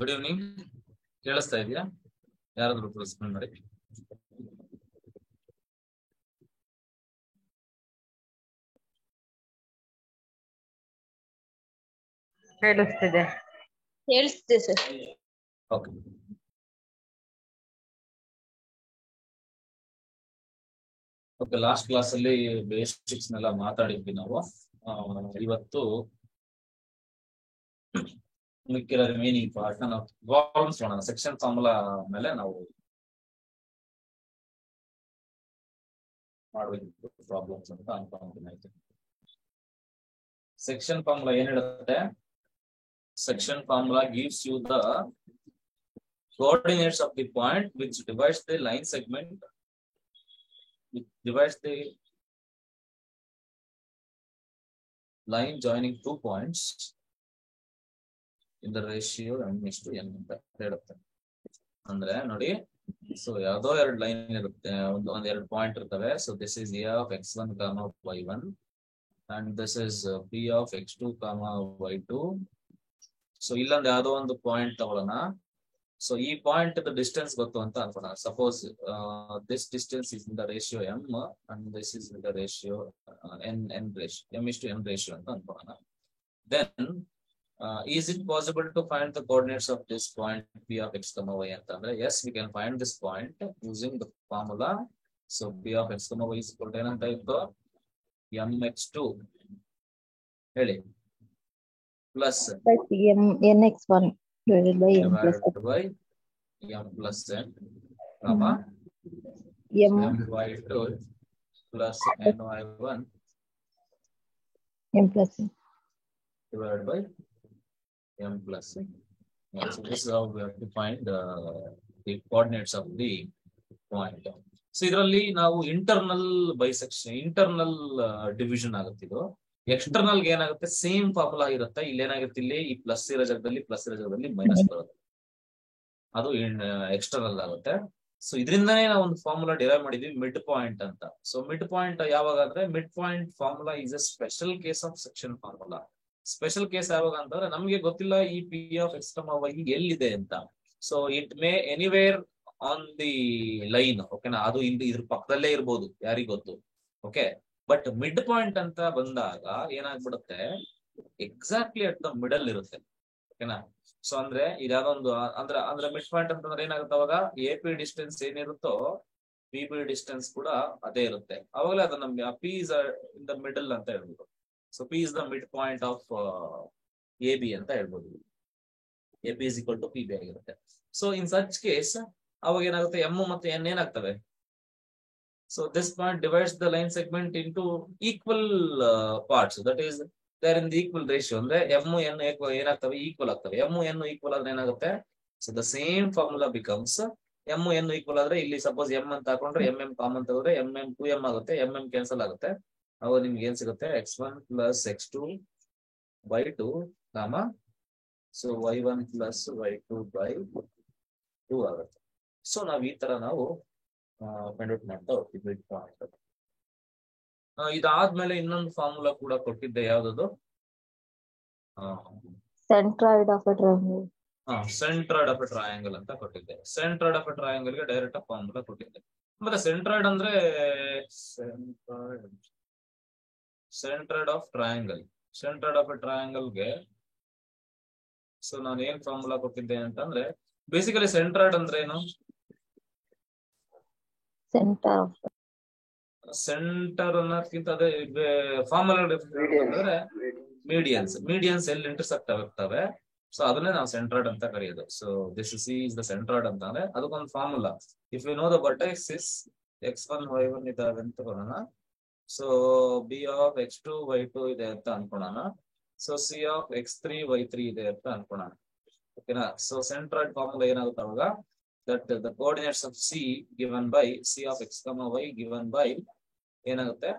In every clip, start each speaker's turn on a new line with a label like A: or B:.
A: Good evening. ಕೇಳಿಸ್ತಾ ಇದೆಯಾ? ಯಾರಾದ್ರೂ ರೆಸ್ಪಾಂಡ್ ಮಾಡಿ.
B: ಕೇಳಿಸ್ತಿದೆ.
C: ಕೇಳಿಸ್ತಿದೆ sir.
A: Okay. Okay, last class ಅಲ್ಲಿ ಬೇಸಿಕ್ಸ್ ನೆಲ್ಲ ಮಾತಾಡಿದ್ವಿ ನಾವು. ಇವತ್ತು ಮಿಕ್ಕಿರೋ ರಿಮೈನಿಂಗ್ ಪಾರ್ಟ್ ನಾವು ಪ್ರಾಬ್ಲಮ್ಸ್ ಮಾಡೋಣ. ಸೆಕ್ಷನ್ ಫಾರ್ಮುಲಾ ಮೇಲೆ ನಾವು ಮಾಡಬೇಕು ಪ್ರಾಬ್ಲಮ್ಸ್ ಅಂತ ಅನ್ಕೊಂತೀನಿ. ಸೆಕ್ಷನ್ ಫಾರ್ಮುಲಾ ಏನ್ ಹೇಳುತ್ತೆ? Section formula gives you the coordinates of the point which divides the line segment, which divides the line joining two points in the ratio m:n ಅಂತ ಹೇಳುತ್ತೆ. ಅಂದ್ರೆ ನೋಡಿ, ಸೊ ಯಾವ್ದೋ ಎರಡು ಲೈನ್ ಇರುತ್ತೆ, ಒಂದ್ ಎರಡು ಪಾಯಿಂಟ್ ಇರ್ತವೆ. So this is a of x1, y1 and this is p of x2, y2. So ಇಲ್ಲೊಂದು ಯಾವ್ದೋ ಒಂದು ಪಾಯಿಂಟ್ ತಗೊಳ್ಳೋಣ. ಸೊ ಈ ಪಾಯಿಂಟ್ ಡಿಸ್ಟೆನ್ಸ್ ಗೊತ್ತು ಅಂತ ಅನ್ಕೋಣ. Suppose this distance is in the ratio m and this is in the ratio m:n ratio ಅಂತ ಅನ್ಕೋಣ. Then is it possible to find the coordinates of this point p of x, y ಅಂತಂದ್ರೆ yes, we can find this point using the formula. So p of x, y is equal to ಏನಂತ ಇತ್ತು? mx2 ಹೇಳಿ plus
C: nx1 divided by m plus
A: m plus n, my2 plus ny1
C: m plus n
A: divided by m plus n. So this is how we have to find the coordinates of the point. So ಇದರಲ್ಲಿ ನಾವು internal bisection, internal division ಆಗುತ್ತೆ. ಇದು external ಏನಾಗುತ್ತೆ? Same formula ಇರುತ್ತೆ. ಇಲ್ಲಿ ಏನಾಗುತ್ತೆ? ಇಲ್ಲಿ ಈ ಪ್ಲಸ್ ಇರೋ ಜಾಗದಲ್ಲಿ ಪ್ಲಸ್ ಇರೋ ಜಾಗದಲ್ಲಿ ಮೈನಸ್ ಬರುತ್ತೆ. ಅದು ಎಕ್ಸ್ಟರ್ನಲ್ ಆಗುತ್ತೆ. ಸೊ ಇದರಿಂದನೇ ನಾವು ಒಂದು ಫಾರ್ಮುಲಾ ಡಿರೈವ್ ಮಾಡಿದ್ವಿ, ಮಿಡ್ ಪಾಯಿಂಟ್ ಅಂತ. ಸೊ ಮಿಡ್ ಪಾಯಿಂಟ್ ಯಾವಾಗ ಅಂದ್ರೆ, mid point formula is A special case of section formula. Special case ಯಾವಾಗ ಅಂತಂದ್ರೆ, ನಮ್ಗೆ ಗೊತ್ತಿಲ್ಲ ಈ ಪಿ ಆಫ್ ಎಕ್ಸ್, ವೈ ಎಲ್ಲಿದೆ ಅಂತ. So it may anywhere on the line, ಓಕೆನಾ? ಅದು ಇಲ್ಲಿ ಇದ್ರ ಪಕ್ಕದಲ್ಲೇ ಇರ್ಬೋದು, ಯಾರಿಗ್ ಗೊತ್ತು. ಓಕೆ, ಬಟ್ ಮಿಡ್ ಪಾಯಿಂಟ್ ಅಂತ ಬಂದಾಗ ಏನಾಗ್ಬಿಡುತ್ತೆ? ಎಕ್ಸಾಕ್ಟ್ಲಿ ಅಟ್ ದ ಮಿಡಲ್ ಇರುತ್ತೆ, ಓಕೆನಾ? ಸೊ ಅಂದ್ರೆ ಇದಾದೊಂದು ಅಂದ್ರೆ ಮಿಡ್ ಪಾಯಿಂಟ್ ಅಂತಂದ್ರೆ ಏನಾಗುತ್ತೆ? ಅವಾಗ ಎ ಪಿ ಡಿಸ್ಟೆನ್ಸ್ ಏನಿರುತ್ತೋ ಪಿ ಬಿ ಡಿಸ್ಟೆನ್ಸ್ ಕೂಡ ಅದೇ ಇರುತ್ತೆ. ಅವಾಗಲೇ ಅದು ನಮ್ಗೆ P is in the middle ಅಂತ ಹೇಳ್ಬೋದು. So P is the mid point of A B ಅಂತ ಹೇಳ್ಬೋದು. A P is equal to P B ಆಗಿರುತ್ತೆ. ಸೊ ಇನ್ ಸಚ್ ಕೇಸ್ ಅವಾಗ ಏನಾಗುತ್ತೆ? ಎಮ್ ಮತ್ತೆ ಎನ್ ಏನಾಗ್ತವೆ? So this point divides the line segment into equal parts. That is, they are in the equal ratio. ಅಂದ್ರೆ m n ಏನಾಗ್ತವೆ? Equal ಆಗ್ತವೆ. m n equal ಆದ್ರೆ ಏನಾಗುತ್ತೆ? So the same formula becomes m n equal ಆದ್ರೆ ಇಲ್ಲಿ suppose m ಅಂತ ಹಾಕೊಂಡ್ರೆ m common ತಗೊಂಡ್ರೆ m 2m ಆಗುತ್ತೆ, m ಕ್ಯಾನ್ಸಲ್ ಆಗುತ್ತೆ. ಅವಾಗ ನಿಮ್ಗೆ ಏನ್ ಸಿಗುತ್ತೆ? x1 plus x2 y2 so y1 plus y2 by 2 ಆಗುತ್ತೆ. ಸೊ ನಾವ್ ಈ ತರ ನಾವು ಫೈಂಡ್ ಔಟ್ ಮಾಡ್ತಾ ಹೋಗ್ತೀವಿ ಮಿಡ್ ಪಾಯಿಂಟ್. ಇದಾದ್ಮೇಲೆ ಇನ್ನೊಂದು ಫಾರ್ಮುಲಾ ಕೂಡ ಕೊಟ್ಟಿದ್ದೆ, ಯಾವ್ದದು?
C: centroid of a triangle.
A: Centroid of a triangle ಅಂತ ಕೊಟ್ಟಿದ್ದೆ. ಸೆಂಟ್ರಾಯ್ಡ್ ಆಫ್ ಎ ಟ್ರಯಾಂಗಲ್ ಗೆ ಡೈರೆಕ್ಟ್ ಫಾರ್ಮುಲಾ ಕೊಟ್ಟಿದ್ದೆ. ಮತ್ತೆ ಸೆಂಟ್ರಾಯ್ಡ್ ಅಂದ್ರೆ centroid of triangle, centroid of a triangle ಗೆ ಸೊ ನಾನು ಏನ್ ಫಾರ್ಮುಲಾ ಕೊಟ್ಟಿದ್ದೆ ಅಂತಂದ್ರೆ, ಬೇಸಿಕಲಿ ಸೆಂಟ್ರಾಯ್ಡ್ ಅಂದ್ರೆ ಏನು? ಸೆಂಟರ್ ಅನ್ನೋದಕ್ಕಿಂತ ಅದೇ ಫಾರ್ಮುಲಾ ಅಂದ್ರೆ ಮೀಡಿಯನ್ಸ್ ಎಲ್ಲಿ ಇಂಟರ್ಸೆಕ್ಟ್ ಆಗ್ತವೆ, ಸೊ ಅದನ್ನೇ ನಾವು ಸೆಂಟ್ರಾಯ್ಡ್ ಅಂತ ಕರೆಯೋದು. So this C is the centroid ಅಂತ ಅಂದ್ರೆ ಅದಕ್ಕೊಂದು formula. If you know the vertex is x1 y1 ಇದಾವೆ ಅಂತ ತಗೊಳ್ಳೋಣ. So B of x2 y2 ಇದೆ ಅಂತ ಅನ್ಕೊಳ್ಳೋಣ. So C of x3 y3 ಇದೆ ಅಂತ ಅನ್ಕೊಳ್ಳೋಣ, ಓಕೆನಾ? ಸೊ ಸೆಂಟ್ರಾಯ್ಡ್ ಫಾರ್ಮುಲಾ ಏನಾಗುತ್ತೆ ಅವಾಗ? that the coordinates of C given by C of x, y given by ಏನಾಗುತ್ತೆ?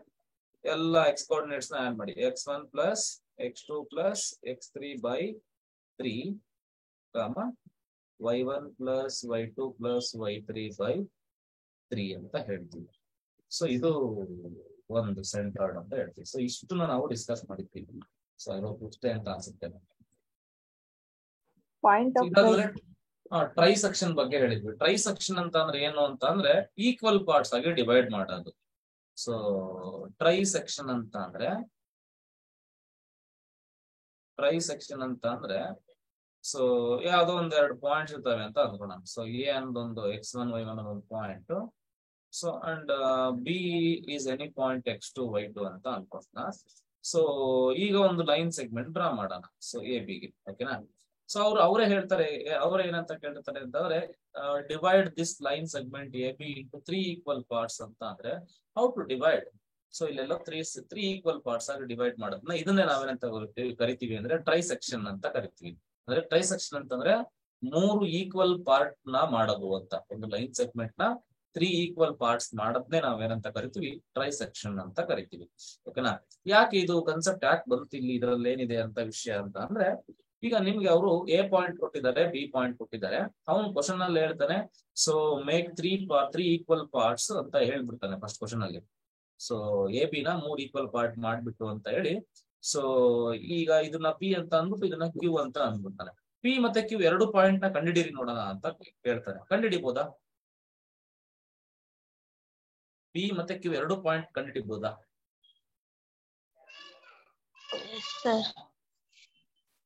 A: ಎಲ್ಲ x coordinates ನ ಆಡ್ ಮಾಡಿ, x1 plus x2 plus x3 by 3 y1 plus y2 plus y3 by 3 ಅಂತ ಹೇಳ್ತೀವಿ. So ಇದು ಒಂದು ಸೆಂಟ್ರಾಯ್ಡ್ ಅಂತ ಹೇಳ್ತೀವಿ. ಸೊ ಇಷ್ಟನ್ನ ನಾವು ಡಿಸ್ಕಸ್ ಮಾಡಿದ್ದೀವಿ. ಸೊ ಇಷ್ಟೇ ಅಂತ ಅನ್ಸುತ್ತೆ.
C: ಪಾಯಿಂಟ್ ಆಫ್
A: ಇದಾದ್ಮೇಲೆ ಟ್ರೈ ಸೆಕ್ಷನ್ ಬಗ್ಗೆ ಹೇಳಿದ್ವಿ. ಟ್ರೈ ಸೆಕ್ಷನ್ ಅಂತ ಅಂದ್ರೆ ಏನು ಅಂತ ಅಂದ್ರೆ ಈಕ್ವಲ್ ಪಾರ್ಟ್ಸ್ ಆಗಿ ಡಿವೈಡ್ ಮಾಡೋದು. ಸೊ ಟ್ರೈ ಸೆಕ್ಷನ್ ಅಂತ ಅಂದ್ರೆ ಸೊ ಯಾವ್ದೋ ಒಂದೆರಡು ಪಾಯಿಂಟ್ಸ್ ಇರ್ತವೆ ಅಂತ ಅನ್ಕೋಣ. ಸೊ ಎ ಅಂದೊಂದು x1 y1 ಒಂದು point. So and B is any point x2 y2 ಅಂತ ಅನ್ಕೋಣ. ಸೊ ಈಗ ಒಂದು ಲೈನ್ ಸೆಗ್ಮೆಂಟ್ ಡ್ರಾ ಮಾಡೋಣ. ಸೊ ಎ ಬಿಗೆ, ಓಕೆನಾ. ಸೊ ಅವರೇ ಹೇಳ್ತಾರೆ, ಏನಂತ ಕೇಳ್ತಾರೆ ಅಂತಂದ್ರೆ divide this line segment A B into 3 equal parts ಅಂತ ಅಂದ್ರೆ ಹೌ ಟು ಡಿವೈಡ್. ಸೊ ಇಲ್ಲೆಲ್ಲ ತ್ರೀ ಈಕ್ವಲ್ ಪಾರ್ಟ್ಸ್ ಆಗಿ ಡಿವೈಡ್ ಮಾಡೋದನ್ನ ಇದನ್ನೇ ನಾವೇನಂತ ಕರಿತೀವಿ ಅಂದ್ರೆ ಟ್ರೈ ಸೆಕ್ಷನ್ ಅಂತ ಕರಿತೀವಿ. ಅಂದ್ರೆ ಟ್ರೈ ಸೆಕ್ಷನ್ ಅಂತಂದ್ರೆ 3 ಈಕ್ವಲ್ ಪಾರ್ಟ್ ನ ಮಾಡೋದು ಅಂತ. ಒಂದು ಲೈನ್ ಸೆಗ್ಮೆಂಟ್ ನ 3 ಈಕ್ವಲ್ ಪಾರ್ಟ್ಸ್ ಮಾಡೋದನ್ನೇ ನಾವೇನಂತ ಕರಿತೀವಿ, ಟ್ರೈ ಸೆಕ್ಷನ್ ಅಂತ ಕರಿತೀವಿ, ಓಕೆನಾ. ಯಾಕೆ ಇದು ಕಾನ್ಸೆಪ್ಟ್ ಯಾಕೆ ಬಂತು ಇಲ್ಲಿ, ಇದ್ರಲ್ಲಿ ಏನಿದೆ ಅಂತ ವಿಷಯ ಅಂತ ಅಂದ್ರೆ, ಈಗ ನಿಮ್ಗೆ ಅವರು ಎ ಪಾಯಿಂಟ್ ಕೊಟ್ಟಿದ್ದಾರೆ, ಬಿ ಪಾಯಿಂಟ್ ಕೊಟ್ಟಿದ್ದಾರೆ. ಅವನು ಕ್ವಶನ್ ಅಲ್ಲಿ ಹೇಳ್ತಾನೆ so make three equal parts ಅಂತ ಹೇಳ್ಬಿಡ್ತಾನೆ ಫಸ್ಟ್ ಕ್ವಶನ್ ಅಲ್ಲಿ. ಸೊ ಎ ಬಿ ನ 3 ಈಕ್ವಲ್ ಪಾರ್ಟ್ ಮಾಡ್ಬಿಟ್ಟು ಅಂತ ಹೇಳಿ, ಸೊ ಈಗ ಇದನ್ನ ಪಿ ಅಂತ ಅಂದ್ಬಿಟ್ಟು ಇದನ್ನ ಕ್ಯೂ ಅಂತ ಅಂದ್ಬಿಡ್ತಾನೆ. ಪಿ ಮತ್ತೆ ಕ್ಯೂ 2 ಪಾಯಿಂಟ್ ನ ಕಂಡಿಡೀರಿ ನೋಡೋಣ ಅಂತ ಹೇಳ್ತಾನೆ. ಕಂಡಿಡಿಬಹುದಾ? ಪಿ ಮತ್ತೆ ಕ್ಯೂ 2 ಪಾಯಿಂಟ್ ಕಂಡಿಡಿಬಹುದಾ?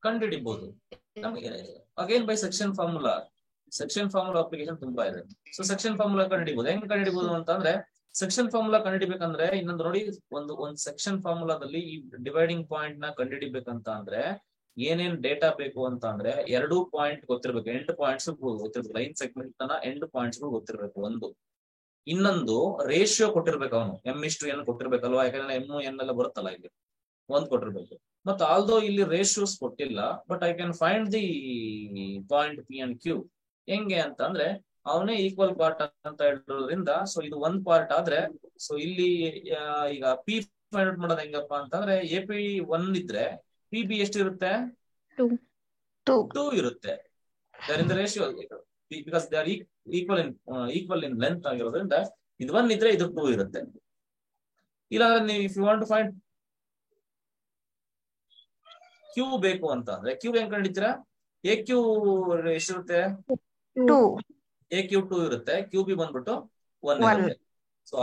A: ಕಂಡಿಡಿಬಹುದು. ನಮಗೆ again by section formula application ತುಂಬಾ ಇದೆ. ಸೊ ಸೆಕ್ಷನ್ ಫಾರ್ಮುಲಾ ಕಂಡಿಡಿಬಹುದು. ಹೆಂಗ್ ಕಂಡಿಡಿಬಹುದು ಅಂತಂದ್ರೆ, ಸೆಕ್ಷನ್ ಫಾರ್ಮುಲಾ ಕಂಡುಹಿಡಿಬೇಕಂದ್ರೆ ಇನ್ನೊಂದು ನೋಡಿ, ಒಂದು ಸೆಕ್ಷನ್ ಫಾರ್ಮುಲಾದಲ್ಲಿ ಈ ಡಿವೈಡಿಂಗ್ ಪಾಯಿಂಟ್ ನ ಕಂಡುಹಿಡಿಬೇಕಂತ ಅಂದ್ರೆ ಏನೇನ್ ಡೇಟಾ ಬೇಕು ಅಂತ ಅಂದ್ರೆ 2 ಪಾಯಿಂಟ್ ಗೊತ್ತಿರ್ಬೇಕು, ಎಂಡ್ ಪಾಯಿಂಟ್ಸ್ ಗೊತ್ತಿರ್ಬೇಕು, ಲೈನ್ ಸೆಗ್ಮೆಂಟ್ ನ ಎಂಡ್ ಪಾಯಿಂಟ್ಸ್ ಗೊತ್ತಿರ್ಬೇಕು. ಒಂದು ಇನ್ನೊಂದು ರೇಷಿಯೋ ಕೊಟ್ಟಿರ್ಬೇಕು, ಅವನು m:n ಕೊಟ್ಟಿರ್ಬೇಕಲ್ವಾ, ಯಾಕಂದ್ರೆ m n ಎಲ್ಲ ಬರುತ್ತಲ್ಲ ಇಲ್ಲಿ, ಒಂದ್ ಕೊಟ್ಟಿರ್ಬೇಕು. ಮತ್ತೆ ಆಲ್ದೋ ಇಲ್ಲಿ ರೇಷಿಯೋಸ್ ಕೊಟ್ಟಿಲ್ಲ, but I can find the point P and Q. ಹೆಂಗೆ ಅಂತ ಅಂದ್ರೆ ಅವನೇ ಈಕ್ವಲ್ ಪಾರ್ಟ್ ಅಂತ ಹೇಳೋದ್ರಿಂದ, ಸೊ ಇದು 1 ಪಾರ್ಟ್ ಆದ್ರೆ, ಸೊ ಇಲ್ಲಿ ಈಗ ಪಿ ಫೈಂಡ್ ಔಟ್ ಮಾಡೋದು ಹೆಂಗಪ್ಪ ಅಂತಂದ್ರೆ ಎ ಪಿ 1 ಇದ್ರೆ ಪಿ ಬಿ ಎಷ್ಟಿರುತ್ತೆ? 2 ಇರುತ್ತೆ. There in the ratio because they are equal in length ಆಗಿರೋದ್ರಿಂದ ಇದು 1 ಇದ್ರೆ ಇದು 2 ಇರುತ್ತೆ. ಇಲ್ಲಾಂದ್ರೆ ನೀವು if you want to find Q ಬೇಕು ಅಂತ ಅಂದ್ರೆ ಕ್ಯೂ ಹೆಂಗ್ ಕಂಡಿದ್ದೀರಾ? ಎ ಕ್ಯೂ ಎಷ್ಟಿರುತ್ತೆ?
C: 2.
A: ಎ ಕ್ಯೂ 2 ಇರುತ್ತೆ, ಕ್ಯೂ ಬಿ ಬಂದ್ಬಿಟ್ಟು 1 ಇರುತ್ತೆ. ಸೊ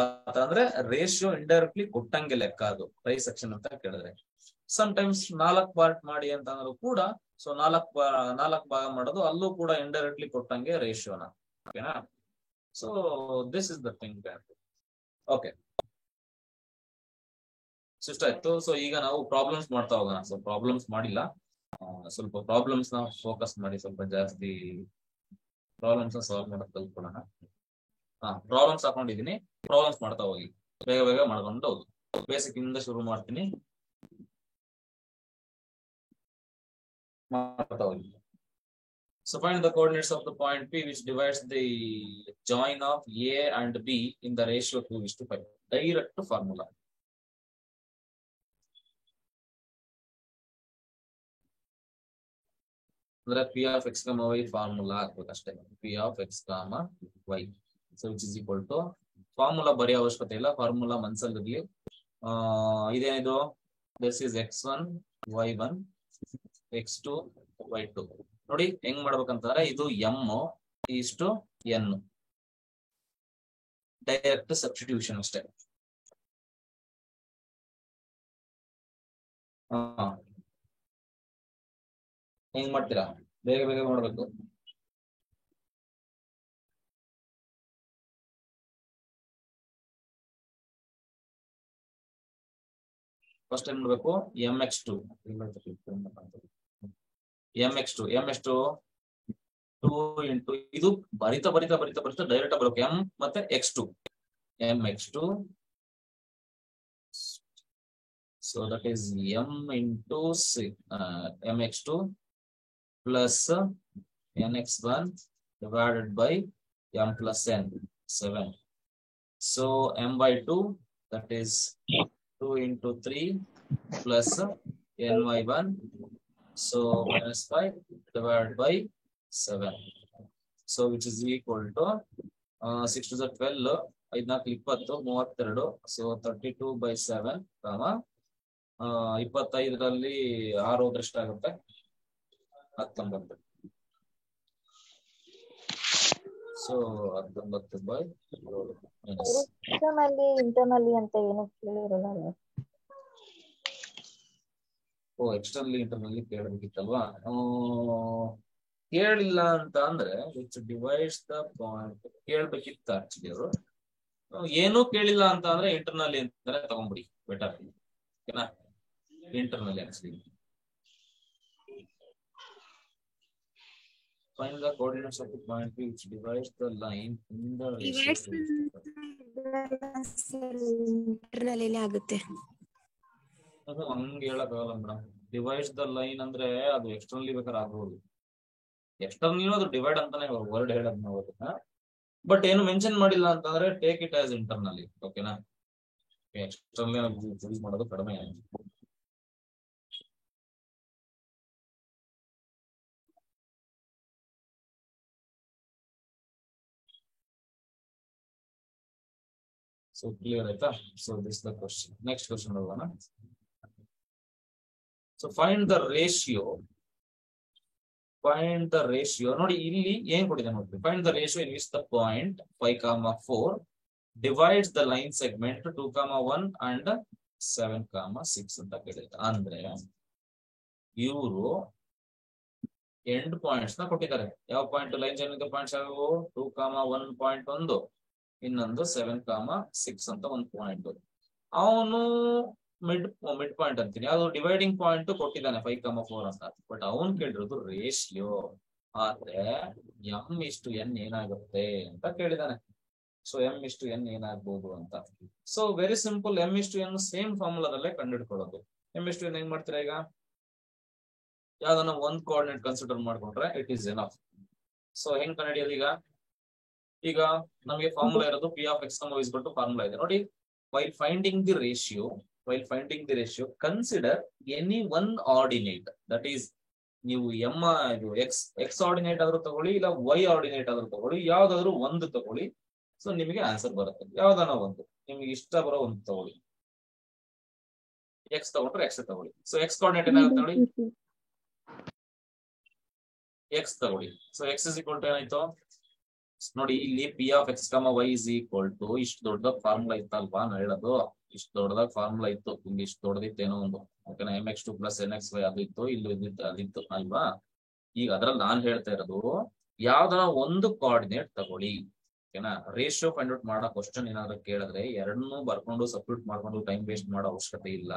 A: ಅಂದ್ರೆ ರೇಷಿಯೋ ಇಂಡೈರೆಕ್ಟ್ಲಿ ಕೊಟ್ಟಂಗೆ ಲೆಕ್ಕ ಅದು ಟ್ರೈ ಸೆಕ್ಷನ್ ಅಂತ ಕೇಳಿದ್ರೆ. ಸಮ್ ಟೈಮ್ಸ್ 4 ಪಾರ್ಟ್ ಮಾಡಿ ಅಂತ ಅಂದ್ರೂ ಕೂಡ, ಸೊ 4 ಭಾಗ ಮಾಡೋದು, ಅಲ್ಲೂ ಕೂಡ ಇಂಡೈರೆಕ್ಟ್ಲಿ ಕೊಟ್ಟಂಗೆ ರೇಷಿಯೋನ, ಓಕೆನಾ. So this is the thing. Okay, ಇಷ್ಟ ಆಯ್ತು. ಸೊ ಈಗ ನಾವು ಪ್ರಾಬ್ಲಮ್ಸ್ ಮಾಡ್ತಾ ಹೋಗೋಣ. ಸೊ ಪ್ರಾಬ್ಲಮ್ಸ್ ಮಾಡಿಲ್ಲ, ಸ್ವಲ್ಪ ಪ್ರಾಬ್ಲಮ್ಸ್ ನ ಫೋಕಸ್ ಮಾಡಿ, ಸ್ವಲ್ಪ ಜಾಸ್ತಿ ಪ್ರಾಬ್ಲಮ್ಸ್ ಸಾಲ್ವ್ ಮಾಡೋದು ಕಲ್ತ್ಕೊಳ್ಳೋಣ. ಪ್ರಾಬ್ಲಮ್ಸ್ ಹಾಕೊಂಡಿದೀನಿ, ಪ್ರಾಬ್ಲಮ್ಸ್ ಮಾಡ್ತಾ ಹೋಗಿ, ಬೇಗ ಬೇಗ ಮಾಡ್ಕೊಂಡು ಹೋಗಿ. ಬೇಸಿಕ್ ಇಂದ ಶುರು ಮಾಡ್ತೀನಿ, ಮಾಡ್ತಾ ಹೋಗಿ. So find the coordinates of the point P which divides the join of A and B in the ratio 2:5. Direct formula. ಅಂದ್ರೆ P of x comma y formula ಹಾಕ್ಬೇಕಷ್ಟೇ. P of x comma y so which is equal to, formula ಬರೆಯೋ ಅವಶ್ಯಕತೆ ಇಲ್ಲ, formula ಮನ್ಸಲ್ಲಿರ್ಲಿ. ಇದೇನಿದು? This is x1 y1 x2 y2. ನೋಡಿ ಹೆಂಗ್ ಮಾಡ್ಬೇಕಂತಂದ್ರೆ, ಇದು m ಇಷ್ಟು n, ಡೈರೆಕ್ಟ್ ಸಬ್ಸ್ಟಿಟ್ಯೂಷನ್ ಅಷ್ಟೇ. ಹೆಂಗ್ ಮಾಡ್ತೀರಾ? ಬೇಗ ಬೇಗ ಮಾಡ್ಬೇಕು. ಫಸ್ಟ್ ಏನ್ ಮಾಡ್ಬೇಕು? mx2 ಎಷ್ಟು? 2 ಇಂಟು ಇದು ಬರಿತಾ ಡೈರೆಕ್ಟ್ ಬರಬೇಕು, m ಮತ್ತೆ x2, mx2. So that is m into mx2 plus nx1 divided by m plus n, 7. So m by 2, that is 2 into 3 plus n by 1, so minus 5 divided by 7. So which is equal to 6 to the 12, 5 4 20, 32. So 32 by 7, 25ರಲ್ಲಿ 6 ಹೋದ್ರೆ ಎಷ್ಟಾಗುತ್ತೆ? 19. So 19/7 minus
C: ಎಕ್ಸ್ಟರ್ನಲ್ಲಿ ಇಂಟರ್ನಲ್ಲಿ ಅಂತ ಏನು ಕೇಳಿರಲ್ಲ ಅಲ್ಲ.
A: Externally internally ಕೇಳಬೇಕಿತ್ತಲ್ವಾ? ಕೇಳಿಲ್ಲ ಅಂತ ಅಂದ್ರೆ ವಿಚ್ ಡಿವೈಡ್ಸ್ ದ ಪಾಯಿಂಟ್ ಕೇಳ್ಬೇಕಿತ್ತು ಆಕ್ಚುಲಿ ಅವರು. ಏನೂ ಕೇಳಿಲ್ಲ ಅಂತ ಅಂದ್ರೆ ಇಂಟರ್ನಲ್ಲಿ ಅಂತಾನೆ ತಗೊಂಡ್ಬಿಡಿ, ಬೆಟರ್. ಓಕೆನಾ? ಇಂಟರ್ನಲ್ಲಿ actually find the coordinates of the point P which divides the line in the ratio to
D: internal ಆಗುತ್ತೆ.
A: ಅದು ಹಂಗೆ ಹೇಳಕ್ಕಾಗಲ್ಲ ಮೇಡಮ್. ಡಿವೈಡ್ಸ್ ದ ಲೈನ್ ಅಂದ್ರೆ ಅದು ಎಕ್ಸ್ಟರ್ನಲಿ ಬೇಕಾದ್ರೆ ಆಗ್ಬಹುದು. ಎಕ್ಸ್ಟರ್ನಲ್ ಅದು ಡಿವೈಡ್ ಅಂತಾನೆ ವರ್ಡ್ ಹೇಳೋದು ನಾವು ಅದನ್ನ. ಬಟ್ ಏನು ಮೆನ್ಷನ್ ಮಾಡಿಲ್ಲ ಅಂತಂದ್ರೆ ಟೇಕ್ ಇಟ್ ಆಸ್ ಇಂಟರ್ನಲಿ. ಓಕೆನಾ? ಎಕ್ಸ್ಟರ್ನಲಿ ಯೂಸ್ ಮಾಡೋದು ಕಡಿಮೆ. So clear ಆಯ್ತಾ? So this is the question. Next question ಹೋಗೋಣ. So find the ratio. Find the ratio. ನೋಡಿ ಇಲ್ಲಿ ಏನ್ ಕೊಟ್ಟಿದೆ ನೋಡಿ. Find the ratio in which the point 5,4 divides the line segment 2,1 and 7,6 ಅಂತ ಕೇಳಿದೆ. ಅಂದ್ರೆ ಇವರು ಎಂಡ್ ಪಾಯಿಂಟ್ಸ್ ನ ಕೊಟ್ಟಿದ್ದಾರೆ. ಯಾವ ಪಾಯಿಂಟ್ ಲೈನ್ ಜೊತೆ ಪಾಯಿಂಟ್ಸ್ ಯಾವ್ಯಾವು? 2,1.1 ಇನ್ನೊಂದು 7,6 ಅಂತ ಒಂದು ಪಾಯಿಂಟ್. ಅವನು ಮಿಡ್ ಪಾಯಿಂಟ್ ಅಂತೀನಿ, ಅದು ಡಿವೈಡಿಂಗ್ ಪಾಯಿಂಟ್ ಕೊಟ್ಟಿದ್ದಾನೆ 5,4 ಅಂತ. ಬಟ್ ಅವನು ಕೇಳಿರೋದು ರೇಷಿಯೋ. ಆದ್ರೆ m/n ಏನಾಗುತ್ತೆ ಅಂತ ಕೇಳಿದಾನೆ. ಸೊ m/n ಏನಾಗ್ಬೋದು ಅಂತ. So very simple. m/n same ಫಾರ್ಮುಲಾದಲ್ಲೇ ಕಂಡುಹಿಡ್ಕೊಳ್ಳೋದು. m/n ಹೆಂಗ್ ಮಾಡ್ತೀರಾ? ಈಗ ಯಾವ್ದನ್ನ ಒಂದ್ ಕೋಆರ್ಡಿನೇಟ್ ಕನ್ಸಿಡರ್ ಮಾಡ್ಕೊಂಡ್ರೆ ಇಟ್ ಈಸ್ ಎನಫ್. ಸೊ ಹೆಂಗ್ ಕಂಡುಹಿಡಿಯೋದು? ಈಗ ನಮಗೆ ಫಾರ್ಮುಲಾ ಇರೋದು P of x, y = formula ಇದೆ ನೋಡಿ. while finding the ratio consider any one ordinate, that is ನೀವು x ಆರ್ಡಿನೇಟ್ ಆದ್ರೂ ತಗೊಳ್ಳಿ, ಇಲ್ಲ y ಆರ್ಡಿನೇಟ್ ಆದ್ರೂ ತಗೊಳ್ಳಿ, ಯಾವ್ದಾದ್ರು ಒಂದು ತಗೊಳ್ಳಿ. ಸೊ ನಿಮಗೆ ಆನ್ಸರ್ ಬರುತ್ತೆ. ಯಾವ್ದಾನ ಒಂದು ನಿಮ್ಗೆ ಇಷ್ಟ ಬರೋ ಒಂದು ತಗೊಳ್ಳಿ. x ತಗೊಂಡ್ರೆ x ತಗೊಳ್ಳಿ. ಸೊ x ಕೋಆರ್ಡಿನೇಟ್ ಏನಾಗುತ್ತೆ ನೋಡಿ, x ತಗೊಳ್ಳಿ. ಸೊ x = ಏನಾಯ್ತು ನೋಡಿ, ಇಲ್ಲಿ P of x, y = ಇಷ್ಟು ದೊಡ್ಡ ಫಾರ್ಮುಲಾ ಇತ್ತಲ್ವಾ ನಾನು ಹೇಳೋದು. ಇಷ್ಟು ದೊಡ್ಡದಾಗ ಫಾರ್ಮುಲಾ ಇತ್ತು. ಇಲ್ಲಿ ಇಷ್ಟು ದೊಡ್ಡದಿತ್ತೇನೋ ಒಂದು. ಓಕೆನಾ? mx2 + nxy ಅದು ಇತ್ತು, ಇಲ್ಲಿ ಅದಿತ್ತು ಅಲ್ವಾ? ಈಗ ಅದ್ರಲ್ಲಿ ನಾನ್ ಹೇಳ್ತಾ ಇರೋದು ಯಾವ್ದಾರ ಒಂದು ಕೋಆರ್ಡಿನೇಟ್ ತಗೊಳ್ಳಿ. ಓಕೆನಾ? ರೇಷಿಯೋ ಫೈಂಡ್ ಔಟ್ ಮಾಡೋ ಕ್ವಶನ್ ಏನಾದ್ರು ಕೇಳಿದ್ರೆ ಎರಡನ್ನೂ ಬರ್ಕೊಂಡು ಸಬ್ಸ್ಟಿಟ್ಯೂಟ್ ಮಾಡ್ಕೊಂಡು ಟೈಮ್ ವೇಸ್ಟ್ ಮಾಡೋ ಅವಶ್ಯಕತೆ ಇಲ್ಲ.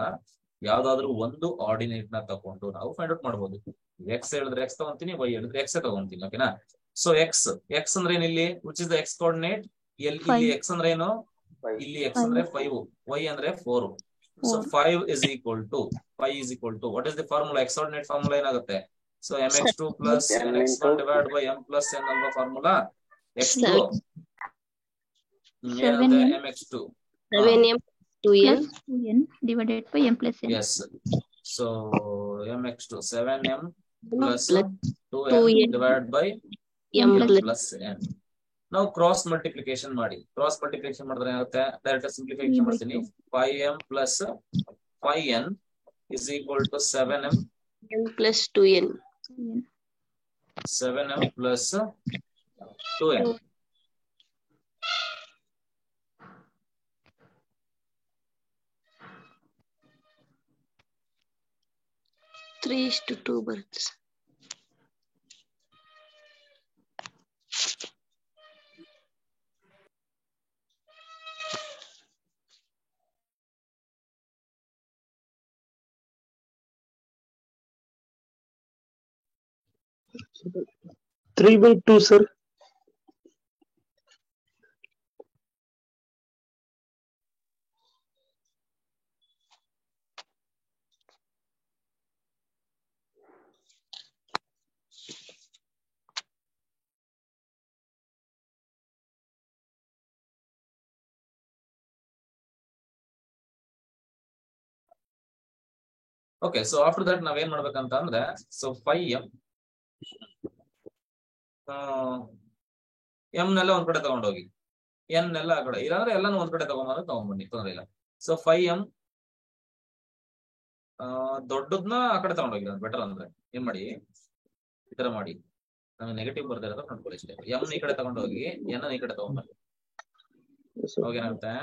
A: ಯಾವ್ದಾದ್ರು ಒಂದು ಆರ್ಡಿನೇಟ್ ನ ತಗೊಂಡು ನಾವು ಫೈಂಡ್ ಔಟ್ ಮಾಡ್ಬೋದು. ಎಕ್ಸ್ ಹೇಳಿದ್ರೆ ಎಕ್ಸ್ ತಗೊಂತೀನಿ, ವೈ ಹೇಳಿದ್ರೆ ಎಕ್ಸ್ ತಗೊಂತೀನಿ. ಓಕೆನಾ? ಸೊ ಎಕ್ಸ್ ಅಂದ್ರೆ ಏನಿಲ್ಲಿ which is the x coordinate? ಇಲ್ಲಿ ಎಕ್ಸ್ ಅಂದ್ರೆ ಏನು? ಇಲ್ಲಿ ಎಕ್ಸ್ ಅಂದ್ರೆ 5, ವೈ ಅಂದ್ರೆ 4. So 5 = what is the formula? X ordinate formula ಏನಾಗುತ್ತೆ? ಸೊ mx2 + nx1 / m+n ಅಲ್ವಾ ಫಾರ್ಮುಲಾ? x2 ಏನಂತೆ? mx2
D: 7m 2n
C: / m+n.
A: yes. so mx2 7m + 2n / m+n. ನಾವು ಕ್ರಾಸ್ ಮಲ್ಟಿಪ್ಲಿಕೇಶನ್ ಮಾಡಿ. ಕ್ರಾಸ್ ಮಲ್ಟಿಪ್ಲಿಕೇಶನ್ ಮಾಡಿದ್ರೆ ಏನಾಗುತ್ತೆ? ಡೈರೆಕ್ಟ್ ಸಿಂಪ್ಲಿಫಿಕೇಶನ್ ಮಾಡ್ತೀನಿ. 5m + 5n = 7m
D: + 2n
A: 7m + 2n.
D: Three is to 2 ಬರುತ್ತೆ.
E: Three by 2, sir.
A: Okay. So after that ನಾವೇನ್ ಮಾಡ್ಬೇಕಂತ ಅಂದ್ರೆ, so 5m ನೆಲ್ಲ ಒಂದ್ ಕಡೆ ತಗೊಂಡೋಗಿ, ಎನ್ ನೆಲ್ಲ ಆ ಕಡೆ, ಇಲ್ಲಾಂದ್ರೆ ಎಲ್ಲಾನು ಒಂದ್ ಕಡೆ ತಗೊಂಡ್ಬನ್ನಿ, ತೊಂದ್ರೆ ಇಲ್ಲ. ಸೊ 5m ದೊಡ್ಡದ್ನ ಆ ಕಡೆ ತಗೊಂಡೋಗಿ ಬೆಟರ್. ಅಂದ್ರೆ ಏನ್ ಮಾಡಿ, ಈ ತರ ಮಾಡಿ. ನಮಗೆ ನೆಗೆಟಿವ್ ಬರ್ದಿರೋದು ನೋಡ್ಕೊಳ್ಳಿ ಇಷ್ಟೇ. ಎಂ ಈ ಕಡೆ ತಗೊಂಡು ಹೋಗಿ ಎನ್ ಈ ಕಡೆ ತಗೊಂಡ್ಬನ್ನಿ. ಅವಾಗ ಏನಾಗುತ್ತೆ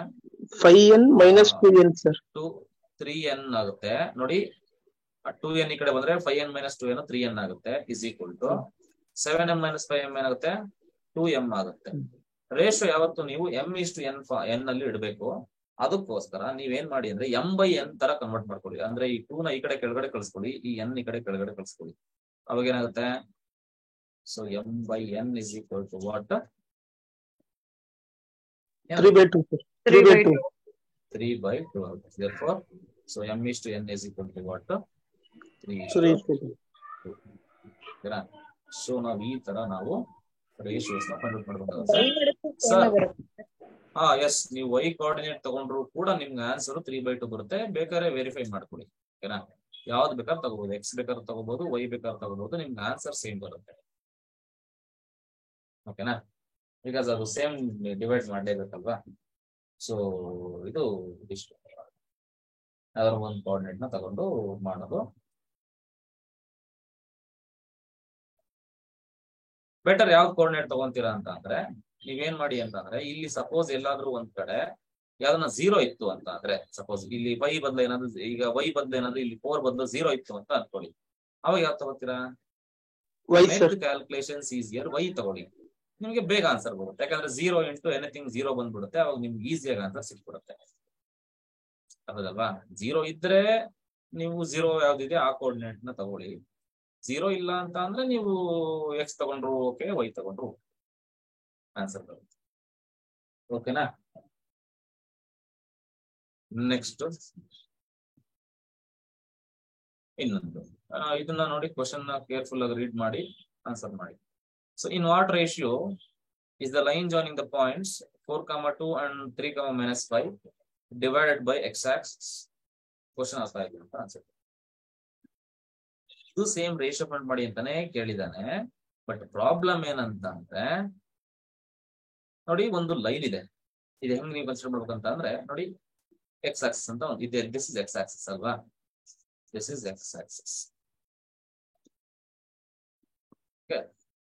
E: 5n minus 2n sir.
A: 3n ಆಗುತ್ತೆ ನೋಡಿ. 2n ಈ ಕಡೆ ಬಂದ್ರೆ 5n minus 2n 3n ಆಗುತ್ತೆ is equal to 7m minus 5m ಏನಾಗುತ್ತೆ 2m ಆಗುತ್ತೆ. ರೇಷಿಯೋ ಯಾವತ್ತು ನೀವು m:n ಅಲ್ಲಿ ಇಡಬೇಕು. ಅದಕ್ಕೋಸ್ಕರ ನೀವೇನ್ ಮಾಡಿ ಅಂದ್ರೆ m/n ತರ ಕನ್ವರ್ಟ್ ಮಾಡ್ಕೊಳ್ಳಿ. ಅಂದ್ರೆ ಈ 2 ನ ಈ ಕಡೆ ಕೆಳಗಡೆ ಕಳಿಸ್ಕೊಳ್ಳಿ, ಈ n ಈ ಕಡೆ ಕೆಳಗಡೆ ಕಳಿಸ್ಕೊಳ್ಳಿ. ಅವಾಗ ಏನಾಗುತ್ತೆ so m/n is equal to what
E: 3/2 sir.
B: 3/2.
A: 3/2 ಆಗುತ್ತೆ. Therefore so m:n is equal to what
E: 3/2.
A: ಓಕೆನಾ? ಸೊ ನಾವು ಈ ತರ ನಾವು ರೇಷಿಯೋಸ್ ನ ಕನ್ವರ್ಟ್ ಮಾಡ್ಬೇಕಾಗುತ್ತೆ ಸರ್. ಎಸ್, ನೀವು y ಕೋಆರ್ಡಿನೇಟ್ ತಗೊಂಡ್ರು ಕೂಡ ನಿಮ್ಗೆ ಆನ್ಸರ್ 3/2 ಬರುತ್ತೆ. ಬೇಕಾದ್ರೆ ವೆರಿಫೈ ಮಾಡ್ಕೊಳ್ಳಿ. ಓಕೆನಾ? ಯಾವ್ದು ಬೇಕಾದ್ರೆ ತಗೋಬಹುದು, x ಬೇಕಾದ್ರೆ ತಗೋಬಹುದು, y ಬೇಕಾದ್ರೆ ತಗೋಬಹುದು, ನಿಮ್ಗೆ ಆನ್ಸರ್ ಸೇಮ್ ಬರುತ್ತೆ. ಓಕೆನಾ? ಬಿಕಾಸ್ ಅದು ಸೇಮ್ ಡಿವೈಡ್ ಮಾಡಲೇಬೇಕಲ್ವಾ. ಸೊ ಇದು ಇಷ್ಟು ಅದರ ಒಂದು ಕೋಆರ್ಡಿನೇಟ್ ನ ತಗೊಂಡು ಮಾಡೋದು ಬೆಟರ್. ಯಾವ್ದು ಕೋಆರ್ಡಿನೇಟ್ ತಗೊಂತೀರಾ ಅಂತ ಅಂದ್ರೆ ನೀವೇನ್ ಮಾಡಿ ಅಂತಂದ್ರೆ ಇಲ್ಲಿ ಸಪೋಸ್ ಎಲ್ಲಾದ್ರೂ ಒಂದ್ ಕಡೆ ಯಾವ್ದನ್ನ 0 ಇತ್ತು ಅಂತ ಅಂದ್ರೆ ಸಪೋಸ್ ಇಲ್ಲಿ y ಬದಲು ಏನಾದ್ರು, ಈಗ y ಬದಲು ಏನಾದ್ರು ಇಲ್ಲಿ 4 ಬದಲು 0 ಇತ್ತು ಅಂತ ಅನ್ಕೊಳ್ಳಿ. ಅವಾಗ ಯಾವ್ದು ತಗೋತೀರಾ? ಕ್ಯಾಲ್ಕುಲೇಷನ್ಸ್ ಈಸಿಯರ್ y ತಗೊಳ್ಳಿ, ನಿಮ್ಗೆ ಬೇಗ ಆನ್ಸರ್ ಬರುತ್ತೆ. ಯಾಕಂದ್ರೆ 0 ಇಂಟು ಎನಿಥಿಂಗ್ 0 ಬಂದ್ಬಿಡುತ್ತೆ. ಅವಾಗ ನಿಮ್ಗೆ ಈಸಿಯಾಗಿ ಆನ್ಸರ್ ಸಿಕ್ಬಿಡುತ್ತೆ. ಹೌದಲ್ವಾ? 0 ಇದ್ರೆ ನೀವು 0 ಯಾವ್ದಿದೆ ಆ ಕೋಆರ್ಡಿನೇಟ್ ನ ತಗೊಳ್ಳಿ. 0 ಇಲ್ಲ ಅಂತ ಅಂದ್ರೆ ನೀವು x ತಗೊಂಡ್ರು ಓಕೆ, y ತಗೊಂಡ್ರು ಆನ್ಸರ್ ಬರುತ್ತೆ. ಓಕೆನಾ? ನೆಕ್ಸ್ಟ್ ಇನ್ನೊಂದು ಇದನ್ನ ನೋಡಿ, ಕ್ವಶನ್ ಕೇರ್ಫುಲ್ ಆಗಿ ರೀಡ್ ಮಾಡಿ ಆನ್ಸರ್ ಮಾಡಿ. So in what ratio is the line joining the points 4,2 and 3,-5 divided by x-axis? Question ಅರ್ಥ ಆಯ್ತು ಅಂತ ಆನ್ಸರ್. ಇದು ಸೇಮ್ ರೇಷಿಯೋ ಫೈಂಡ್ ಮಾಡಿ ಅಂತಾನೆ ಕೇಳಿದಾನೆ. ಬಟ್ ಪ್ರಾಬ್ಲಮ್ ಏನಂತ ಅಂದ್ರೆ ನೋಡಿ, ಒಂದು ಲೈನ್ ಇದೆ. ಇದು ಹೆಂಗ್ ನೀವು ಕನ್ಸಿಡರ್ ಮಾಡ್ಬೇಕಂತ ಅಂದ್ರೆ ನೋಡಿ, ಎಕ್ಸ್ ಆಕ್ಸಿಸ್ ಅಂತ ಇದೆ. ದಿಸ್ ಇಸ್ ಎಕ್ಸ್ ಆಕ್ಸಿಸ್ ಅಲ್ವಾ? This is x axis.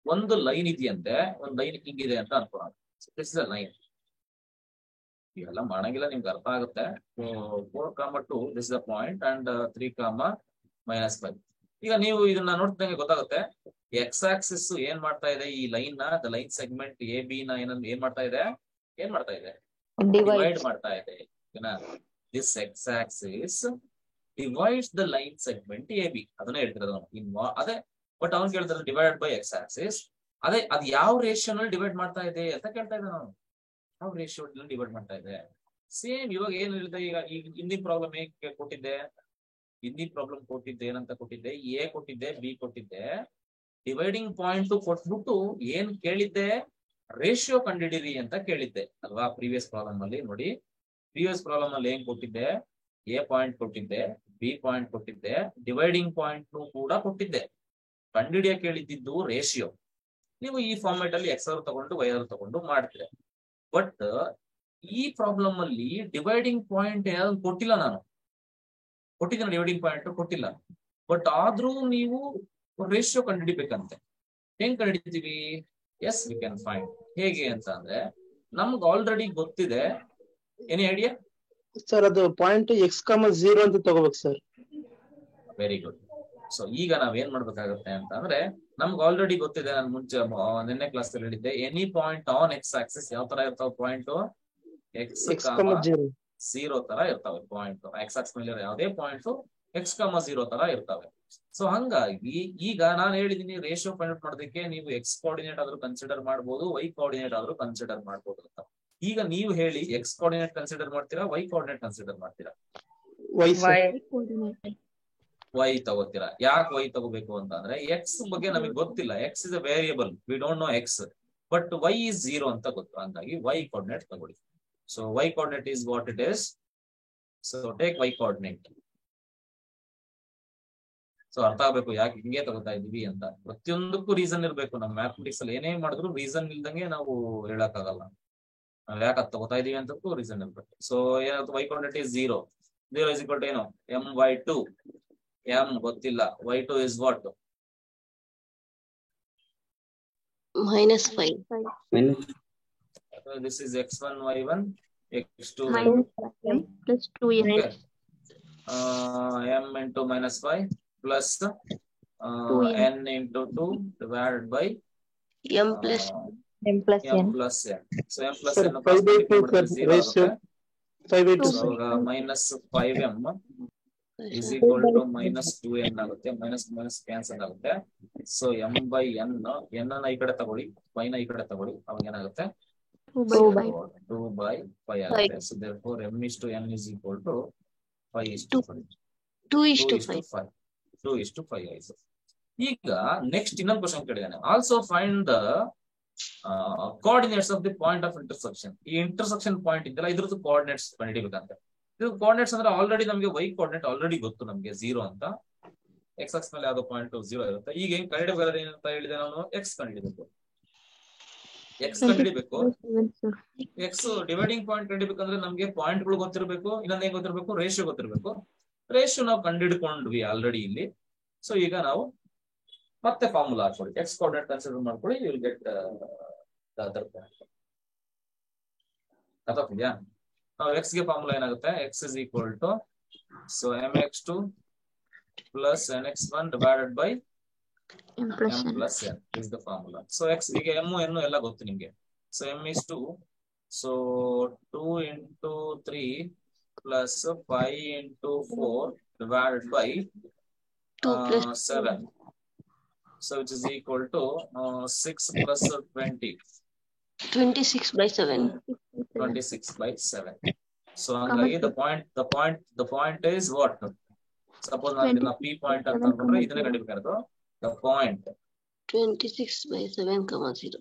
A: ಒಂದು ಲೈನ್ ಇದೆಯಂತೆ, ಒಂದು ಲೈನ್ ಹಿಂಗಿದೆ ಅಂತ ಅನ್ಕೋಣ. This is a line. ಇವೆಲ್ಲ ಮಾಡಂಗಿಲ್ಲ, ನಿಮ್ಗೆ ಅರ್ಥ ಆಗುತ್ತೆ. 4,2 this is a point and 3,-5. ಈಗ ನೀವು ಇದನ್ನ ನೋಡ್ತಿದಂಗೆ ಗೊತ್ತಾಗುತ್ತೆ ಎಕ್ಸ್ ಆಕ್ಸಿಸ್ ಏನ್ ಮಾಡ್ತಾ ಇದೆ, ಈ ಲೈನ್ ನ the line segment A B ನ ಏನ್ ಮಾಡ್ತಾ ಇದೆ ಡಿವೈಡ್ ಮಾಡ್ತಾ ಇದೆ. This X Axis divides the line segment A B. ಅದನ್ನ ಹೇಳ್ತಿರೋದು ಅದೇ. ಬಟ್ ಅವ್ನು ಕೇಳ್ತಾರೆ ಡಿವೈಡೆಡ್ ಬೈ ಎಕ್ಸ್ ಆಕ್ಸಿಸ್. ಅದೇ ಅದು ಯಾವ ರೇಷಿಯೋನಲ್ಲಿ ಡಿವೈಡ್ ಮಾಡ್ತಾ ಇದೆ ಅಂತ ಕೇಳ್ತಾ ಇದ್ದೆ ನಾನು. ಯಾವ ರೇಷಿಯೋನಲ್ಲಿ ಡಿವೈಡ್ ಮಾಡ್ತಾ ಇದೆ? ಸೇಮ್ ಇವಾಗ ಏನ್ ಹೇಳಿದೆ, ಈಗ ಹಿಂದಿನ ಪ್ರಾಬ್ಲಮ್ ಹೇಗೆ ಕೊಟ್ಟಿದ್ದೆ, ಏನಂತ ಕೊಟ್ಟಿದ್ದೆ, ಎ ಕೊಟ್ಟಿದ್ದೆ, ಬಿ ಕೊಟ್ಟಿದ್ದೆ, ಡಿವೈಡಿಂಗ್ ಪಾಯಿಂಟ್ ಕೊಟ್ಬಿಟ್ಟು ಏನ್ ಕೇಳಿದ್ದೆ, ರೇಷಿಯೋ ಕಂಡಿಡಿರಿ ಅಂತ ಕೇಳಿದ್ದೆ ಅಲ್ವಾ? ಪ್ರೀವಿಯಸ್ ಪ್ರಾಬ್ಲಮ್ ಅಲ್ಲಿ ನೋಡಿ, ಪ್ರೀವಿಯಸ್ ಪ್ರಾಬ್ಲಮ್ ಅಲ್ಲಿ ಏನ್ ಕೊಟ್ಟಿದ್ದೆ, ಎ ಪಾಯಿಂಟ್ ಕೊಟ್ಟಿದ್ದೆ, ಬಿ ಪಾಯಿಂಟ್ ಕೊಟ್ಟಿದ್ದೆ, ಡಿವೈಡಿಂಗ್ ಪಾಯಿಂಟ್ ಕೂಡ ಕೊಟ್ಟಿದ್ದೆ. ಕಂಡಿಡಿಯ ಕೇಳಿದ್ದು ರೇಷಿಯೋ. ನೀವು ಈ ಫಾರ್ಮೆಟ್ ಅಲ್ಲಿ ಎಕ್ಸ್ ಆರ್ ತಗೊಂಡು ವೈ ಆರ್ ತಗೊಂಡು ಮಾಡ್ತೀರ. ಬಟ್ ಈ ಪ್ರಾಬ್ಲಮ್ ಅಲ್ಲಿ ಡಿವೈಡಿಂಗ್ ಪಾಯಿಂಟ್ ಏನಾದ್ರು ಕೊಟ್ಟಿಲ್ಲ. ನಾನು ಕೊಟ್ಟಿದ್ದೀನಿ ಡಿವೈಡಿಂಗ್ ಪಾಯಿಂಟ್ ಕೊಟ್ಟಿಲ್ಲ. ಬಟ್ ಆದ್ರೂ ನೀವು ರೇಷಿಯೋ ಕಂಡುಹಿಡಿಬೇಕಂತೆ. ಹೆಂಗ್ ಕಂಡುಹಿಡಿತೀವಿ? Yes, we can find. ಹೇಗೆ ಅಂತ ಅಂದ್ರೆ ನಮ್ಗೆ ಆಲ್ರೆಡಿ ಗೊತ್ತಿದೆ. Any idea
E: sir? ಅದು ಪಾಯಿಂಟ್ x,0 ಅಂತ ತಗೋಬೇಕು ಸರ್.
A: Very good. ಸೊ ಈಗ ನಾವೇನ್ ಮಾಡ್ಬೇಕಾಗುತ್ತೆ ಅಂತ ಅಂದ್ರೆ ನಮ್ಗೆ ಆಲ್ರೆಡಿ ಗೊತ್ತಿದೆ. ನಾನು ಮುಂಚೆ ನಿನ್ನೆ ಕ್ಲಾಸ್ ಅಲ್ಲಿ ಹೇಳಿದ್ದೆ, any point on X Axis ಯಾವ ತರ ಇರ್ತಾವ? ಪಾಯಿಂಟ್ x,0 ತರ ಇರ್ತಾವೆ. ಪಾಯಿಂಟ್ ಎಕ್ಸ್ ಆಕ್ಸಿಸ್ ಮೇಲೆ ಯಾವುದೇ ಪಾಯಿಂಟ್ x,0 ತರ ಇರ್ತವೆ. ಸೊ ಹಂಗಾಗಿ ಈಗ ನಾನು ಹೇಳಿದೀನಿ ರೇಷಿಯೋ ಫೈಂಡ್ ಔಟ್ ಮಾಡೋದಕ್ಕೆ ನೀವು ಎಕ್ಸ್ ಕೋಆರ್ಡಿನೇಟ್ ಆದ್ರೂ ಕನ್ಸಿಡರ್ ಮಾಡಬಹುದು, ವೈ ಕೋಆರ್ಡಿನೇಟ್ ಆದ್ರೂ ಕನ್ಸಿಡರ್ ಮಾಡಬಹುದು ಅಂತ. ಈಗ ನೀವು ಹೇಳಿ, ಎಕ್ಸ್ ಕೋಆರ್ಡಿನೇಟ್ ಕನ್ಸಿಡರ್ ಮಾಡ್ತೀರಾ, ವೈ ಕೋಆರ್ಡಿನೇಟ್ ಕನ್ಸಿಡರ್ ಮಾಡ್ತೀರಾ? ವೈ ತಗೋತೀರಾ. ಯಾಕೆ ವೈ ತಗೋಬೇಕು ಅಂತ ಅಂದ್ರೆ ಎಕ್ಸ್ ಬಗ್ಗೆ ನಮಗೆ ಗೊತ್ತಿಲ್ಲ. X is a variable, we don't know x. But y is 0 ಅಂತ ಗೊತ್ತು. ಹಂಗಾಗಿ ವೈ ಕೋಆರ್ಡಿನೇಟ್ ತಗೊಳ್ಳಿ. So y coordinate is what it is. So take y coordinate. So ಅರ್ಥ ಆಗ್ಬೇಕು ಯಾಕೆ ಹಿಂಗೆ ತಗೋತಾ ಇದೀವಿ ಅಂತ. ಪ್ರತಿಯೊಂದಕ್ಕೂ ರೀಸನ್ ಇರ್ಬೇಕು. ನಮ್ಮ ಮ್ಯಾಥಮೆಟಿಕ್ಸ್ ಅಲ್ಲಿ ಏನೇ ಮಾಡಿದ್ರು ರೀಸನ್ ಇಲ್ದಂಗೆ ನಾವು ಹೇಳಕ್ ಆಗಲ್ಲ. ನಾವ್ ಯಾಕೆ ಅದು ತಗೋತಾ ಇದೀವಿ ಅಂತಕ್ಕೂ ರೀಸನ್ ಇರ್ಬೇಕು. ಸೊ ಏನಾಗುತ್ತೆ, y coordinate is 0 is equal to ಏನು, m/2. m ಗೊತ್ತಿಲ್ಲ, y2 is what?
D: -5.
A: So this is x1, y1, x2, y2.
B: -m plus 2n.
A: Okay. M into -5 plus
B: 2n.
A: n into 2 divided by
D: M plus
C: M plus
A: m
C: n.
A: plus n. So m plus
E: Sir,
A: n
E: 5 by 2
A: 0
E: ratio
A: ಆಗುತ್ತೆ.
E: 5 by 2
A: So minus 5m is
D: 5.
A: equal to minus 2n ಆಗುತ್ತೆ. minus minus cancel ಆಗುತ್ತೆ. So m by n ನ ಈ ಕಡೆ ತಗೊಳ್ಳಿ, y ನ ಈ ಕಡೆ ತಗೊಳ್ಳಿ, ಅವಾಗ ಏನಾಗುತ್ತೆ
B: 2 by
A: 2 by 5 ಆಗುತ್ತೆ. So therefore m is to n is equal to 5 is to 5.
D: 2:5.
A: 2:5 ಆಯ್ತು. ಈಗ ನೆಕ್ಸ್ಟ್ ಇನ್ನೊಂದು ಕ್ವಶನ್ ಕೇಳಿದಾನೆ. Also find the coordinates of the point of intersection. ಈ ಇಂಟರ್ಸೆಕ್ಷನ್ ಪಾಯಿಂಟ್ ಇದೆಯಲ್ಲ, ಇದ್ರದ್ದು ಕೋಆರ್ಡಿನೇಟ್ಸ್ ಕಂಡುಹಿಡಿಬೇಕಂತ. ಇದು ಕೋಆರ್ಡಿನೇಟ್ಸ್ ಅಂದ್ರೆ ಆಲ್ರೆಡಿ ನಮಗೆ y ಕೋಆರ್ಡಿನೇಟ್ ಆಲ್ರೆಡಿ ಗೊತ್ತು ನಮಗೆ 0 ಅಂತ. x ಅಕ್ಷ ಮೇಲೆ ಯಾವ್ದೋ ಪಾಯಿಂಟ್ 0 ಇರುತ್ತೆ. ಈಗ ಹೆಂಗ್ ಕಂಡುಹಿಡಿಯಬೇಕು ಏನಂತ ಹೇಳಿದೆ ನಾನು, x ಕಂಡುಹಿಡಿಬೇಕು. x ಕಂಡುಹಿಡಿಬೇಕು. x ಡಿವೈಡಿಂಗ್ ಪಾಯಿಂಟ್ ಕಂಡುಹಿಡಿಬೇಕಂದ್ರೆ ನಮಗೆ ಪಾಯಿಂಟ್ ಗಳು ಗೊತ್ತಿರಬೇಕು. ಇನ್ನೊಂದು ಏನ್ ಗೊತ್ತಿರಬೇಕು, ರೇಷಿಯೋ ಗೊತ್ತಿರಬೇಕು. ರೇಷಿಯೋ ನಾವು ಕಂಡುಹಿಡ್ಕೊಂಡ್ವಿ ಆಲ್ರೆಡಿ ಇಲ್ಲಿ. ಸೊ ಈಗ ನಾವು ಮತ್ತೆ ಫಾರ್ಮುಲಾ ಹಾಕೊಳ್ಳಿ. x ಕೋಆರ್ಡಿನೇಟ್ ಕನ್ಸಿಡರ್ ಮಾಡ್ಕೊಳ್ಳಿ, you will get the other point. ಅರ್ಥಾಗ್ತಿದ್ಯಾ? ನಾವು x ಗೆ ಫಾರ್ಮುಲಾ ಏನಾಗುತ್ತೆ, x is equal to so mx2 plus nx1 divided by
B: m plus
A: m
B: n.
A: plus n is the formula. So x ಈಗ m n ಎಲ್ಲ ಗೊತ್ತು ನಿಮಗೆ. So m is 2, so 2 into 3 plus 5 into 4 divided by
D: 2 plus
A: 7. So which is equal to 6 plus 20.
D: 26/7.
A: 26/7. So hangagi the point is what? Suppose ನಾನು ಇದನ್ನ p point ಅಂತ ಅನ್ಕೊಂಡ್ರೆ ಇದನ್ನೇ ಕಂಡುಹಿಡಿಯಬೇಕಾಗಿರೋದು. The point
D: 26/7, 0.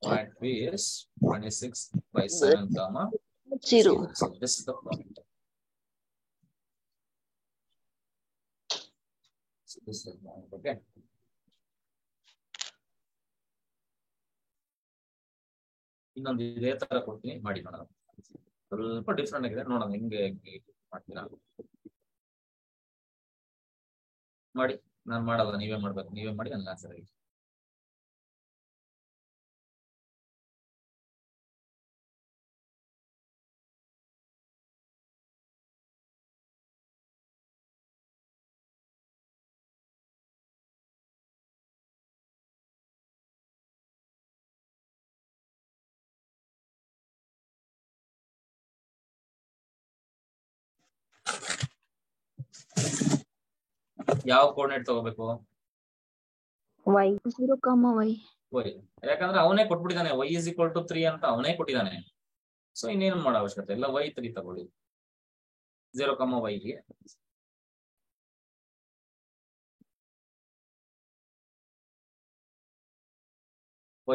A: Point B is 26/7,
D: 0.
A: So this is the point. So this is the point. Okay. ಇನ್ನೊಂದು ಇದೇ ತರ ಕೊಡ್ತೀನಿ, ಮಾಡಿ ನೋಡೋಣ. ಸ್ವಲ್ಪ ಡಿಫ್ರೆಂಟ್ ಆಗಿದೆ, ನೋಡೋಣ ಹೆಂಗೆ ಮಾಡ್ತೀರಾ ಮಾಡಿ. ನಾನು ಮಾಡಲ್ಲ, ನೀವೇ ಮಾಡ್ಬೇಕು. ನೀವೇ ಮಾಡಿ ನನ್ನ ಆನ್ಸರ್ ಆಗಿ. ಯಾವ ಕೋಆರ್ಡಿನೇಟ್ ತಗೋಬೇಕು?
C: Y.
B: 0, y.
A: ಯಾಕಂದ್ರೆ ಅವನೇ ಕೊಟ್ಬಿಟ್ಟಿದ್ದಾನೆ, y is equal to 3 ಅಂತ ಅವನೇ ಕೊಟ್ಟಿದ್ದಾನೆ. ಸೊ ಇನ್ನೇನು ಮಾಡೋ ಅವಶ್ಯಕತೆ ಇಲ್ಲ, y 3 ತಗೊಳ್ಳಿ. 0, y ಗೆ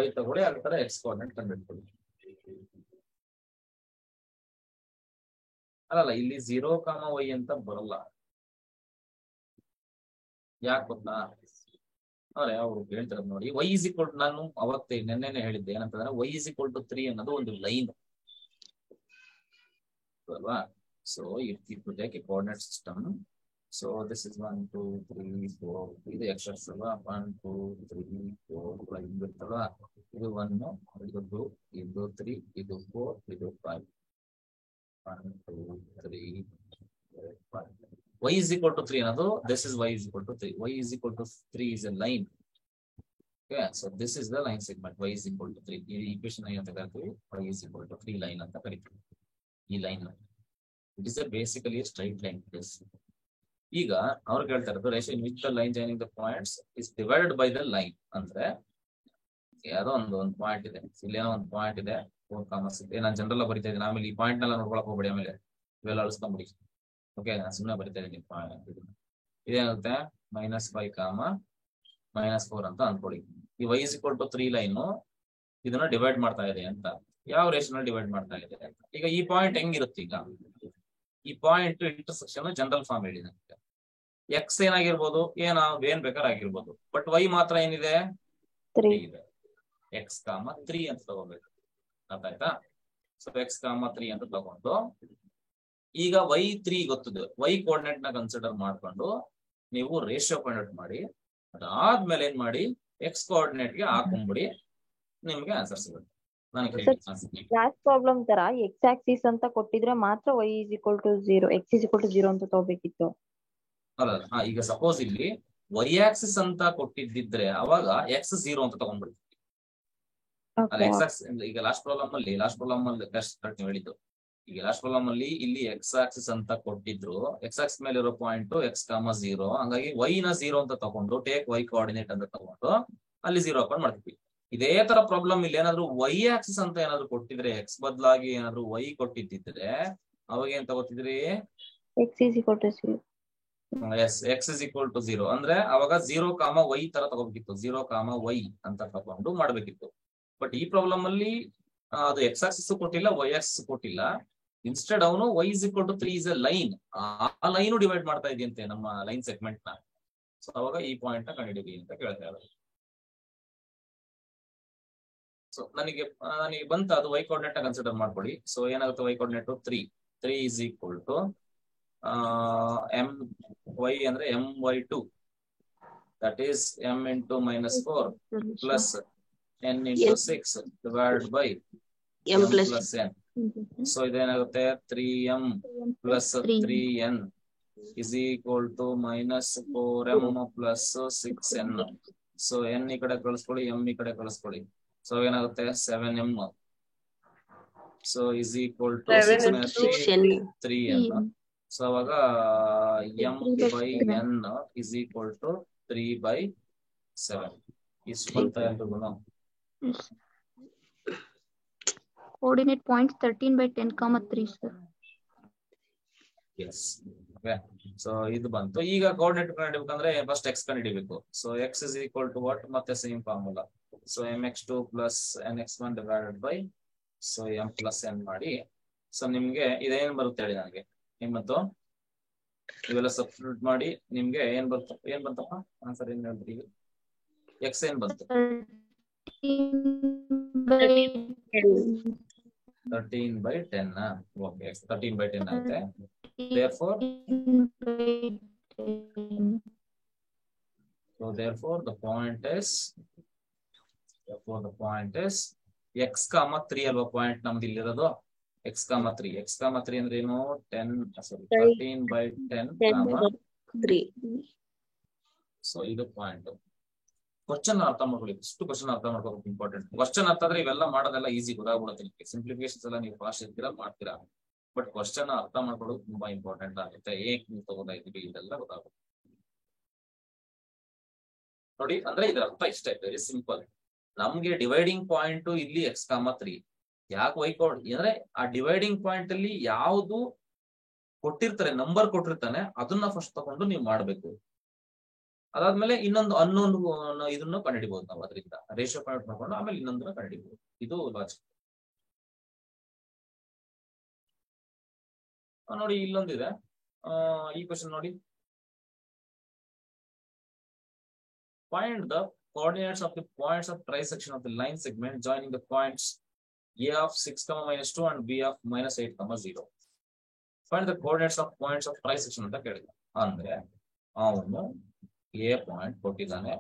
A: y ತಗೊಳ್ಳಿ, ಅದ ತರ x ಕೋಆರ್ಡಿನೇಟ್ ಕಂಡುಹಿಡ್ಕೊಳ್ಳಿ. ಅಲ್ಲ ಇಲ್ಲಿ 0, y ಅಂತ ಬರಲ್ಲ. ಯಾಕೆ ಗೊತ್ತಾ? ಅವ್ರೆ ಅವ್ರು ಹೇಳ್ತಾರೆ ನೋಡಿ, y is equal to, ನಾನು ಅವತ್ತೇ ನೆನ್ನೆನೆ ಹೇಳಿದ್ದೆ ಏನಂತಂದ್ರೆ y is equal to 3 ಅನ್ನೋದು ಒಂದು ಲೈನ್ ಅಲ್ವಾ. So if you take a coordinate system, so this is 1 2 3 4 ಇದು ಎಕ್ಸಸ್ ಅಲ್ವಾ. 1 2 3 4 5 ಇರುತ್ತಲ್ವಾ. ಇದು 1 ಇದು 2 ಇದು 3 ಇದು 4 ಇದು 5. 1 2 3 4 5. y is equal to 3 ಅನ್ನೋದು, this is y is equal to 3. y is equal to 3 is a line. Okay, so this is the line segment. y is equal to 3. ಈ equation ಏನಂತ ಕರಿತೀವಿ, y is equal to 3 line ಅಂತ ಕರಿತೀವಿ. ಈ line it is basically straight line. ಈಗ ಅವ್ರು ಕೇಳ್ತಾ ಇರೋದು ratio in which the line joining the points is divided by the line. ಅಂದ್ರೆ ಯಾವ್ದೋ ಒಂದು ಪಾಯಿಂಟ್ ಇದೆ, ಇಲ್ಲೇನೋ ಒಂದು ಪಾಯಿಂಟ್ ಇದೆ, 4 ಕಾಮರ್ಸ್ ಇದೆ. ನಾನು ಜನರಲ್ ಬರಿತಾ ಇದ್ದೀನಿ, ಆಮೇಲೆ ಈ ಪಾಯಿಂಟ್ ನೆಲ್ಲ ನೋಡ್ಕೊಳಕ್ ಹೋಗ್ಬೇಡಿ, ಆಮೇಲೆ ಇವೆಲ್ಲ ಅಳಿಸ್ಕೊಂಡ್ಬಿಡಿ. ಓಕೆ, ನಾನು ಸುಮ್ಮನೆ ಬರಿತಾ ಇದ್ದೀನಿ. ಇದೇನಾಗುತ್ತೆ -5, -4 ಅಂತ ಅನ್ಕೊಳ್ಳಿ. ಈ y is equal to 3 line ಇದನ್ನ ಡಿವೈಡ್ ಮಾಡ್ತಾ ಇದೆ ಅಂತ. ಯಾವ ರೇಷನ್ ಡಿವೈಡ್ ಮಾಡ್ತಾ ಇದೆ ಅಂತ. ಈಗ ಈ ಪಾಯಿಂಟ್ ಹೆಂಗಿರುತ್ತೆ, ಈಗ ಈ ಪಾಯಿಂಟ್ ಇಂಟರ್ಸೆಕ್ಷನ್ ಜನರಲ್ ಫಾರ್ಮ್ ಹೇಳಿದೆ. ಎಕ್ಸ್ ಏನಾಗಿರ್ಬೋದು, ಏನ್ ಬೇಕಾದ್ರೆ ಆಗಿರ್ಬೋದು, ಬಟ್ y ಮಾತ್ರ ಏನಿದೆ
C: 3
A: ಇದೆ. x, 3 ಅಂತ ತಗೋಬೇಕು. ಅರ್ಥ ಆಯ್ತಾ? ಸೊ x, 3 ಅಂತ ತಗೊಂಡು ಈಗ y 3 ಗೊತ್ತಿದೆ, y ಕೋಆರ್ಡಿನೇಟ್ ನ ಕನ್ಸಿಡರ್ ಮಾಡ್ಕೊಂಡು ನೀವು ರೇಷಿಯೋ ಫೈಂಡ್ ಔಟ್ ಮಾಡಿ. ಅದಾದ್ಮೇಲೆ ಏನ್ ಮಾಡಿ, ಎಕ್ಸ್ ಕೋಆರ್ಡಿನೇಟ್ ಗೆ ಹಾಕೊಂಡ್ಬಿಡಿ, ನಿಮ್ಗೆ ಆನ್ಸರ್ ಸಿಗುತ್ತೆ. ನನಗೆ ಹೇಳಿ ಆನ್ಸರ್.
C: ಕ್ಲಾಸ್ ಪ್ರಾಬ್ಲಮ್ ತರ ಎಕ್ಸ್ ಆಕ್ಸಿಸ್ ಅಂತ ಕೊಟ್ಟಿದ್ರೆ ಮಾತ್ರ y is equal to 0, x is equal to 0 ಅಂತ ತಗೋಬೇಕಿತ್ತು.
A: ಅಲ್ಲ ಈಗ ಸಪೋಸ್ ಇಲ್ಲಿ y ಆಕ್ಸಿಸ್ ಅಂತ ಕೊಟ್ಟಿದ್ದಿದ್ರೆ ಅವಾಗ x 0 ಅಂತ ತಗೊಂಡ್ಬಿಡ್ತೀವಿ. ಅಲ್ಲ ಎಕ್ಸ್ ಆಕ್ಸಿಸ್ ಈಗ ಲಾಸ್ಟ್ ಪ್ರಾಬ್ಲಮ್ ಅಲ್ಲಿ ಕರೆಕ್ಟ್ ನೀವು ಹೇಳಿದ್ದು. ಈಗ ಲಾಸ್ಟ್ ಪ್ರಾಬ್ಲಮ್ ಅಲ್ಲಿ ಇಲ್ಲಿ ಎಕ್ಸ್ ಆಕ್ಸಿಸ್ ಅಂತ ಕೊಟ್ಟಿದ್ರು, ಎಕ್ಸ್ ಆಕ್ಸಿಸ್ ಮೇಲೆ ಇರೋ ಪಾಯಿಂಟ್ x, 0, ಹಂಗಾಗಿ y ನ 0 ಅಂತ ತಗೊಂಡು ಟೇಕ್ y ಕೋಆರ್ಡಿನೇಟ್ ಅಂತ ತಗೊಂಡು ಅಲ್ಲಿ 0 ಹಾಕೊಂಡು ಮಾಡ್ತೀವಿ. ಇದೇ ತರ ಪ್ರಾಬ್ಲಮ್ ಇಲ್ಲಿ ಏನಾದ್ರು y ಆಕ್ಸಿಸ್ ಅಂತ ಏನಾದ್ರು ಕೊಟ್ಟಿದ್ರೆ, ಎಕ್ಸ್ ಬದಲಾಗಿ ಏನಾದ್ರು y ಕೊಟ್ಟಿದ್ದಿದ್ರೆ ಅವಾಗ ಏನ್ ತಗೋತಿದ್ರಿ?
C: x is equal to 0.
A: Yes, x is equal to 0 ಅಂದ್ರೆ ಅವಾಗ 0, y ತರ ತಗೋಬೇಕಿತ್ತು. 0, y ಅಂತ ತಗೊಂಡು ಮಾಡ್ಬೇಕಿತ್ತು. ಬಟ್ ಈ ಪ್ರಾಬ್ಲಮ್ ಅಲ್ಲಿ ಅದು ಎಕ್ಸ್ ಆಕ್ಸಿಸ್ ಕೊಟ್ಟಿಲ್ಲ, y ಆಕ್ಸಿಸ್ ಕೊಟ್ಟಿಲ್ಲ. ಇನ್ಸ್ಟೆಡ್ ಅವನು y is equal to 3 is a line, ಆ ಲೈನು ಡಿವೈಡ್ ಮಾಡ್ತಾ ಇದೆಯಂತೆ ನಮ್ಮ ಲೈನ್ ಸೆಗ್ಮೆಂಟ್ ನ. ಸೊ ಅವಾಗ ಈ ಪಾಯಿಂಟ್ ನ ಕಂಡುಹಿಡಿಯಿರಿ ಅಂತ ಕೇಳ್ತಾ ಇದ್ದಾರೆ. ಸೊ ನನಗೆ ಬಂತ ಅದು y ಕೋಆರ್ಡಿನೇಟ್ ನ ಕನ್ಸಿಡರ್ ಮಾಡ್ಕೊಳ್ಳಿ. ಸೊ ಏನಾಗುತ್ತೆ y coordinate 3 is equal to my ಅಂದ್ರೆ my2, that is m into -4 plus n into 6 divided by m plus n. So ಇದೇನಾಗುತ್ತೆ 3m plus 3n is equal to -4m plus 6n. ಸೊ n ಈ ಕಡೆ ಕಳಿಸ್ಕೊಳ್ಳಿ, m ಈ ಕಡೆ ಕಳಿಸ್ಕೊಳ್ಳಿ. So ಏನಾಗುತ್ತೆ 7m. So is equal to 3n. So ಅವಾಗ m by n is equal to 3/7. ಇಷ್ಟು ಬಂತ ಎಲ್ರಿಗೂ?
B: Coordinate points 13/10, 3 sir.
A: Yes. Okay. So ಇದು ಬಂತು. ಈಗ ಕೋಆರ್ಡಿನೇಟ್ ಕಂಡುಹಿಡಿಯಬೇಕಂದ್ರೆ ಫಸ್ಟ್ x ಕಂಡುಹಿಡಿಯಬೇಕು. So x is equal to what? ಮತ್ತೆ same formula. So mx2 plus nx1 divided by so m plus n ಮಾಡಿ. So ನಿಮ್ಗೆ ಇದೇನ್ ಬರುತ್ತೆ ಹೇಳಿ ನನಗೆ. ನಿಮ್ಮತ್ತು ಇವೆಲ್ಲ ಸಬ್ಸ್ಟಿಟ್ಯೂಟ್ ಮಾಡಿ ನಿಮ್ಗೆ ಏನ್ ಬಂತಪ್ಪ ಆನ್ಸರ್ ಏನ್ ಹೇಳ್ತೀರಿ? ಈಗ x ಏನ್ ಬಂತು? 13/10. ಓಕೆ, 13/10 ಆಗುತ್ತೆ. Therefore the point is x, 3 ಅಲ್ವಾ ಪಾಯಿಂಟ್ ನಮ್ದು ಇಲ್ಲಿರೋದು? x, 3 ಅಂದ್ರೆ ಏನು? 13/10, 3. ಸೊ ಇದು ಪಾಯಿಂಟ್. ಕ್ವಶನ್ ಅರ್ಥ ಮಾಡ್ಕೊಳ್ಳಿ. ಇಷ್ಟು ಕ್ವಶನ್ ಅರ್ಥ ಮಾಡ್ಕೋಬೇಕು, ಇಂಪಾರ್ಟೆಂಟ್. ಕ್ವಶನ್ ಅರ್ಥ ಆದ್ರೆ ಇವೆಲ್ಲ ಮಾಡೋದೆಲ್ಲ ಈಸಿ, ಗೊತ್ತಾಗ್ಬಿಡುತ್ತೆ ನಿಮಗೆ. ಸಿಂಪ್ಲಿಫಿಕೇಶನ್ಸ್ ಎಲ್ಲ ನೀವು ಫಾಸ್ಟ್ ಇರ್ತೀರಾ, ಮಾಡ್ತೀರಾ. ಬಟ್ ಕ್ವಶನ್ ಅರ್ಥ ಮಾಡ್ಕೊಳ್ಳೋದು ತುಂಬಾ ಇಂಪಾರ್ಟೆಂಟ್ ಆಗುತ್ತೆ. ಏಕ್ ನೀವು ತಗೋತಾ ಇದ್ದೀವಿ ಇದೆಲ್ಲ ಗೊತ್ತಾಗುತ್ತೆ ನೋಡಿ. ಅಂದ್ರೆ ಇದ್ರ ಅರ್ಥ ಇಷ್ಟೇ, ವೆರಿ ಸಿಂಪಲ್. ನಮ್ಗೆ ಡಿವೈಡಿಂಗ್ ಪಾಯಿಂಟ್ ಇಲ್ಲಿ x, 3. ಯಾಕೆ y ಕೋಆರ್ಡಿನೇಟ್ ಅಂದ್ರೆ ಆ ಡಿವೈಡಿಂಗ್ ಪಾಯಿಂಟ್ ಅಲ್ಲಿ ಯಾವ್ದು ಕೊಟ್ಟಿರ್ತಾರೆ, ನಂಬರ್ ಕೊಟ್ಟಿರ್ತಾನೆ, ಅದನ್ನ ಫಸ್ಟ್ ತಗೊಂಡು ನೀವು ಮಾಡ್ಬೇಕು. ಅದಾದ್ಮೇಲೆ ಇನ್ನೊಂದು ಅನ್ನೊಂದು ಇದನ್ನು ಕಂಡುಹಿಡಿಬಹುದು ನಾವು. ಅದರಿಂದ ರೇಷಿಯೋ ಪಾಯಿಂಟ್ ಮಾಡ್ಕೊಂಡು ಆಮೇಲೆ ಇನ್ನೊಂದನ್ನ ಕಂಡುಹಿಡಿಬಹುದು. ಇದು ಲಾಜಿಕ್. ನೋಡಿ ಇಲ್ಲೊಂದಿದೆ, ಈ ಕ್ವಶನ್ ನೋಡಿ. Find the coordinates of the points of trisection of the line segment joining the points a of 6, -2 and b of -8, 0. Find the coordinates of points of trisection ಅಂತ ಕೇಳಿದ. ಅಂದ್ರೆ ಅವನು a ಪಾಯಿಂಟ್ ಕೊಟ್ಟಿದ್ದಾನೆ,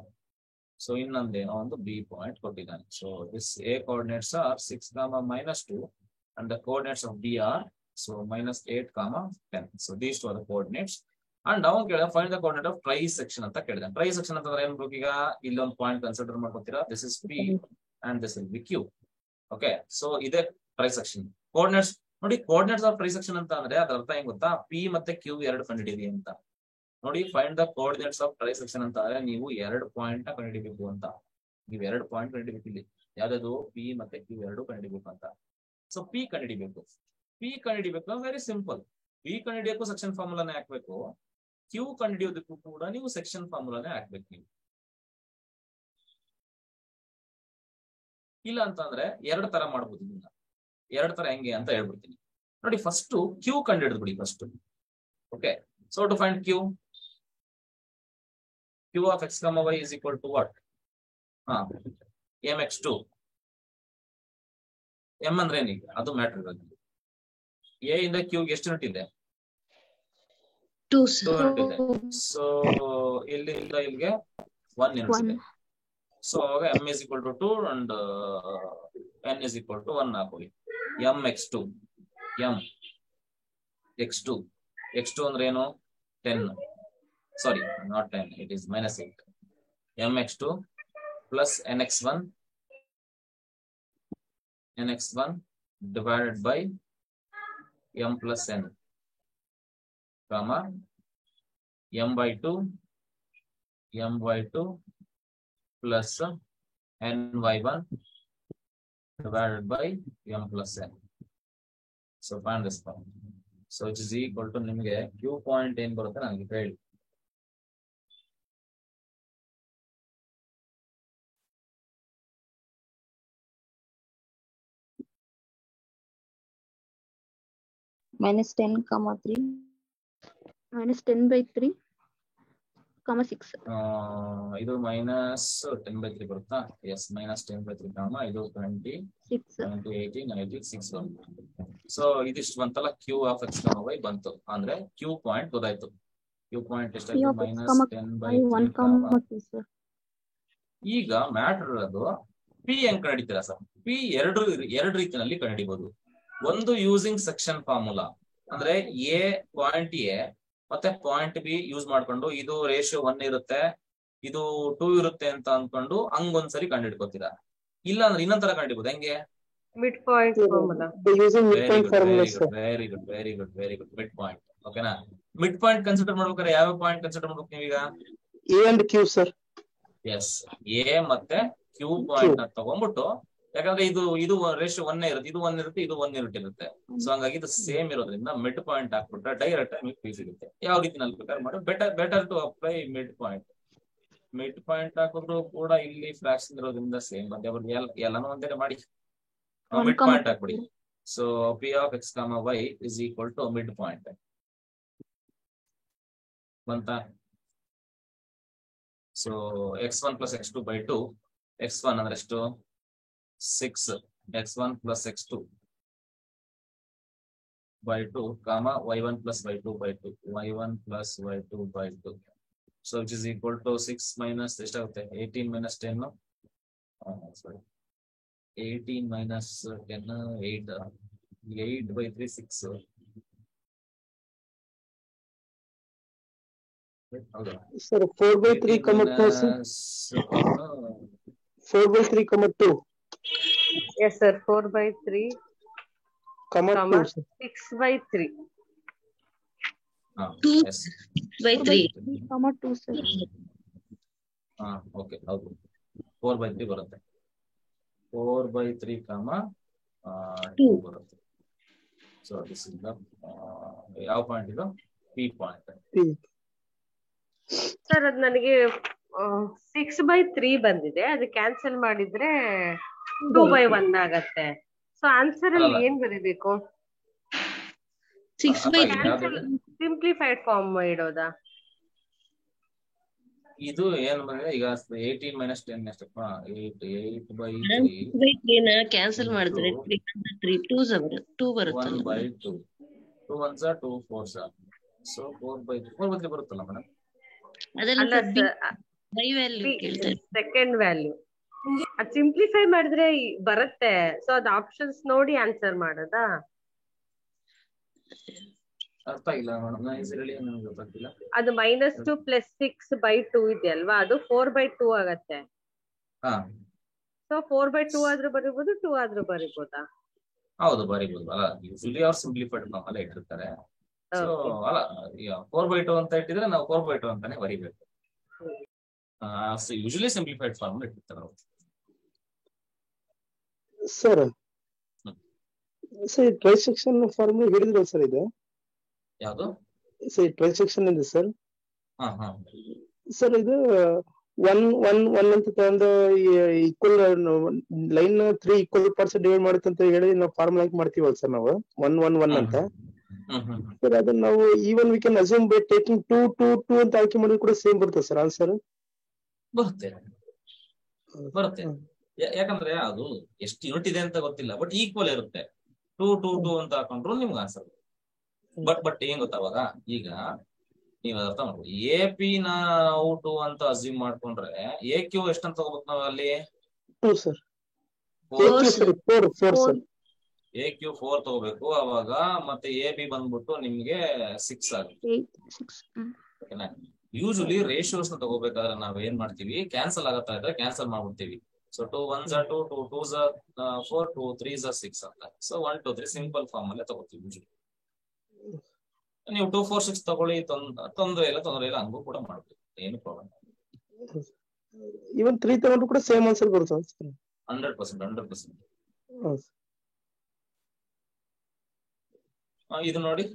A: so ಇನ್ನೊಂದೇನೋ ಒಂದು b point ಕೊಟ್ಟಿದ್ದಾನೆ. So this a coordinates are 6, -2 and the coordinates of b are so -8, 10. So these two are the coordinates. And ನಾವು ಕೇಳಿದ find the coordinate of trisection ಅಂತ ಕೇಳಿದ. ಟ್ರೈಸೆಕ್ಷನ್ ಅಂತಂದ್ರೆ ಏನ್ ಬೇಕು? ಈಗ ಇಲ್ಲೊಂದು ಪಾಯಿಂಟ್ ಕನ್ಸಿಡರ್ ಮಾಡ್ಕೊತೀರಾ. This is P and this will be Q. Okay, so ಇದೇ ಟ್ರೈಸೆಕ್ಷನ್. ಕೋಆರ್ಡಿನೇಟ್ಸ್ ನೋಡಿ, ಕೋಆರ್ಡಿನೇಟ್ಸ್ ಆಫ್ ಟ್ರೈಸೆಕ್ಷನ್ ಅಂತ ಅಂದ್ರೆ ಅದ್ರ ಅರ್ಥ ಹೆಂಗ್ ಗೊತ್ತಾ? ಪಿ ಮತ್ತೆ ಕ್ಯೂ ಎರಡು ಕಂಡುಹಿಡಿಯಿರಿ ಅಂತ. ನೋಡಿ, find the coordinates of trisection ಅಂತ ಅಂದ್ರೆ ನೀವು 2 ಪಾಯಿಂಟ್ ನ ಕಂಡುಹಿಡಿಬೇಕು ಅಂತ. ನೀವು 2 ಪಾಯಿಂಟ್ ಕಂಡುಹಿಡಿಬೇಕು. ಇಲ್ಲಿ ಯಾವ್ದು? ಪಿ ಮತ್ತೆ ಕ್ಯೂ ಎರಡು ಕಂಡುಹಿಡಿಬೇಕು ಅಂತ. ಸೊ ಪಿ ಕಂಡುಹಿಡಿಬೇಕು. Very simple. ಪಿ ಕಂಡುಹಿಡಿಯಕ್ಕೂ ಸೆಕ್ಷನ್ ಫಾರ್ಮುಲಾನೇ ಹಾಕ್ಬೇಕು. ಕ್ಯೂ ಕಂಡುಹಿಡಿಯೋದಕ್ಕೂ ಕೂಡ ನೀವು ಸೆಕ್ಷನ್ ಫಾರ್ಮುಲಾನೇ ಹಾಕ್ಬೇಕು. ನೀವು ಇಲ್ಲ ಅಂತಂದ್ರೆ 2 ತರ ಮಾಡ್ಬೋದು. ಇದನ್ನ 2 ತರ ಹೆಂಗೆ ಅಂತ ಹೇಳ್ಬಿಡ್ತೀನಿ ನೋಡಿ. ಫಸ್ಟ್ ಕ್ಯೂ ಕಂಡುಹಿಡಿದು ಬಿಡಿ first. Okay, so to find Q of x, y is equal to what? mx2. m ಅಂದ್ರೆ ಏನೀಗ ಅದು ಮ್ಯಾಟರ್ ಇರೋದು. ಎ ಇಂದ ಕ್ಯೂಗೆ ಎಷ್ಟು ಯೂನಿಟ್ ಇದೆ? 2 ಯೂನಿಟ್ ಇದೆ. ಸೊ ಇಲ್ಲಿಂದ ಇಲ್ಲಿಗೆ 1 ಯೂನಿಟ್ ಇದೆ. ಸೊ ಅವಾಗ m is equal to 2 and n is equal to 1 ಹಾಕೊಳ್ಳಿ. m x2 m x2 x2 ಅಂದ್ರೆ ಏನು 10, sorry not 10, it is -8. m x2 plus nx1 divided by m plus n, comma m by 2 plus n by 1 divided by m plus n. So find this point. So it is equal to ನಿಮಗೆ q point ಏನು ಬರುತ್ತೆ ನನಗೆ ಹೇಳಿ.
C: -10, 3
B: -10/3, 6.
A: ಇದು -10/3 ಬರುತ್ತಾ? S, -10/3, ಇದು 20, 20, 18, 6 ಬಂತು. So ಇದಿಷ್ಟು ಬಂತಲ್ಲ, q of x, y ಬಂತು. ಅಂದ್ರೆ q ಪಾಯಿಂಟ್ ಗೊತ್ತಾಯ್ತು. q ಪಾಯಿಂಟ್ ಎಷ್ಟಾಯ್ತು? -10/3. ಈಗ ಮ್ಯಾಟರ್ ಇರೋದು p ಹೆಂಗ್ ಕಂಡಿಡ್ತೀರಾ ಸರ್? p ಎರಡು ರೀತಿಯಲ್ಲಿ ಕಂಡಿಡಿಬಹುದು. ಒಂದು ಯೂಸಿಂಗ್ ಸೆಕ್ಷನ್ ಫಾರ್ಮುಲಾ, ಅಂದ್ರೆ ಪಾಯಿಂಟ್ ಎ ಮತ್ತೆ ಪಾಯಿಂಟ್ ಬಿ ಯೂಸ್ ಮಾಡ್ಕೊಂಡು ಇದು ರೇಷಿಯೋ 1 ಇರುತ್ತೆ, ಇದು 2 ಇರುತ್ತೆ ಅಂತ ಅನ್ಕೊಂಡು ಹಂಗೊಂದ್ಸರಿ ಕಂಡಿಡ್ಕೋತೀರಾ. ಇಲ್ಲ ಅಂದ್ರೆ ಇನ್ನೊಂದರ ಕಂಡಿಡ್ಬೋದು. ಹೆಂಗೆ?
F: Mid point formula.
A: Very good mid point. ಓಕೆನಾ? ಮಿಡ್ ಪಾಯಿಂಟ್ ಕನ್ಸಿಡರ್ ಮಾಡ್ಬೇಕಾದ್ರೆ ಯಾವ ಪಾಯಿಂಟ್ ಕನ್ಸಿಡರ್ ಮಾಡ್ಬೇಕು ನೀವೀಗ?
E: A and Q sir.
A: Yes, A ಮತ್ತೆ ಕ್ಯೂ ಪಾಯಿಂಟ್ ನ ತಗೊಂಡ್ಬಿಟ್ಟು, ಯಾಕಂದ್ರೆ ಇದು ರೇಷಿಯೋ 1 ಇರುತ್ತೆ, ಇದು 1 ಇರುತ್ತೆ, ಇದು 1 ಯೂನಿಟ್ ಇರುತ್ತೆ. ಸೊ ಹಂಗಾಗಿ ಇದು ಸೇಮ್ ಇರೋದ್ರಿಂದ ಮಿಡ್ ಪಾಯಿಂಟ್ ಹಾಕ್ಬಿಟ್ರೆ ಡೈರೆಕ್ಟ್ ಆಗಿ ಪಿ ಸಿಗುತ್ತೆ. ಯಾವ ರೀತಿ ನಲ್ಲಿ ಬೇಕಾದ್ರೆ ಮಾಡಿ, better to apply mid point. Mid point ಹಾಕಿದ್ರು ಕೂಡ ಇಲ್ಲಿ ಫ್ರಾಕ್ಷನ್ ಇರೋದ್ರಿಂದ ಸೇಮ್ ಬಂದೆ. ಅವ್ರಿಗೆ ಎಲ್ಲಾನು ಒಂದೇ ಮಾಡಿ ಮಿಡ್ ಪಾಯಿಂಟ್ ಹಾಕ್ಬಿಡಿ. So P of x comma y is equal to mid point ಬಂತ. So x1 plus x2 by 2, x1 ಅಂದ್ರೆ ಎಷ್ಟು? 6, x1 plus x2 by 2, comma y1 plus y2 by 2, y1 plus y2 by 2. So which is equal to 6 minus ಎಷ್ಟಾಗುತ್ತೆ? 18 minus 10, sorry, 18 minus 10, 8 by 3, 6.
E: Sir 4/3, 4/3, 2.
F: Yes sir, 4/3, 6/3.
D: 2/3.
B: 2, sir.
A: Okay, ಹೌದು, 4/3 ಬರುತ್ತೆ. 4/3, 2 ಬರುತ್ತೆ. So this is the ಯಾವ point ಇದು? P point.
F: Sir ಅದು ನನಗೆ 6/3 ಬಂದಿದೆ, ಅದು ಕ್ಯಾನ್ಸಲ್ ಮಾಡಿದ್ರೆ 2/1 ಆಗತ್ತೆ. ಸೊ ಆನ್ಸರ್ ಅಲ್ಲಿ ಏನ್ ಬರೀಬೇಕು?
D: 6/3
F: ಸಿಂಪ್ಲಿಫೈಡ್ ಫಾರ್ಮ್ ಇಡೋದಾ?
A: ಇದು ಏನ್ ಬಂದಿದೆ ಈಗ? 18 minus 10 ಎಷ್ಟಪ್ಪ? 8/3
D: ನ ಕ್ಯಾನ್ಸಲ್ ಮಾಡಿದ್ರೆ 2 ಬರುತ್ತೆ.
A: 1/2, 2 1s are 2 4s are. So 4/3 ಬರುತ್ತಲ್ಲ ಮೇಡಮ್?
F: ಅಲ್ಲ ಸೆಕೆಂಡ್ ವ್ಯಾಲ್ಯೂ ಅದು ಸಿಂಪ್ಲಿಫೈ ಮಾಡಿದ್ರೆ ಬರುತ್ತೆ. ಸೊ ಅದು ಆಪ್ಷನ್ಸ್ ನೋಡಿ ಆನ್ಸರ್ ಮಾಡೋದಾ?
A: ಅರ್ಥ ಇಲ್ಲ ಮೇಡಮ್, ನನಗೆ ಗೊತ್ತಾಗ್ತಿಲ್ಲ.
F: ಅದು -2 + 6/2 ಇದೆಯಲ್ವಾ, ಅದು 4/2 ಆಗತ್ತೆ. ಸೊ 4/2 ಆದ್ರೂ ಬರೀಬಹುದು, 2 ಆದ್ರೂ ಬರೀಬಹುದಾ?
A: ಹೌದು, ಬರೀಬಹುದು. ಅಲ್ಲ, ಯೂಶಲಿ ಅವ್ರು ಸಿಂಪ್ಲಿಫೈಡ್ ಫಾರ್ಮ್ ಅಲ್ಲೇ ಇಟ್ಟಿರ್ತಾರೆ. ಸೊ ಅಲ್ಲ, 4/2 ಅಂತ ಇಟ್ಟಿದ್ರೆ ನಾವು 4/2 ಅಂತಾನೆ ಬರೀಬೇಕು. ಯೂಶಲಿ ಸಿಂಪ್ಲಿಫೈಡ್ ಫಾರ್ಮ್ ಇಟ್ಟಿರ್ತಾರೆ ಅವರು.
E: ಸರ್ ಟ್ರೈಸೆಕ್ಷನ್ ಫಾರ್ಮ್ ಹಿಡಿದ್ರು ಸರ್ ಇದು
A: ಯಾವುದು?
E: ಸರ್ ಟ್ರೈಸೆಕ್ಷನ್ ಇದೆ ಸರ್. ಸರ್ ಇದು 1 ಅಂತ ತಗೊಂಡು equal line 3 equal parts divide ಮಾಡುತ್ತೆ ಅಂತ ಹೇಳಿ ನಾವು ಫಾರ್ಮುಲಾ ಮಾಡ್ತೀವಲ್ಲ ಸರ್ ನಾವು 1 1 1 ಅಂತ. ಸರ್ ಅದನ್ನ ನಾವು even we can assume by taking 2 2 2 ಅಂತ ಆಯ್ಕೆ ಮಾಡಿದ್ರೆ ಕೂಡ ಸೇಮ್ ಬರುತ್ತೆ ಸರ್ ಆನ್ಸರ್?
A: ಬರುತ್ತೆ. ಯಾಕಂದ್ರೆ ಅದು ಎಷ್ಟು ಯೂನಿಟ್ ಇದೆ ಅಂತ ಗೊತ್ತಿಲ್ಲ, ಬಟ್ ಈಕ್ವಲ್ ಇರುತ್ತೆ. 2 2 2 ಅಂತ ಹಾಕೊಂಡ್ರು ನಿಮ್ಗೆ ಆನ್ಸರ್. ಬಟ್ ಏನ್ ಗೊತ್ತಾವಾಗ, ಈಗ ನೀವ್ ಅರ್ಥ ಮಾಡ್ಕೊಳ್ಳಿ. ಎ ಪಿ ನಾವು 2 ಅಂತ ಅಸ್ಯೂಮ್ ಮಾಡ್ಕೊಂಡ್ರೆ ಎ ಕ್ಯೂ ಎಷ್ಟಂತ ತಗೋಬೇಕು ನಾವು ಅಲ್ಲಿ?
E: 2 ಸರ್.
A: Four.
E: ಸರಿ 4 ಸರ್.
A: ಎ ಕ್ಯೂ 4 ತಗೋಬೇಕು. ಅವಾಗ ಮತ್ತೆ ಎ ಬಿ ಬಂದ್ಬಿಟ್ಟು ನಿಮ್ಗೆ 6 ಆಗುತ್ತೆ.
B: 8 6
A: ಓಕೆನಾ? ಯೂಶಲಿ ರೇಷಿಯೋಸ್ ನ ತಗೋಬೇಕಾದ್ರೆ ನಾವ್ ಏನ್ ಮಾಡ್ತೀವಿ, ಕ್ಯಾನ್ಸಲ್ ಆಗತ್ತಾ ಇದ್ರೆ ಕ್ಯಾನ್ಸಲ್ ಮಾಡ್ಬಿಡ್ತೀವಿ. So 2 1s are 2, 2 2s are 4, 2 3s are 6 ಅಂತ. ಸೊ 1 2 3 ಸಿಂಪಲ್ ಫಾರ್ಮ್ ಅಲ್ಲೇ ತಗೋತೀವಿ ಯೂಶಲಿ. ನೀವು 2 4 6 ತಗೊಳ್ಳಿ, ತೊಂದ್ರೆ ಇಲ್ಲ ಹಂಗೂ ಕೂಡ ಮಾಡ್ತೀವಿ, ಏನು ಪ್ರಾಬ್ಲಮ್.
E: ಇವನ್ 3 ತಗೊಂಡ್ರು ಕೂಡ ಸೇಮ್ ಆನ್ಸರ್ ಬರುತ್ತೆ
A: 100%. ಇದು ನೋಡಿ,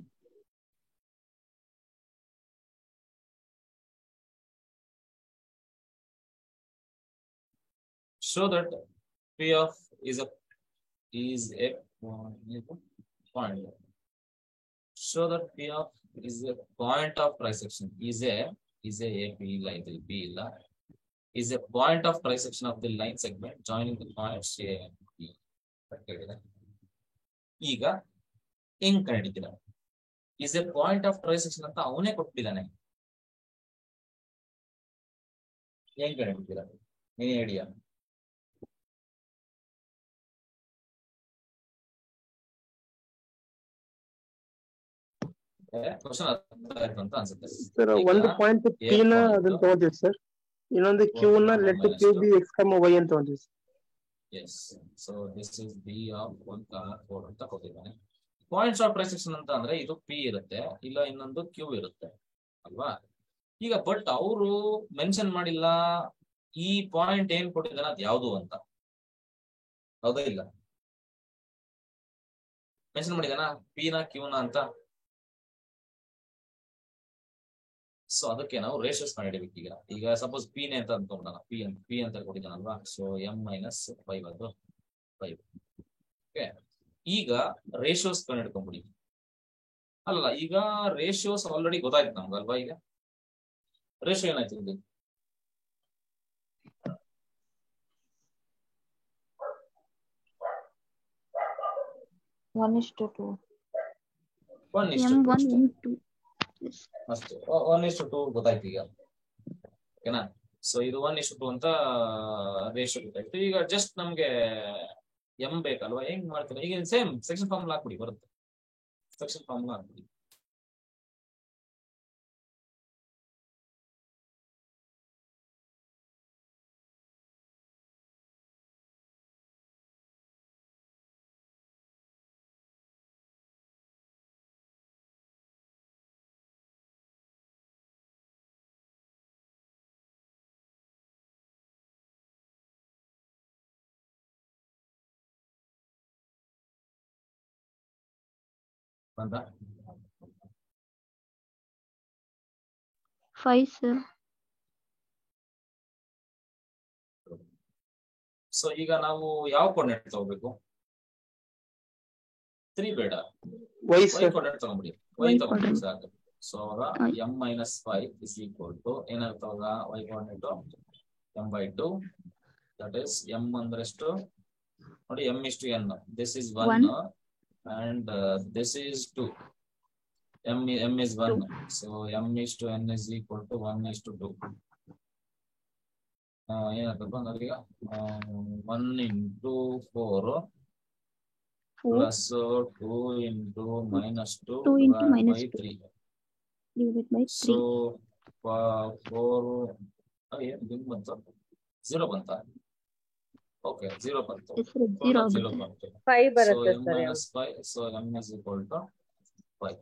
A: show that P of is a point. Show that P of is a point of trisection. Is a AP line B illa is a point of trisection of the line segment joining the points A and B. ಈಗ ಹೆಂಗ್ ಕಂಡಿದ್ದೀರ? is a point of trisection ಅಂತ ಅವನೇ ಕೊಟ್ಟಿದ್ದಾನೆ. ಹೆಂಗ್ ಕಂಡಿದ್ದೀರ? ಏನ್ idea? Question ಅರ್ಥ ಆಯ್ತು ಅಂತ ಅನ್ಸುತ್ತೆ
E: ಸರ್. ಒಂದು ಪಾಯಿಂಟ್ ಪಿ ನ ಅದನ್ನ ತಗೋತೀವಿ ಸರ್, ಇನ್ನೊಂದು ಕ್ಯೂ ನ let Q be x y ಅಂತ ತಗೋತೀವಿ.
A: Yes. So this is B of 1, 4 ಅಂತ ಕೊಟ್ಟಿದ್ದಾನೆ. ಪಾಯಿಂಟ್ಸ್ ಆಫ್ ಟ್ರೈಸೆಕ್ಷನ್ ಅಂತ ಅಂದ್ರೆ ಇದು ಪಿ ಇರುತ್ತೆ, ಇಲ್ಲ ಇನ್ನೊಂದು ಕ್ಯೂ ಇರುತ್ತೆ ಅಲ್ವಾ? ಈಗ ಬಟ್ ಅವರು ಮೆನ್ಷನ್ ಮಾಡಿಲ್ಲ ಈ ಪಾಯಿಂಟ್ ಏನ್ ಕೊಟ್ಟಿದ್ದಾನೆ ಅದ್ ಯಾವ್ದು ಅಂತ. ಹೌದಾ ಇಲ್ಲ? ಮೆನ್ಷನ್ ಮಾಡಿದಾನ ಪಿ ನ ಕ್ಯೂ ನ ಅಂತ. ಸೊ ಅದಕ್ಕೆ ನಾವು ರೇಷಿಯೋಸ್ ಕಂಡುಹಿಡಿಬೇಕು. ಈಗ ಸಪೋಸ್ ಪಿ ನೇ ಅಂತ ಅನ್ಕೊಂಡಾನ, ಪಿ ಅಂತ ಕೊಟ್ಟಿದ್ದಾನಲ್ವಾ? ಸೊ m - 5 ಅದು 5. ಓಕೆ, ಈಗ ರೇಷಿಯೋಸ್ ಕಂಡುಹಿಡ್ಕೊಂಡ್ಬಿಡಿ. ಅಲ್ಲ, ಈಗ ರೇಷಿಯೋಸ್ ಆಲ್ರೆಡಿ ಗೊತ್ತಾಯ್ತು ನಮ್ಗಲ್ವಾ? ಈಗ ರೇಷಿಯೋ ಏನಾಯ್ತು ಇಲ್ಲಿ?
C: One is to two.
B: 1:2
A: ಅಷ್ಟೇ. 1:2 ಗೊತ್ತಾಯ್ತು ಈಗ. ಓಕೆನಾ? ಸೊ ಇದು 1:2 ಅಂತ ರೇಷಿಯೋ ಗೊತ್ತಾಯ್ತು. ಈಗ ಜಸ್ಟ್ ನಮ್ಗೆ ಎಂ ಬೇಕಲ್ವಾ? ಹೆಂಗ್ ಮಾಡ್ತೀರಾ? ಈಗ ಸೇಮ್ ಸೆಕ್ಷನ್ ಫಾರ್ಮುಲಾ ಹಾಕ್ಬಿಡಿ, ಬರುತ್ತೆ. ಸೆಕ್ಷನ್ ಫಾರ್ಮುಲಾ ಹಾಕ್ಬಿಡಿ. ಬಂತ?
B: 5 ಸರ್.
A: ಸೊ ಈಗ ನಾವು ಯಾವ ಕೋಆರ್ಡಿನೇಟ್ ತಗೋಬೇಕು? 3 ಬೇಡ,
E: ವೈ
A: y
E: ಸರ್.
A: ಕೋಆರ್ಡಿನೇಟ್ ತಗೊಂಡ್ಬಿಡಿ. y ತಗೊಂಡ್ಬಿಡಿ ಸಾಕು. ಸೊ ಅವಾಗ m - 5 is equal to ಏನಾಗುತ್ತೆ ಅವಾಗ? y coordinate m/2. That is m ಅಂದ್ರೆ ಎಷ್ಟು ನೋಡಿ? m:n. This is 1 and this is 2. m is 1. So m:n is equal to 1:2. ಏನಾಗ್ತಪ್ಪ ಅಂದ್ರೆ ಈಗ 1 into 4 plus 2 into -2
B: 2 into
A: divided by
B: -2
A: 3.
B: divided by 3.
A: So 4 ಏನು ಬಂತು? 0 ಬಂತ? ಓಕೆ, 0 ಬಂತು.
B: Yes, sir, 0
A: 0
B: ಆಗುತ್ತೆ.
A: ಬಂತು.
F: 5
A: So
F: ಬರುತ್ತೆ
A: m
F: sir.
A: - 5. So m is equal to 5.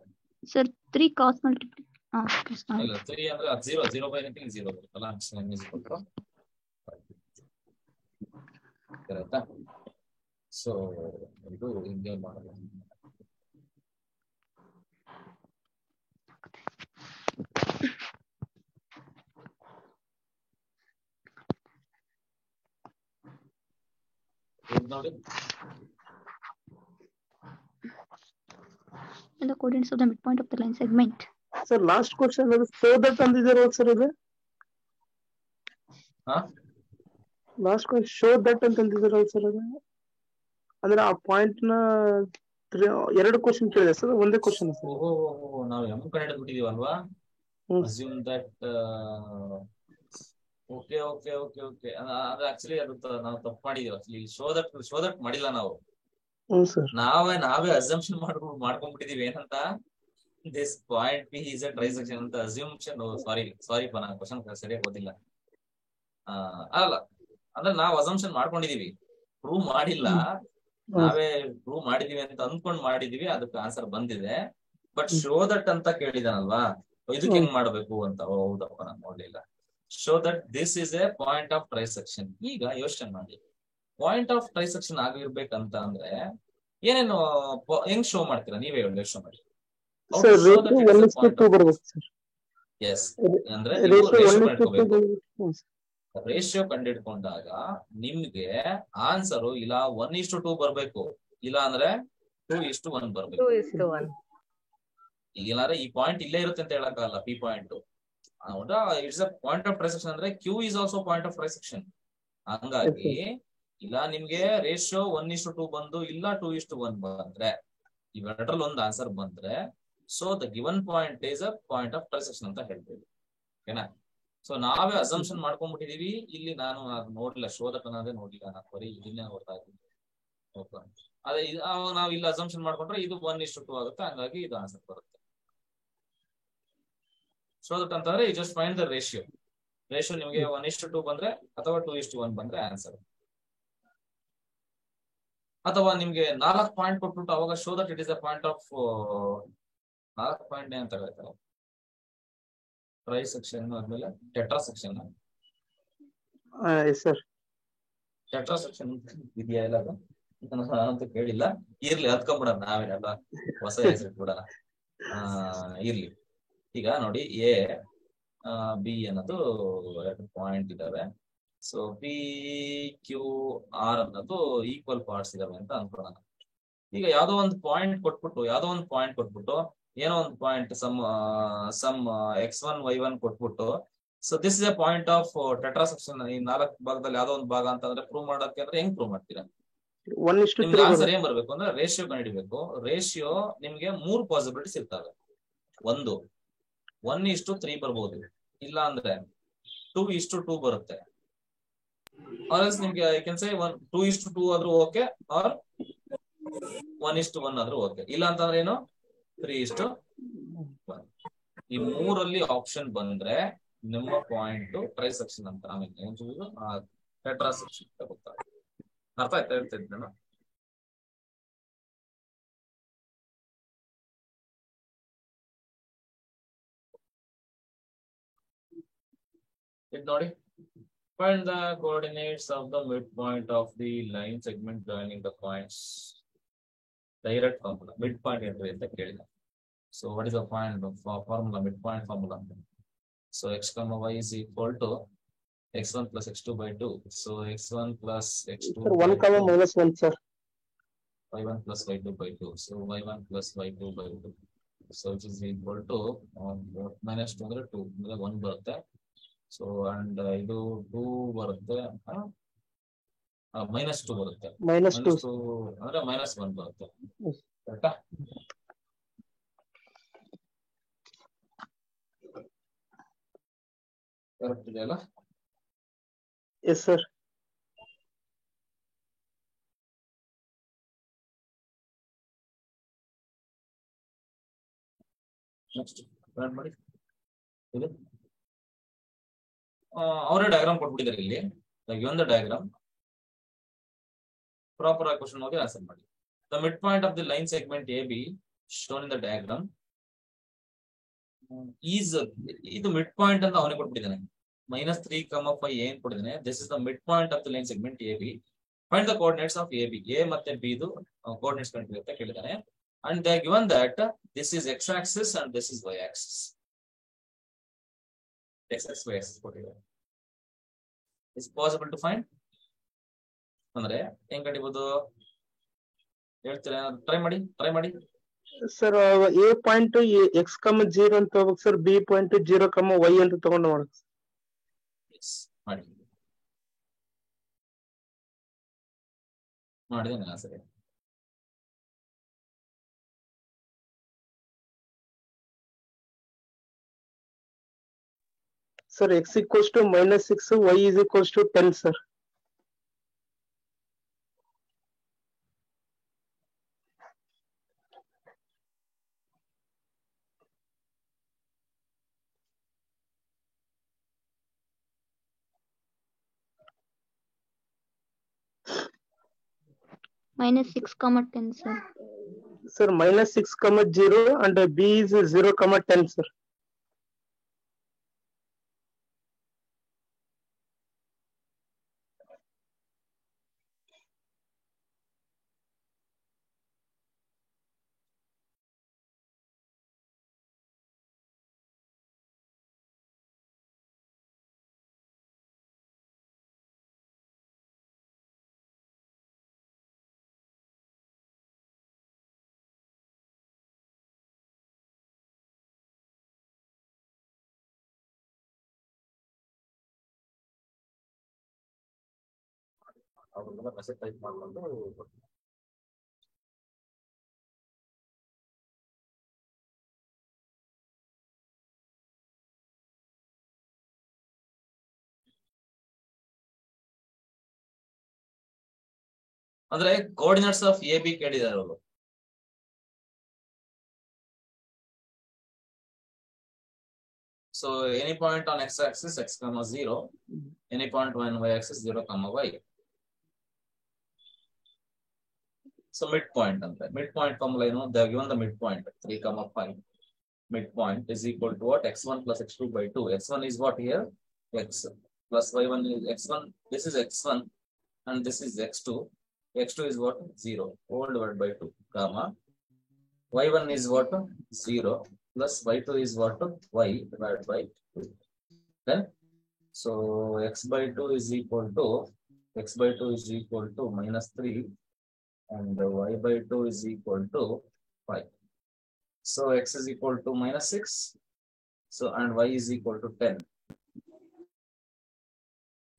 B: Sir 3 cross multiply
A: ಇಲ್ಲ, 3 ಅಂದ್ರೆ ಅದು 0 ಬೈ ಎನಿಥಿಂಗ್ 0 ಬರುತ್ತಲ್ಲ. So m is equal to 5. ಕರೆಕ್ಟಾ? ಸೊ ಇದು ಹಿಂಗೆ ಮಾಡೋದು. ನೋಡಿ,
B: and the coordinates of the midpoint of the line segment.
E: Sir last question ಅದು ಸೋ ದಟ್ ಅಂದಿದ್ದಾರೆ ಸರ್. ಇದು ಲಾಸ್ಟ್ ಕ್ವಶನ್ ಶೋ ದಟ್ ಅಂತ ಅಂದಿದ್ದಾರೆ ಸರ್. ಅದು ಅಂದ್ರೆ ಆ ಪಾಯಿಂಟ್ ನ 2 ಕ್ವಶನ್ ಕೇಳಿದೆ ಸರ್, ಒಂದೇ ಕ್ವಶನ್ ಸರ್.
A: ಓಹೋ, ನಾವು ಎಂ ಕಂಡು ಹಿಡಿದ್ಬಿಟ್ಟಿದೀವಲ್ವಾ? Assume that okay okay okay okay ಅದು ಆಕ್ಚುಲಿ ಅದು ನಾವು ತಪ್ಪು ಮಾಡಿದೀವಿ. ಆಕ್ಚುಲಿ ಶೋ ದಟ್ ಮಾಡಿಲ್ಲ ನಾವು.
E: ಸರ್
A: ನಾವೇ ಅಸಂಪ್ಷನ್ ಮಾಡ್ಕೊಂಡ್ಬಿಟ್ಟಿದೀವಿ ಏನಂತ, this point P is a trisection ಅಂತ ಅಸ್ಯೂಮ್ಷನ್. ಸಾರಿ ಪಾ, ನಾನು ಕ್ವಶನ್ ಸರಿಯಾಗಿ ಓದಿಲ್ಲ. ಅಲ್ಲ ಅಂದ್ರೆ ನಾವು ಅಸಂಪ್ಷನ್ ಮಾಡ್ಕೊಂಡಿದೀವಿ, ಪ್ರೂವ್ ಮಾಡಿಲ್ಲ. ನಾವೇ ಪ್ರೂವ್ ಮಾಡಿದೀವಿ ಅಂತ ಅಂದ್ಕೊಂಡ್ ಮಾಡಿದೀವಿ, ಅದಕ್ಕೆ ಆನ್ಸರ್ ಬಂದಿದೆ. ಬಟ್ ಶೋ ದಟ್ ಅಂತ ಕೇಳಿದಾನಲ್ವಾ, ಇದಕ್ಕೆ ಹೆಂಗ್ ಮಾಡ್ಬೇಕು ಅಂತ. ಹೌದಪ್ಪ, ನಾನು ನೋಡ್ಲಿಲ್ಲ. Show that this is a point of trisection. ಈಗ ಯೋಚನೆ ಮಾಡಿ, ಪಾಯಿಂಟ್ ಆಫ್ ಟ್ರೈಸೆಕ್ಷನ್ ಆಗಿರ್ಬೇಕಂತ ಅಂದ್ರೆ ಏನೇನು ಹೆಂಗ್ ಶೋ ಮಾಡ್ತೀರಾ ನೀವೇ ಯೋಚನೆ ಮಾಡಿ. ಎಸ್, ಅಂದ್ರೆ ರೇಷಿಯೋ ಕಂಡಿಡ್ಕೊಂಡಾಗ ನಿಮ್ಗೆ ಆನ್ಸರ್ ಇಲ್ಲ 1:2 ಬರ್ಬೇಕು, ಇಲ್ಲ ಅಂದ್ರೆ 2:1 ಬರ್ಬೇಕು. ಇಲ್ಲಾಂದ್ರೆ ಈ ಪಾಯಿಂಟ್ ಇಲ್ಲೇ ಇರುತ್ತೆ ಅಂತ ಹೇಳಕ್ಕಾಗಲ್ಲ. P point it's a point of trisection ಅಂದ್ರೆ Q is also point of trisection. ಹಂಗಾಗಿ ಇಲ್ಲ ನಿಮ್ಗೆ ರೇಷಿಯೋ 1:2 ಬಂದು ಇಲ್ಲ 2:1 ಬಂದ್ರೆ, ಇವೆರಡರಲ್ಲಿ ಒಂದು ಆನ್ಸರ್ ಬಂದ್ರೆ, so the given point is a point of trisection ಅಂತ ಹೇಳ್ತೀವಿ. ಓಕೆನಾ? ಸೊ ನಾವೇ ಅಸಂಪ್ಷನ್ ಮಾಡ್ಕೊಂಡ್ಬಿಟ್ಟಿದೀವಿ. ಇಲ್ಲಿ ನಾನು ನೋಡ್ಲಿಲ್ಲ, ಶೋಧಕ ಅನ್ನೋದೇ ನೋಡ್ಲಿಲ್ಲ, ನಾನು ಬರೀ ಇದನ್ನೇ ನೋಡ್ತಾ ಇದ್ದೀನಿ. ಓಕೆ, ಅದೇ ನಾವು ಇಲ್ಲಿ ಅಸಂಪ್ಷನ್ ಮಾಡ್ಕೊಂಡ್ರೆ ಇದು 1:2 ಆಗುತ್ತೆ, ಹಂಗಾಗಿ ಇದು ಆನ್ಸರ್ ಬರುತ್ತೆ. ಶೋಧಕ ಅಂತಂದ್ರೆ ಜಸ್ಟ್ ಫೈಂಡ್ ದ ರೇಷಿಯೋ ನಿಮಗೆ 1:2 ಬಂದ್ರೆ ಅಥವಾ 2:1 ಬಂದ್ರೆ ಆನ್ಸರ್. ಅಥವಾ ನಿಮ್ಗೆ 4 ಪಾಯಿಂಟ್ ಕೊಟ್ಬಿಟ್ಟು ಅವಾಗ show that it is a point of 4 point ಅಂತ ಹೇಳ್ತಾರೆ. ಟ್ರೈ ಸೆಕ್ಷನ್ ಆದ್ಮೇಲೆ ಟೆಟ್ರಾ ಸೆಕ್ಷನ್. ಟೆಟ್ರಾ ಸೆಕ್ಷನ್ ಇದೆಯಾ ಇಲ್ಲ ಅಂತ ಕೇಳಿಲ್ಲ. ಇರ್ಲಿ, ಹತ್ಕೊಂಡ್ಬಿಡೋಣ ನಾವೇನೆಲ್ಲ ಹೊಸ ಹೆಸರು ಕೂಡ. ಇರ್ಲಿ. ಈಗ ನೋಡಿ, ಎ ಬಿ ಅನ್ನೋದು 2 ಪಾಯಿಂಟ್ ಇದಾವೆ. ಸೊ ಪಿ ಕ್ಯೂ ಆರ್ ಅನ್ನೋದು ಈಕ್ವಲ್ ಪಾರ್ಟ್ಸ್ ಇದಾವೆ ಅಂತ ಅನ್ಕೊಳ್ಳೋಣ. ಈಗ ಯಾವ್ದೋ ಒಂದು ಪಾಯಿಂಟ್ ಕೊಟ್ಬಿಟ್ಟು ಏನೋ ಒಂದು ಪಾಯಿಂಟ್ ಸಮ್ x1 y1 ಕೊಟ್ಬಿಟ್ಟು, so this is a point of tetra section. ಈ 4 ಭಾಗದಲ್ಲಿ ಯಾವ್ದೋ ಒಂದು ಭಾಗ ಅಂತಂದ್ರೆ ಪ್ರೂವ್ ಮಾಡೋಕೆ ಅಂದ್ರೆ ಹೆಂಗ್ ಪ್ರೂವ್ ಮಾಡ್ತೀರಾ? ನಿಮ್ಗೆ ಆನ್ಸರ್ ಏನ್ ಬರ್ಬೇಕು ಅಂದ್ರೆ ರೇಷಿಯೋ ಕಂಡುಹಿಡಿಬೇಕು. ರೇಷಿಯೋ ನಿಮ್ಗೆ 3 ಪಾಸಿಬಿಲಿಟೀಸ್ ಇರ್ತವೆ. 1:3 ಬರ್ಬೋದು, ಇಲ್ಲ ಅಂದ್ರೆ 2:2 ಬರುತ್ತೆ. ನಿಮ್ಗೆ ಐ ಕ್ಯಾನ್ ಸೇ 2:2 ಆದ್ರೂ ಓಕೆ, ಆರ್ 1:1 ಆದ್ರೂ ಓಕೆ. ಇಲ್ಲ ಅಂತಂದ್ರೆ ಏನು 3:1. ಈ 3ರಲ್ಲಿ ಆಪ್ಷನ್ ಬಂದ್ರೆ ನಿಮ್ಮ ಪಾಯಿಂಟ್ ಟ್ರೈಸೆಕ್ಷನ್ ಅಂತ, ಆಮೇಲೆ ಟೆಟ್ರಾ ಸೆಕ್ಷನ್ ಅಂತ ಗೊತ್ತಾಗುತ್ತೆ. ಅರ್ಥ ಆಯ್ತಾ ಹೇಳ್ತಿದ್ದೆ ನಾನು? ಇದು ನೋಡಿ, find the coordinates of the midpoint of the line segment joining the points. Direct formula, midpoint entry ಅಂತ ಕೇಳಿದ. So what is the formula, midpoint formula? So x comma y is equal to x1 plus x2 by 2. So x1 plus x2
E: 1 comma minus 1 sir.
A: y1 plus y2 by 2. So y1 plus y2 by 2. So which is equal to minus 2 ಅಂದ್ರೆ 2 ಅಂದ್ರೆ 1 ಬರುತ್ತೆ. So and ಇದು 2 ಬರುತ್ತೆ, -2 ಬರುತ್ತೆ. -2 ಅಂದ್ರೆ -1 ಬರುತ್ತೆ. ಕರೆಕ್ಟಾ? Correct ಇದೆ ಅಲ್ಲ?
E: Yes sir.
A: ನೆಕ್ಸ್ಟ್ ಮಾಡಿ. ಇದು ಅವರೇ ಡಯಾಗ್ರಾಮ್ ಕೊಟ್ಬಿಟ್ಟಿದ್ದಾರೆ ಇಲ್ಲಿ. ಒಂದು ಡಯಾಗ್ರಾಮ್ ಪ್ರಾಪರ್ ಆಗಿ ಕ್ವಶನ್ ಹೋಗಿ ಆನ್ಸರ್ ಮಾಡಿ. The mid point of the line segment A B shown in the diagram is, ಇದು ಮಿಡ್ ಪಾಯಿಂಟ್ ಅಂತ ಅವನೇ ಕೊಟ್ಬಿಟ್ಟಿದ್ದಾನೆ. -3, 5 ಏನ್ ಕೊಟ್ಟಿದ್ದಾನೆ, this is the mid point of the line segment A B. Find the coordinates of A B. A ಮತ್ತೆ B ಇದು coordinates ಕಂಡು ಅಂತ ಕೇಳಿದ್ದಾನೆ. And they given that this is x axis and this is y Axis. x y axis ಕೊಟ್ಟಿದ್ದಾರೆ. Is possible to find ಅಂದ್ರೆ ಹೆಂಗ್ ಕಂಡಿಬಹುದು ಹೇಳ್ತೀರಾ? Try ಮಾಡಿ
E: ಸರ್. ಎ ಪಾಯಿಂಟ್ x,0 ಅಂತ ಹೋಗ್ಬೇಕು ಸರ್. ಬಿ ಪಾಯಿಂಟ್ 0,y ಅಂತ ತಗೊಂಡು ಮಾಡಬೇಕು.
A: ಮಾಡಿದೆ ಸರಿ.
E: Sir, x equals to -6, y is equals to 10, sir.
B: -6, 10, sir.
E: Sir, -6, 0 and b is 0, 10, sir.
A: ಅವ್ರಿಗೆಲ್ಲ ಮೆಸೇಜ್ ಟೈಪ್ ಮಾಡ್ಕೊಂಡು ಅಂದ್ರೆ ಕೋಆರ್ಡಿನೇಟ್ಸ್ ಆಫ್ ಎ ಬಿ ಕೇಳಿದ್ದಾರೆ ಅವರು. So any point on x-axis x, 0, any point on y-axis 0, y. So midpoint and midpoint formula, they have given the midpoint 3, 5. Midpoint is equal to what? x1 plus x2 by 2. x1 is what here? X plus y1 is x1. This is x1 and this is x2. x2 is what? 0. All divided by 2, comma. y1 is what? 0. Plus y2 is what? Y divided by 2. Then, so x by 2 is equal to -3 and y by 2 is equal to 5. So x is equal to -6. So and y is equal to 10.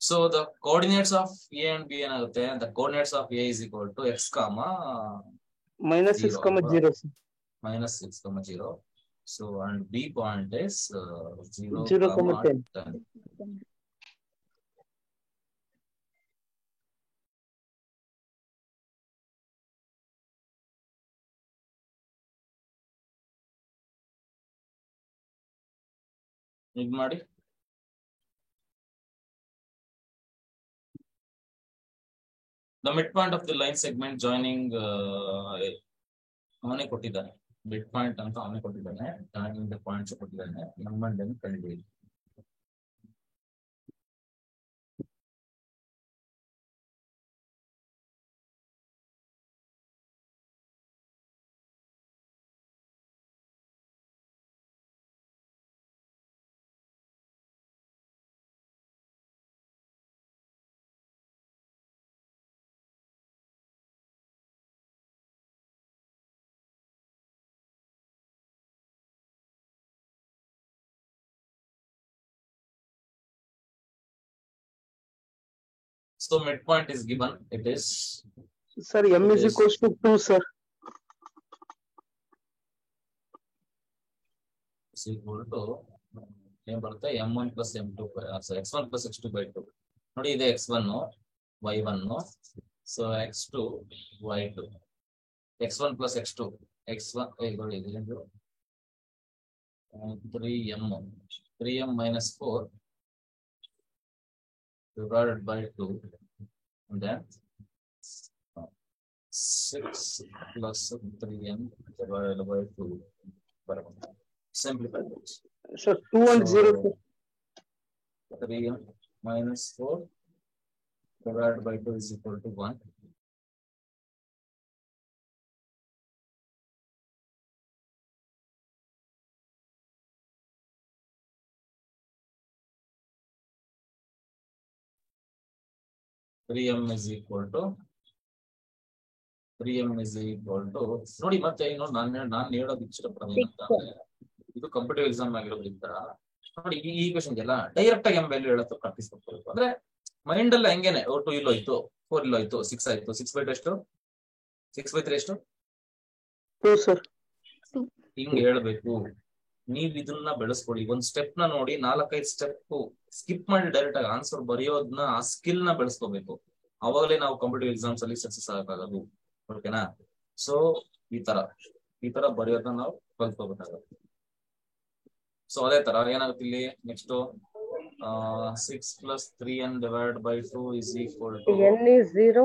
A: So the coordinates of A and B ಏನಾಗುತ್ತೆ? The coordinates of A is equal to x comma
E: -6, 0, sir.
A: -6, 0. So and B point is 0,
E: 0, 10.
A: 10. ಇದು ಮಾಡಿ. The midpoint of the line segment joining ಅವನೇ ಕೊಟ್ಟಿದ್ದಾನೆ. Mid point ಅಂತ ಅವನೇ ಕೊಟ್ಟಿದ್ದಾನೆ. Joining the points ಕೊಟ್ಟಿದ್ದಾನೆ. ನಮ್ಮನ್ನು ಕಂಡುಹಿಡಿಯಿರಿ. So midpoint is given. It is.
E: Sir, m is equals to 2, sir.
A: Is equal to ಏನು ಬರುತ್ತೆ? m1 plus m2 x1 plus x2 by 2. ನೋಡಿ ಇದೆ x1 y1. So x2 y2. x1 plus x2 x1 3m minus 4 divided by 2, and then 6 plus 3m divided by 2. Simplify this.
E: Sir, 2 and 0, sir.
A: 3m minus 4 divided by 2 is equal to 1. m is equal to ನೋಡಿ ಮತ್ತೆ ನಾನು ಹೇಳೋದು ಇಷ್ಟಪಡೋದು ಇದು competitive exam ಆಗಿರೋದ್ರಿಂದ ನೋಡಿ ಈ question ಎಲ್ಲ ಡೈರೆಕ್ಟ್ ಆಗಿ ಎಂ ವ್ಯಾಲ್ಯೂ ಹೇಳೋದು ಪ್ರಾಕ್ಟೀಸ್ ಮಾಡ್ಕೋಬೇಕು. ಅಂದ್ರೆ ಮೈಂಡ್ ಅಲ್ಲಿ ಹಂಗೇನೆ 2 ಇಲ್ಲೋಯ್ತು 4 ಇಲ್ಲೋಯ್ತು 6 ಆಯ್ತು 6 by 2 ಎಷ್ಟು 6 by 3 ಎಷ್ಟು
E: 2, sir.
A: ಹಿಂಗ್ ಹೇಳ್ಬೇಕು. ನೀವ್ ಇದನ್ನ ಬೆಳೆಸ್ಕೊಳ್ಳಿ. ಒಂದ್ ಸ್ಟೆಪ್ ನ ನೋಡಿ 4-5 ಸ್ಟೆಪ್ ಸ್ಕಿಪ್ ಮಾಡಿ ಡೈರೆಕ್ಟ್ ಆಗಿ ಆನ್ಸರ್ ಬರೆಯೋದನ್ನ, ಆ ಸ್ಕಿಲ್ ನ ಬೆಳೆಸ್ಕೋಬೇಕು. ಅವಾಗಲೇ ನಾವು ಕಾಂಪಿಟೇಟಿವ್ ಎಕ್ಸಾಮ್ಸ್ ಅಲ್ಲಿ ಸಕ್ಸಸ್ ಆಗಕ್ಕಾಗೋದು. ಓಕೆನಾ? ಸೊ ಈ ತರ ಬರೆಯೋದನ್ನ ನಾವು ಕಲ್ತ್ಕೋಬೇಕಾಗುತ್ತೆ. ಸೊ ಅದೇ ತರ ಏನಾಗುತ್ತೆ ಇಲ್ಲಿ next 6 + 3n / 2 =
F: n is 0.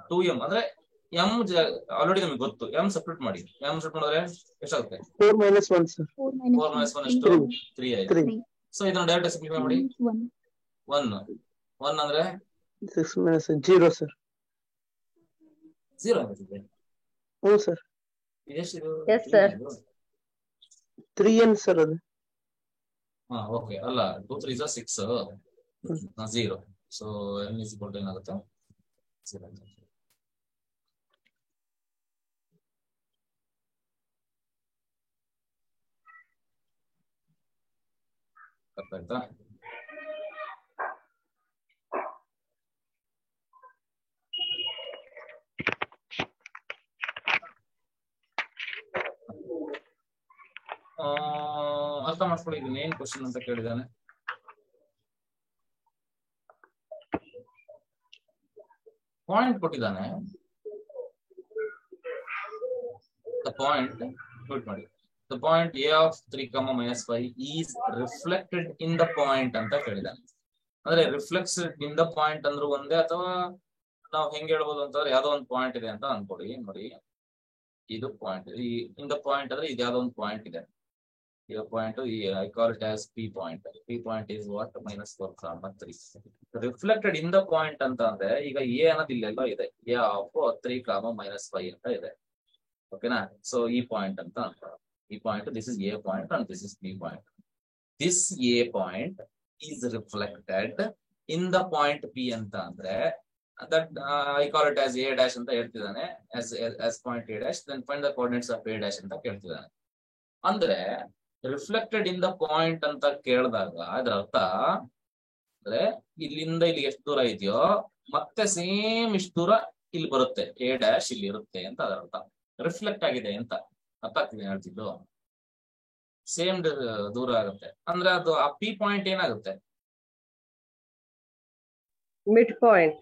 A: 2m ಅಂದ್ರೆ m ಆಲ್ರೆಡಿ ನಮಗೆ ಗೊತ್ತು. m ಸಬ್ಸ್ಟಿಟ್ಯೂಟ್ ಮಾಡಿ. m ಸಬ್ಸ್ಟಿಟ್ಯೂಟ್ ಮಾಡಿದ್ರೆ ಎಷ್ಟಾಗುತ್ತೆ?
E: 4 - 1 ಸರ್.
A: 4 - 1 ಎಷ್ಟು? 3 ಆಯ್ತು.
E: 3
A: ಸೊ ಇದನ್ನ ಡೈರೆಕ್ಟ್ ಸಿಂಪ್ಲಿಫೈ ಮಾಡಿ. 1 ಅಂದ್ರೆ
E: 6 - 0 ಸರ್.
A: 0 ಆಗುತ್ತೆ.
E: ಹ್ಞೂ ಸರ್.
A: ಇದೆಷ್ಟಿದು?
F: Yes, sir.
E: 3n ಸರ್ ಅದು.
A: ಓಕೆ. ಅಲ್ಲ 2 3 6 0. ಸೊ n = ಏನಾಗುತ್ತೆ? 0. ಅರ್ಥ ಆಯ್ತಾ? ಅರ್ಥ ಮಾಡ್ಕೊಳ್ಳಿ. ಇದನ್ನ ಏನ್ ಕ್ವಶನ್ ಅಂತ ಕೇಳಿದಾನೆ. ಪಾಯಿಂಟ್ ಕೊಟ್ಟಿದ್ದಾನೆ. The point, note ಮಾಡಿ. The point a of 3, -5 is reflected in the point ಅಂತ ಕೇಳಿದಾನೆ. ಅಂದ್ರೆ ರಿಫ್ಲೆಕ್ಟೆಡ್ ಇನ್ ದ ಪಾಯಿಂಟ್ ಅಂದ್ರೂ ಒಂದೇ, ಅಥವಾ ನಾವು ಹೆಂಗ್ ಹೇಳ್ಬೋದು ಅಂತಂದ್ರೆ ಯಾವ್ದೋ ಒಂದು ಪಾಯಿಂಟ್ ಇದೆ ಅಂತ ಅನ್ಕೊಡಿ. ನೋಡಿ, ಇದು ಪಾಯಿಂಟ್. ಈ ಇನ್ ದ ಪಾಯಿಂಟ್ ಅಂದ್ರೆ ಇದು ಯಾವ್ದೋ ಒಂದು ಪಾಯಿಂಟ್ ಇದೆ. ಈ point I call it as P point. P point is what? -4, 3. Reflected in the point ಅಂತ ಅಂದ್ರೆ ಈಗ a ಅನ್ನೋದು ಇಲ್ಲೆಲ್ಲ ಇದೆ. a of 3, -5 ಅಂತ ಇದೆ. ಓಕೆನಾ? ಸೊ ಈ ಪಾಯಿಂಟ್ ಅಂತ ಅನ್ಕೊಳ್ಳೋಣ. ಈ point, this is a point and this is P point. This a point is reflected in the point P ಅಂತ ಅಂದ್ರೆ that I call it as a' ಅಂತ ಹೇಳ್ತಿದ್ದಾನೆ. as point a', then find the coordinates of a' ಅಂತ ಕೇಳ್ತಿದ್ದಾನೆ. ಅಂದ್ರೆ reflected in the point ಅಂತ ಕೇಳಿದಾಗ ಅದ್ರ ಅರ್ಥ ಅಂದ್ರೆ ಇಲ್ಲಿಂದ ಇಲ್ಲಿ ಎಷ್ಟು ದೂರ ಇದೆಯೋ ಮತ್ತೆ ಸೇಮ್ ಇಷ್ಟು ದೂರ ಇಲ್ಲಿ ಬರುತ್ತೆ, a' ಇಲ್ಲಿ ಇರುತ್ತೆ ಅಂತ ಅದರ ಅರ್ಥ. ರಿಫ್ಲೆಕ್ಟ್ ಆಗಿದೆ ಅಂತ ಅರ್ಥ ಆಗ್ತಿದೆ ಹೇಳ್ತಿದ್ದು. ಸೇಮ್ ದೂರ ಆಗುತ್ತೆ ಅಂದ್ರೆ ಅದು ಆ P ಪಾಯಿಂಟ್ ಏನಾಗುತ್ತೆ?
F: Mid point.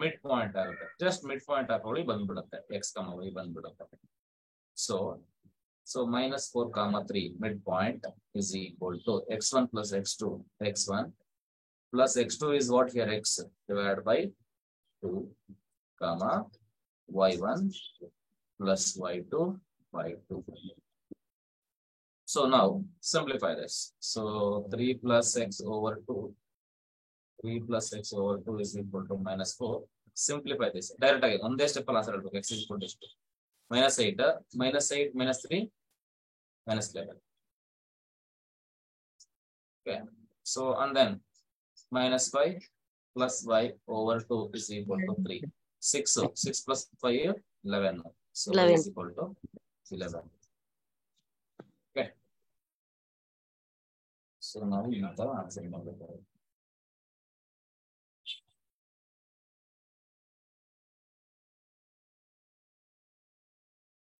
A: ಮಿಡ್ ಪಾಯಿಂಟ್ ಆಗುತ್ತೆ. ಜಸ್ಟ್ ಮಿಡ್ ಪಾಯಿಂಟ್ ಹಾಕೊಳ್ಳಿ, ಬಂದ್ಬಿಡುತ್ತೆ. x, y ಬಂದ್ಬಿಡುತ್ತೆ. So -4, 3 mid point is equal to x1 + x2. x1 plus x2 is what here? X divided by 2, y1 plus y2 by 2. So now simplify this. So 3 + x over 2. 3 + x over 2 is equal to -4. Simplify this. Direct again. One step answer help. X is equal to -8. -3 -11. Okay. So and then -5 plus y over 2 is equal to 3. 6 plus 5 11. So
D: 11
A: is equal to 11. Okay. So now you have to answer number.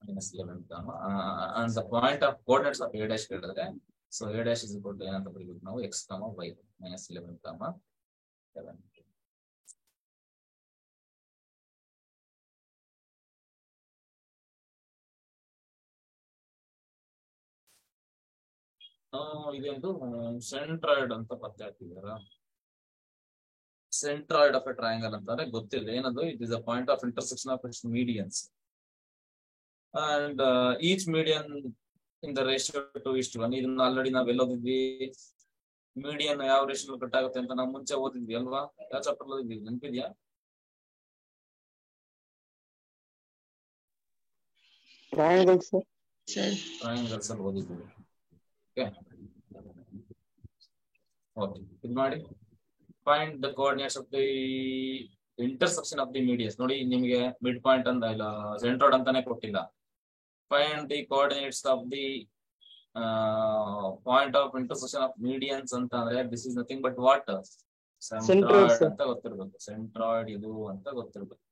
A: -11 and the point of coordinates of a' ಹೇಳಿದ್ರೆ, so a' is equal to ಏನಂತ ಬರೀಬೇಕು ನಾವು? x, y -11, 11. ಇದೊಂದು centroid ಅಂತ ಪತ್ತೆ ಹಾಕಿದಾರ. Centroid of a triangle ಅಂತಾರೆ, ಗೊತ್ತಿಲ್ಲ ಏನದು. It is a point of intersection of its medians and each median in the ratio 2:1. ಇದನ್ನ ಆಲ್ರೆಡಿ ನಾವ್ ಎಲ್ಲೋದಿದ್ವಿ, ಮೀಡಿಯನ್ ಯಾವ ರೇಷಿಯೋ ಕಟ್ ಆಗುತ್ತೆ ಅಂತ ನಾವು ಮುಂಚೆ ಓದಿದ್ವಿ ಅಲ್ವಾ? ಯಾವ ಚಾಪ್ಟರ್ ಓದಿದ್ವಿ ನೆನಪಿದ್ಯಾ?
E: ಟ್ರಯಾಂಗಲ್ಸ್
A: ಅಲ್ಲಿ ಓದಿದ್ವಿ. ಓಕೆ, ಇದು ಮಾಡಿ. Find the coordinates of the intersection of the medians. ನೋಡಿ, ನಿಮಗೆ ಮಿಡ್ ಪಾಯಿಂಟ್ ಅಂತ ಇಲ್ಲ, ಸೆಂಟ್ರಾಯ್ಡ್ ಅಂತಾನೆ ಕೊಟ್ಟಿಲ್ಲ. Find the coordinates of the point of intersection of medians ಅಂತ ಅಂದ್ರೆ this is nothing but what? Centroid ಅಂತ ಗೊತ್ತಿರ್ಬೇಕು. ಸೆಂಟ್ರಾಯ್ಡ್ ಇದು ಅಂತ ಗೊತ್ತಿರ್ಬೇಕು.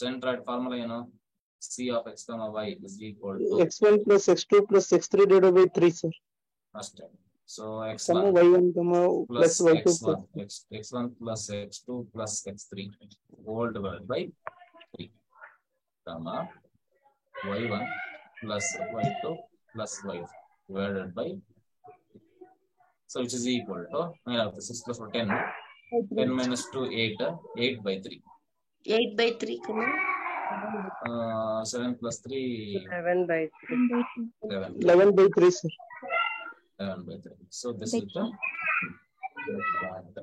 A: ಸೆಂಟ್ರಾಯ್ಡ್ ಫಾರ್ಮುಲಾ ಏನು? C of x comma y is equal to
E: x1 plus x2 plus x3 divided by 3 sir.
A: ಅಷ್ಟೇ. So
E: Comma
A: x1
E: y1 comma
A: plus
E: plus y2
A: x1
E: plus
A: x1 plus x2 plus x3 whole divided by 3 comma y1 plus y2 plus y divided by, so which is equal to 6 plus 4 10 10 minus 2 8 8 by 3
D: 8 by 3 comma
A: 7 plus 3
F: 7 by 3.
A: 11
E: 11 by 3 sir.
A: 11 by 3. So this is the point.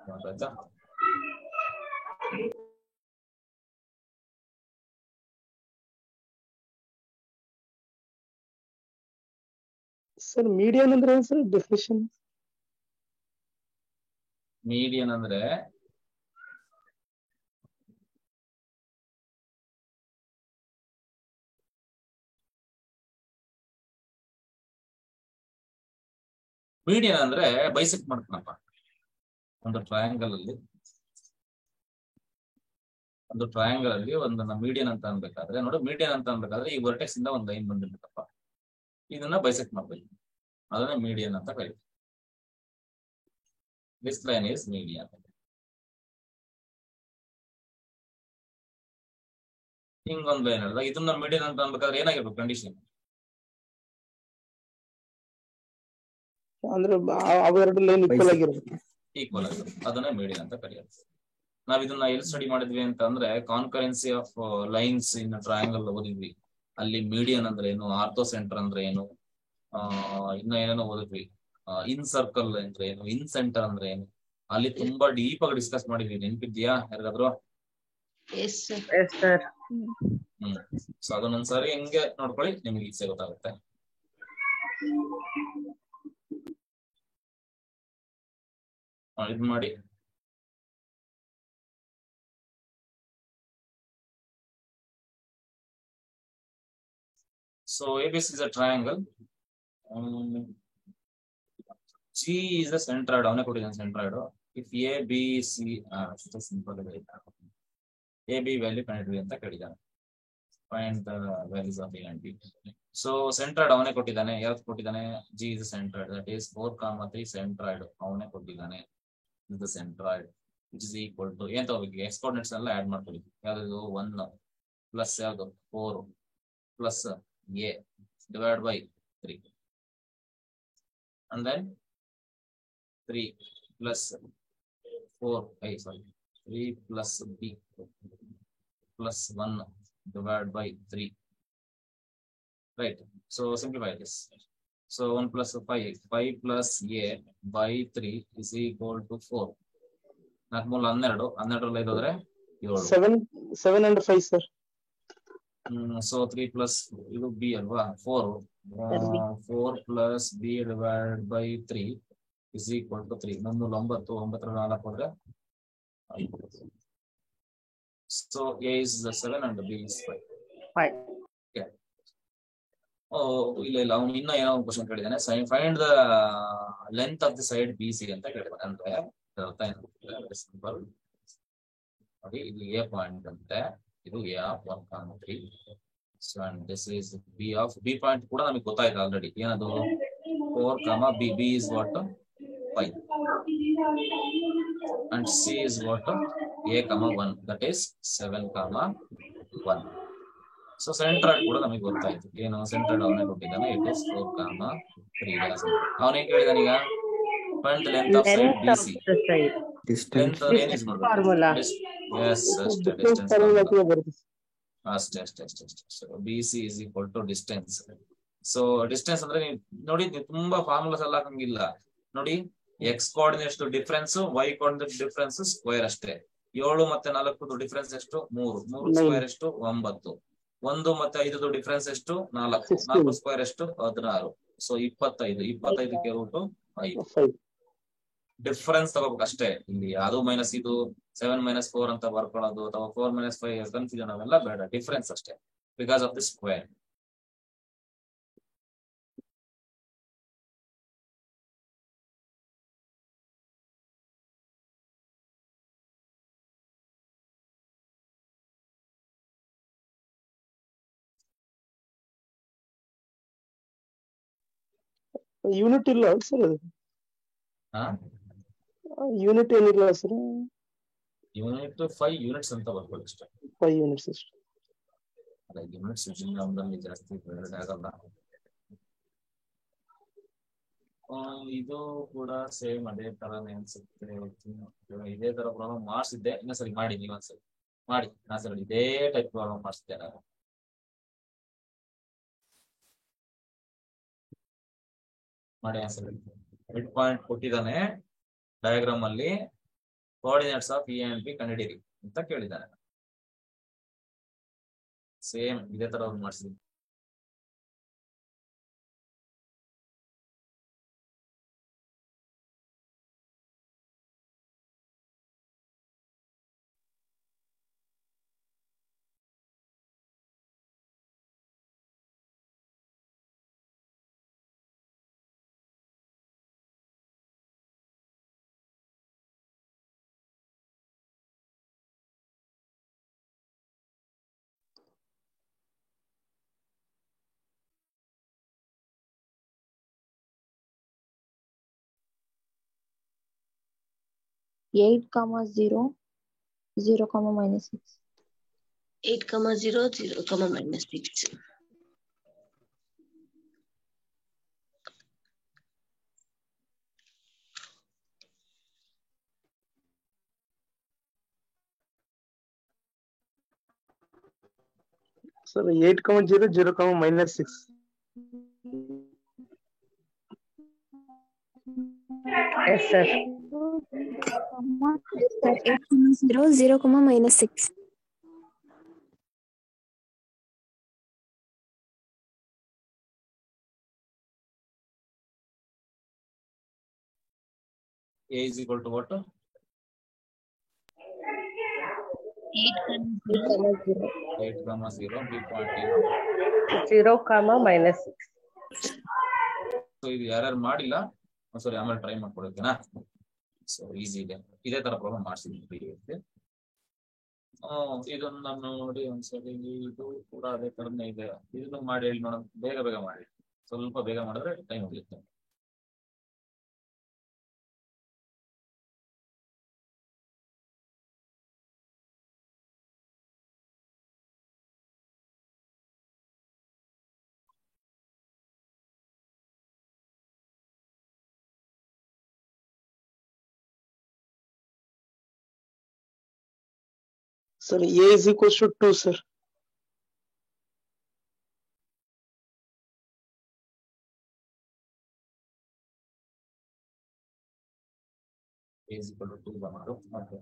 A: ಗೊತ್ತಾಯ್ತಾ?
E: Sir median ಅಂದ್ರೆ ಏನು sir definition?
A: Median ಅಂದ್ರೆ bisect ಮಾಡ್ತಾನಪ್ಪ ಒಂದು triangle ಅಲ್ಲಿ ಒಂದನ್ನ median ಅಂತ ಅನ್ಬೇಕಾದ್ರೆ ನೋಡು, median ಅಂತ ಅನ್ಬೇಕಾದ್ರೆ ಈ ವರ್ಟೆಕ್ಸ್ ಇಂದ ಒಂದು ಲೈನ್ ಬಂದಿರ್ತಪ್ಪ, ಇದನ್ನ ಬೈಸೆಕ್ಟ್ ಮಾಡ್ಬೇಕು, ಅದನ್ನ ಮೀಡಿಯನ್ ಅಂತ ಕರೀತೀವಿ. This line is median. ಹಿಂಗೊಂದು ಲೈನ್ ಅಲ್ಲ, ಇದನ್ನ ಮೀಡಿಯನ್ ಅಂತ ಅನ್ಬೇಕಾದ್ರೆ ಏನಾಗಿರ್ಬೇಕು ಕಂಡೀಷನ್?
E: ಅಂದ್ರೆ ಅವೆರಡು ಲೈನ್ ಈಕ್ವಲ್ ಆಗಿರ್ಬೇಕು.
A: ಈಕ್ವಲ್ ಆಗಿರುತ್ತೆ, ಅದನ್ನ ಮೀಡಿಯನ್ ಅಂತ ಕರೆಯೋದು. ನಾವ್ ಇದನ್ನ ಎಲ್ಲಿ ಸ್ಟಡಿ ಮಾಡಿದ್ವಿ ಅಂತ ಅಂದ್ರೆ ಕಾನ್ಕರೆನ್ಸಿ ಆಫ್ ಲೈನ್ಸ್ ಇನ್ ಟ್ರಯಾಂಗಲ್ ಓದಿದ್ವಿ. ಅಲ್ಲಿ ಮೀಡಿಯನ್ ಅಂದ್ರೆ ಏನು, ಆರ್ಥೋ ಸೆಂಟರ್ ಅಂದ್ರೆ ಏನು, ಇನ್ನ ಏನೇನೋ ಓದಿದ್ವಿ. ಇನ್ ಸರ್ಕಲ್ ಅಂದ್ರೆ ಏನು, ಇನ್ ಸೆಂಟರ್ ಅಂದ್ರೆ ಏನು, ಅಲ್ಲಿ ತುಂಬಾ ಡೀಪ್ ಆಗಿ ಡಿಸ್ಕಸ್ ಮಾಡಿದ್ವಿ. ನೆನ್ಪಿದ್ಯಾ ಯಾರಿಗಾದ್ರು?
D: yes sir.
F: Yes, sir.
A: So ಅದನ್ನೊಂದ್ಸರಿ ಹೆಂಗೆ ನೋಡ್ಕೊಳ್ಳಿ, ನಿಮ್ಗೆ ಈಸಿ ಗೊತ್ತಾಗುತ್ತೆ. ಇದು ಮಾಡಿ. So ABC is a triangle. G is a centroid. ಅವನೇ ಕೊಟ್ಟಿದ್ದಾನೆ centroid. If A, B, C, simple A, B value ಕಂಡುಹಿಡಿಯಿರಿ ಅಂತ ಕೇಳಿದ್ದಾನೆ. Find the values of A and B. So centroid ಅವನೇ ಕೊಟ್ಟಿದ್ದಾನೆ. ಯಾವ್ದು ಕೊಟ್ಟಿದ್ದಾನೆ? G is a centroid. That is 4, 3 centroid. ಅವನೇ ಕೊಟ್ಟಿದ್ದಾನೆ. Is the centroid which is equal to ಏನ್ ತಗೋಬೇಕು? X coordinates ಎಲ್ಲ ಆಡ್ ಮಾಡ್ಕೊಳ್ಳಿ. ಯಾವ್ದು? 1 ಪ್ಲಸ್ ಯಾವ್ದು? 4 plus A divided by 3 and then 3 plus 3 plus B plus 1 divided by 3, right? So simplify this. So 1 plus 5 plus A by 3 is equal to 4. 4 3 12 12 5 ಹೋದ್ರೆ
E: 7 and 5 sir.
A: So 3 plus ಇದು B ಅಲ್ವಾ? 4 plus B divided by 3 is equal to 3. 9 9 9 4 ಹೋದ್ರೆ 5. So A is 7 and B is 5.
F: 5.
A: Okay. ಇಲ್ಲ ಅವನು ಇನ್ನ ಏನೋ ಒಂದು question ಕೇಳಿದಾನೆ. Find the length of the side BC ಅಂತ ಕೇಳಿದಾನೆ. ಅಂದ್ರೆ ಅರ್ಥ ಏನು? ಸಿಂಪಲ್ ನೋಡಿ, ಇದು A ಪಾಯಿಂಟ್ ಅಂತೆ, ಇದು A of 1, 3. So and this is B of B point ಕೂಡ ನಮಗೆ ಗೊತ್ತಾಯ್ತು ಆಲ್ರೆಡಿ. ಏನದು? 4, B. B is what? 5. And C is what? A, 1. That is 7, 1. So centroid ಕೂಡ ನಮಗೆ ಗೊತ್ತಾಯ್ತು. ಏನು centroid ಅವನೇ ಕೊಟ್ಟಿದ್ದಾನೆ. It is 4, 3. ಅವನೇ ಕೇಳಿದಾನೆ ಈಗ find the length of side BC. Length ಏನ್ ಯೂಸ್ ಮಾಡ್ಬೇಕು?
F: Formula.
A: Yes, distance ಅಷ್ಟೇ. BC is equal to distance. So distance ಅಂದ್ರೆ ನೋಡಿ, ತುಂಬಾ ಫಾರ್ಮುಲಾಸ್ ಎಲ್ಲ ಹಾಕಂಗಿಲ್ಲ ನೋಡಿ. X coordinates difference, Y coordinate difference square ಅಷ್ಟೇ. 7 ಮತ್ತೆ 4 ಡಿಫರೆನ್ಸ್ ಎಷ್ಟು? 3 ಸ್ಕ್ವೇರ್ ಎಷ್ಟು? 9. 1 ಮತ್ತೆ 5 ಡಿಫರೆನ್ಸ್ ಎಷ್ಟು? 4 ಸ್ಕ್ವೇರ್ ಎಷ್ಟು? 16. ಸೊ 25ಕ್ಕೆ ರೂಟ್ 5 ಡಿಫರೆನ್ಸ್ ತಗೋಬೇಕು ಅಷ್ಟೇ. ಇಲ್ಲಿ ಅದು ಮೈನಸ್ ಇದು 7 - 4 ಅಂತ ಬರ್ಕೊಳ್ಳೋದು ಅಥವಾ 4 - 5 ಕನ್ಫ್ಯೂಷನ್ ಅವೆಲ್ಲ ಬೇಡ. ಡಿಫರೆನ್ಸ್ ಅಷ್ಟೇ because of the square.
E: Unit ಇಲ್ಲ ಸರ್ ಅದು
A: ಹಾ
E: ಯೂನಿಟ್ ಏನಿಲ್ಲ ಸರ್
A: ಯೂನಿಟ್ 5 ಯೂನಿಟ್ಸ್ ಅಂತ ಬರ್ಬೋದು ಅಷ್ಟೇ
E: 5 ಯೂನಿಟ್ಸ್ ಅಷ್ಟೇ
A: ಅಲ್ಲ ಯೂನಿಟ್ಸ್ ನಮ್ದಲ್ಲಿ ಜಾಸ್ತಿ ಡಿವೈಡ್ ಆಗಲ್ಲ ಇದು ಕೂಡ ಸೇಮ್ ಅದೇ ತರನೇ ಅನ್ಸುತ್ತೆ ಇದೇ ತರ ಪ್ರಾಬ್ಲಮ್ ಮಾಡಿಸಿದ್ದೆ ಇನ್ನೊಂದ್ಸರಿ ಮಾಡಿ ನೀವೊಂದ್ಸರಿ ಮಾಡಿ ನಾಸರಿ ಇದೇ ಟೈಪ್ ಪ್ರಾಬ್ಲಮ್ ಮಾಡಿಸಿದ್ದೆ ನಾನು ಮಾಡಿ ಆನ್ಸರ್ ಮಿಡ್ ಪಾಯಿಂಟ್ ಕೊಟ್ಟಿದ್ದಾನೆ ಡಯಾಗ್ರಾಮ್ ಅಲ್ಲಿ coordinates of A and B ಕಂಡುಹಿಡಿಯಿರಿ ಅಂತ ಕೇಳಿದ್ದಾನೆ ಸೇಮ್ ಇದೇ ತರ ಅವ್ರು ಮಾಡಿಸಿದ್ವಿ
C: Eight comma 0, 0 comma minus 6.
D: 8, 0, 0, minus 6.
E: Sir 8, 0, 0, minus 6.
F: Yes, sir.
G: 8, 0, 0, minus 6.
A: A is equal to what?
D: 8,
A: 0, B point
F: 0, minus 6.
A: So ಇದು ಯಾರ್ಯಾರು ಮಾಡಿಲ್ಲ ಒಂದ್ಸರಿ ಆಮೇಲೆ ಟ್ರೈ ಮಾಡ್ಕೊಡೋಕೆನಾ ಸೊ ಈಸಿ ಇದೆ ಇದೇ ತರ ಪ್ರಾಬ್ಲಮ್ ಮಾಡಿಸಿದ್ವಿ ಇದನ್ನ ನಾನು ನೋಡಿ ಒಂದ್ಸರಿ ಇದು ಕೂಡ ಅದೇ ತರನೇ ಇದೆ ಇದನ್ನು ಮಾಡಿ ಹೇಳಿ ನೋಡೋಣ ಬೇಗ ಬೇಗ ಮಾಡಿ ಸ್ವಲ್ಪ ಬೇಗ ಮಾಡಿದ್ರೆ ಟೈಮ್ ಉಳಿಯುತ್ತೆ
E: Sir, A is equals to 2, sir.
A: A is equal to 2 ಬಂತು ಓಕೆ